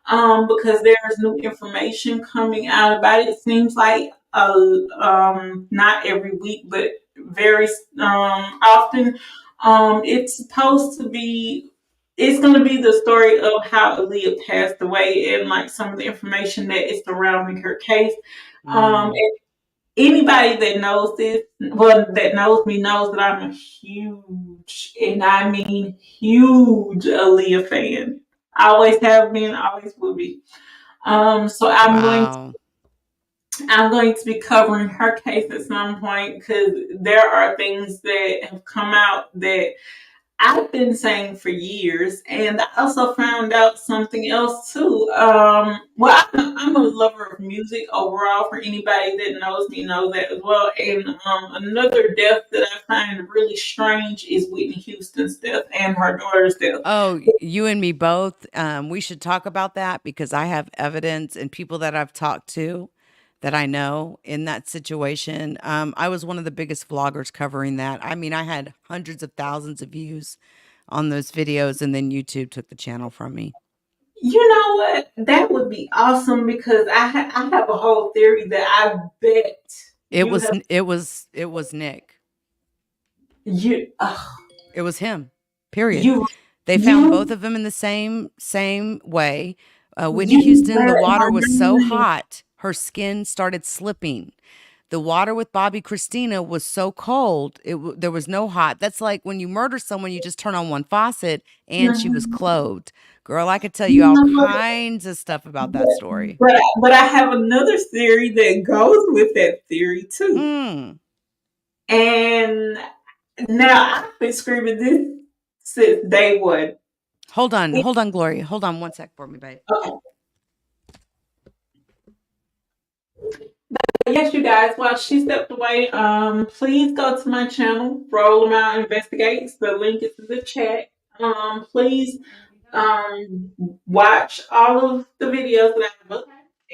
Speaker 7: because there's new information coming out about it. It seems like not every week, but very often. It's supposed to be it's going to be the story of how Aaliyah passed away and like some of the information that is surrounding her case. And anybody that knows this, well, that knows me, knows that I'm a huge, and I mean huge, Aaliyah fan. I always have been, always will be. So
Speaker 6: Wow.
Speaker 7: I'm going to be covering her case at some point because there are things that have come out that I've been saying for years, and I also found out something else too. Well, I'm a lover of music overall. For anybody that knows me, knows that as well. And another death that I find really strange is Whitney Houston's death and her daughter's death.
Speaker 6: Oh, you and me both. We should talk about that because I have evidence and people that I've talked to that I know in that situation. I was one of the biggest vloggers covering that. I mean, I had hundreds of thousands of views on those videos, and then YouTube took the channel from me.
Speaker 7: You know what? That would be awesome because I have a whole theory that I bet
Speaker 6: It
Speaker 7: you
Speaker 6: was
Speaker 7: have
Speaker 6: it was Nick.
Speaker 7: you
Speaker 6: It was him. Period.
Speaker 7: you
Speaker 6: They found both
Speaker 7: you
Speaker 6: of them in the same way. Whitney
Speaker 7: you
Speaker 6: Houston, the
Speaker 7: read
Speaker 6: water
Speaker 7: my
Speaker 6: was so
Speaker 7: mind.
Speaker 6: hot, her skin started slipping. The water with Bobby Christina was so cold, there was no hot. That's like when you murder someone, you just turn on one faucet, and she was clothed. Girl, I could tell you
Speaker 7: You
Speaker 6: all
Speaker 7: know,
Speaker 6: kinds of stuff about that story.
Speaker 7: but I have another theory that goes with that theory too.
Speaker 6: Mm.
Speaker 7: And now I've been screaming this since day one.
Speaker 6: Hold on, Gloria. Hold on one sec for me, babe.
Speaker 7: Okay. Yes, you guys. While she stepped away, please go to my channel, Roll 'em Out Investigates. The link is in the chat. Please watch all of the videos that I have up,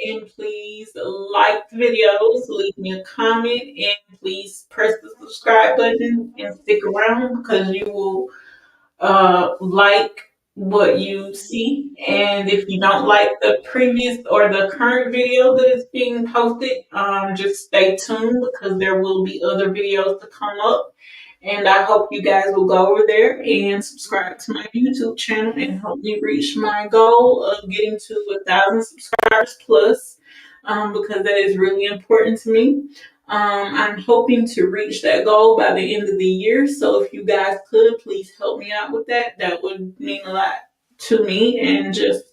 Speaker 7: and please like the videos, leave me a comment, and please press the subscribe button and stick around because you will like what you see. And if you don't like the previous or the current video that is being posted, just stay tuned because there will be other videos to come up. And I hope you guys will go over there and subscribe to my YouTube channel and help me reach my goal of getting to 1,000 subscribers plus, because that is really important to me. I'm hoping to reach that goal by the end of the year. So if you guys could please help me out with that, that would mean a lot to me. And just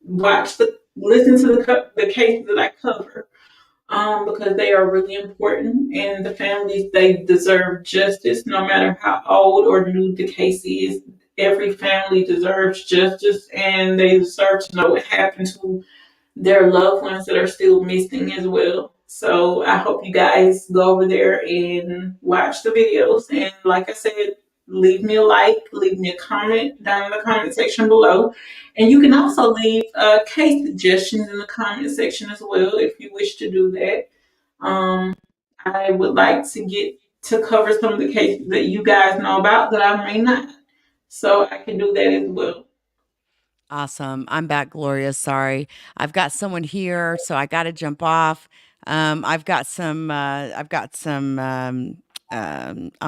Speaker 7: listen to the cases that I cover, because they are really important. And the families, they deserve justice, no matter how old or new the case is. Every family deserves justice, and they deserve to know what happened to their loved ones that are still missing as well. So I hope you guys go over there and watch the videos. And like I said, leave me a like, leave me a comment down in the comment section below. And you can also leave case suggestions in the comment section as well if you wish to do that. I would like to get to cover some of the cases that you guys know about that I may not. So I can do that as well.
Speaker 6: Awesome. I'm back, Gloria. Sorry. I've got someone here, so I got to jump off. I've got some, I'm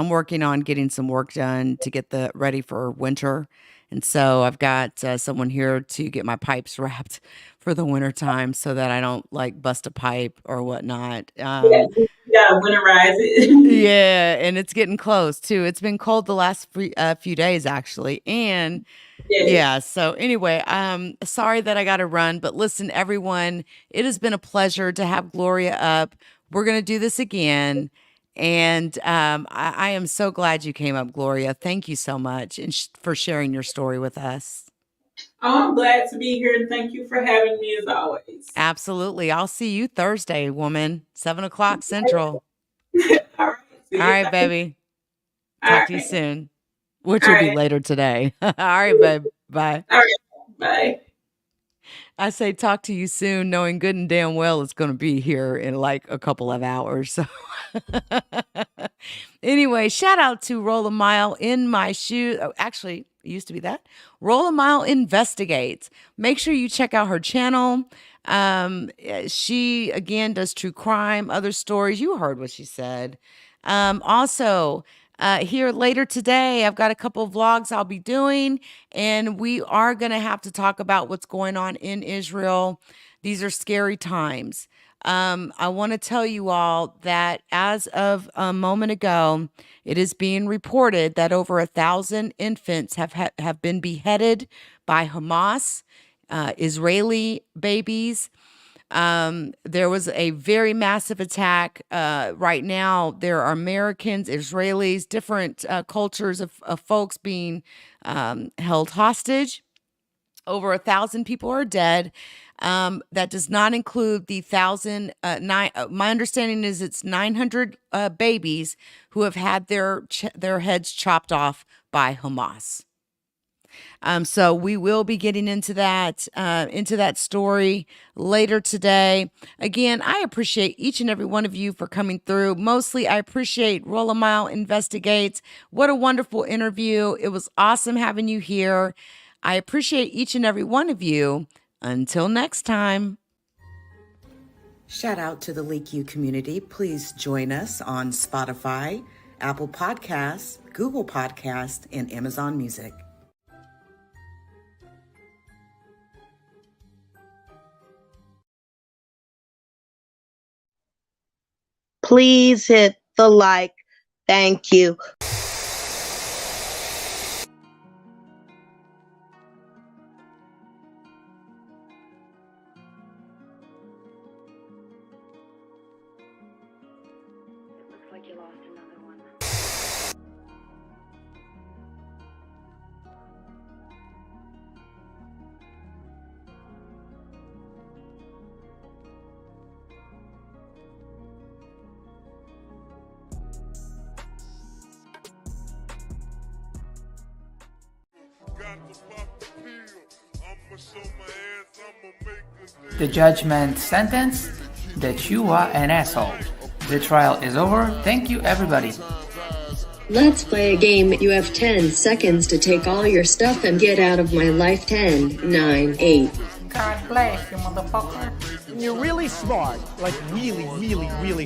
Speaker 6: working on getting some work done to get the ready for winter. And so I've got someone here to get my pipes wrapped for the winter time so that I don't like bust a pipe or whatnot.
Speaker 7: Yeah, you gotta winterize it.
Speaker 6: Yeah, and it's getting close too. It's been cold the last few days actually. And
Speaker 7: Yes.
Speaker 6: yeah, so anyway, sorry that I got to run, but listen everyone, it has been a pleasure to have Gloria up. We're going to do this again. And I am so glad you came up, Gloria. Thank you so much and for sharing your story with us.
Speaker 7: Oh, I'm glad to be here and thank you for having me as always.
Speaker 6: Absolutely. I'll see you Thursday, woman, 7:00 Central.
Speaker 7: All right.
Speaker 6: All right, baby. Talk to you soon, which will be later today. All right, babe. Bye.
Speaker 7: All right. Bye.
Speaker 6: I say talk to you soon, knowing good and damn well it's going to be here in like a couple of hours. So anyway, shout out to Roll a Mile in My Shoe. Oh, actually, it used to be that. Roll a Mile Investigates. Make sure you check out her channel. She, again, does true crime, other stories. You heard what she said. Also, here later today, I've got a couple of vlogs I'll be doing, and we are going to have to talk about what's going on in Israel. These are scary times. I want to tell you all that as of a moment ago, it is being reported that over 1,000 infants have been beheaded by Hamas, Israeli babies. There was a very massive attack. Right now, there are Americans, Israelis, different cultures of folks being held hostage. Over 1,000 people are dead. That does not include the 1,000. My understanding is it's 900 babies who have had their heads chopped off by Hamas. So we will be getting into that story later today. Again, I appreciate each and every one of you for coming through. Mostly, I appreciate Roll a Mile Investigates. What a wonderful interview. It was awesome having you here. I appreciate each and every one of you. Until next time. Shout out to the LeakYou community. Please join us on Spotify, Apple Podcasts, Google Podcasts, and Amazon Music.
Speaker 8: Please hit the like. Thank you.
Speaker 9: It looks like you lost another one.
Speaker 10: The judgment sentence that you are an asshole. The trial is over. Thank you, everybody.
Speaker 11: Let's play a game. You have 10 seconds to take all your stuff and get out of my life. 10, 9, 8.
Speaker 10: God bless you, motherfucker.
Speaker 12: You're really smart. Like really, really, really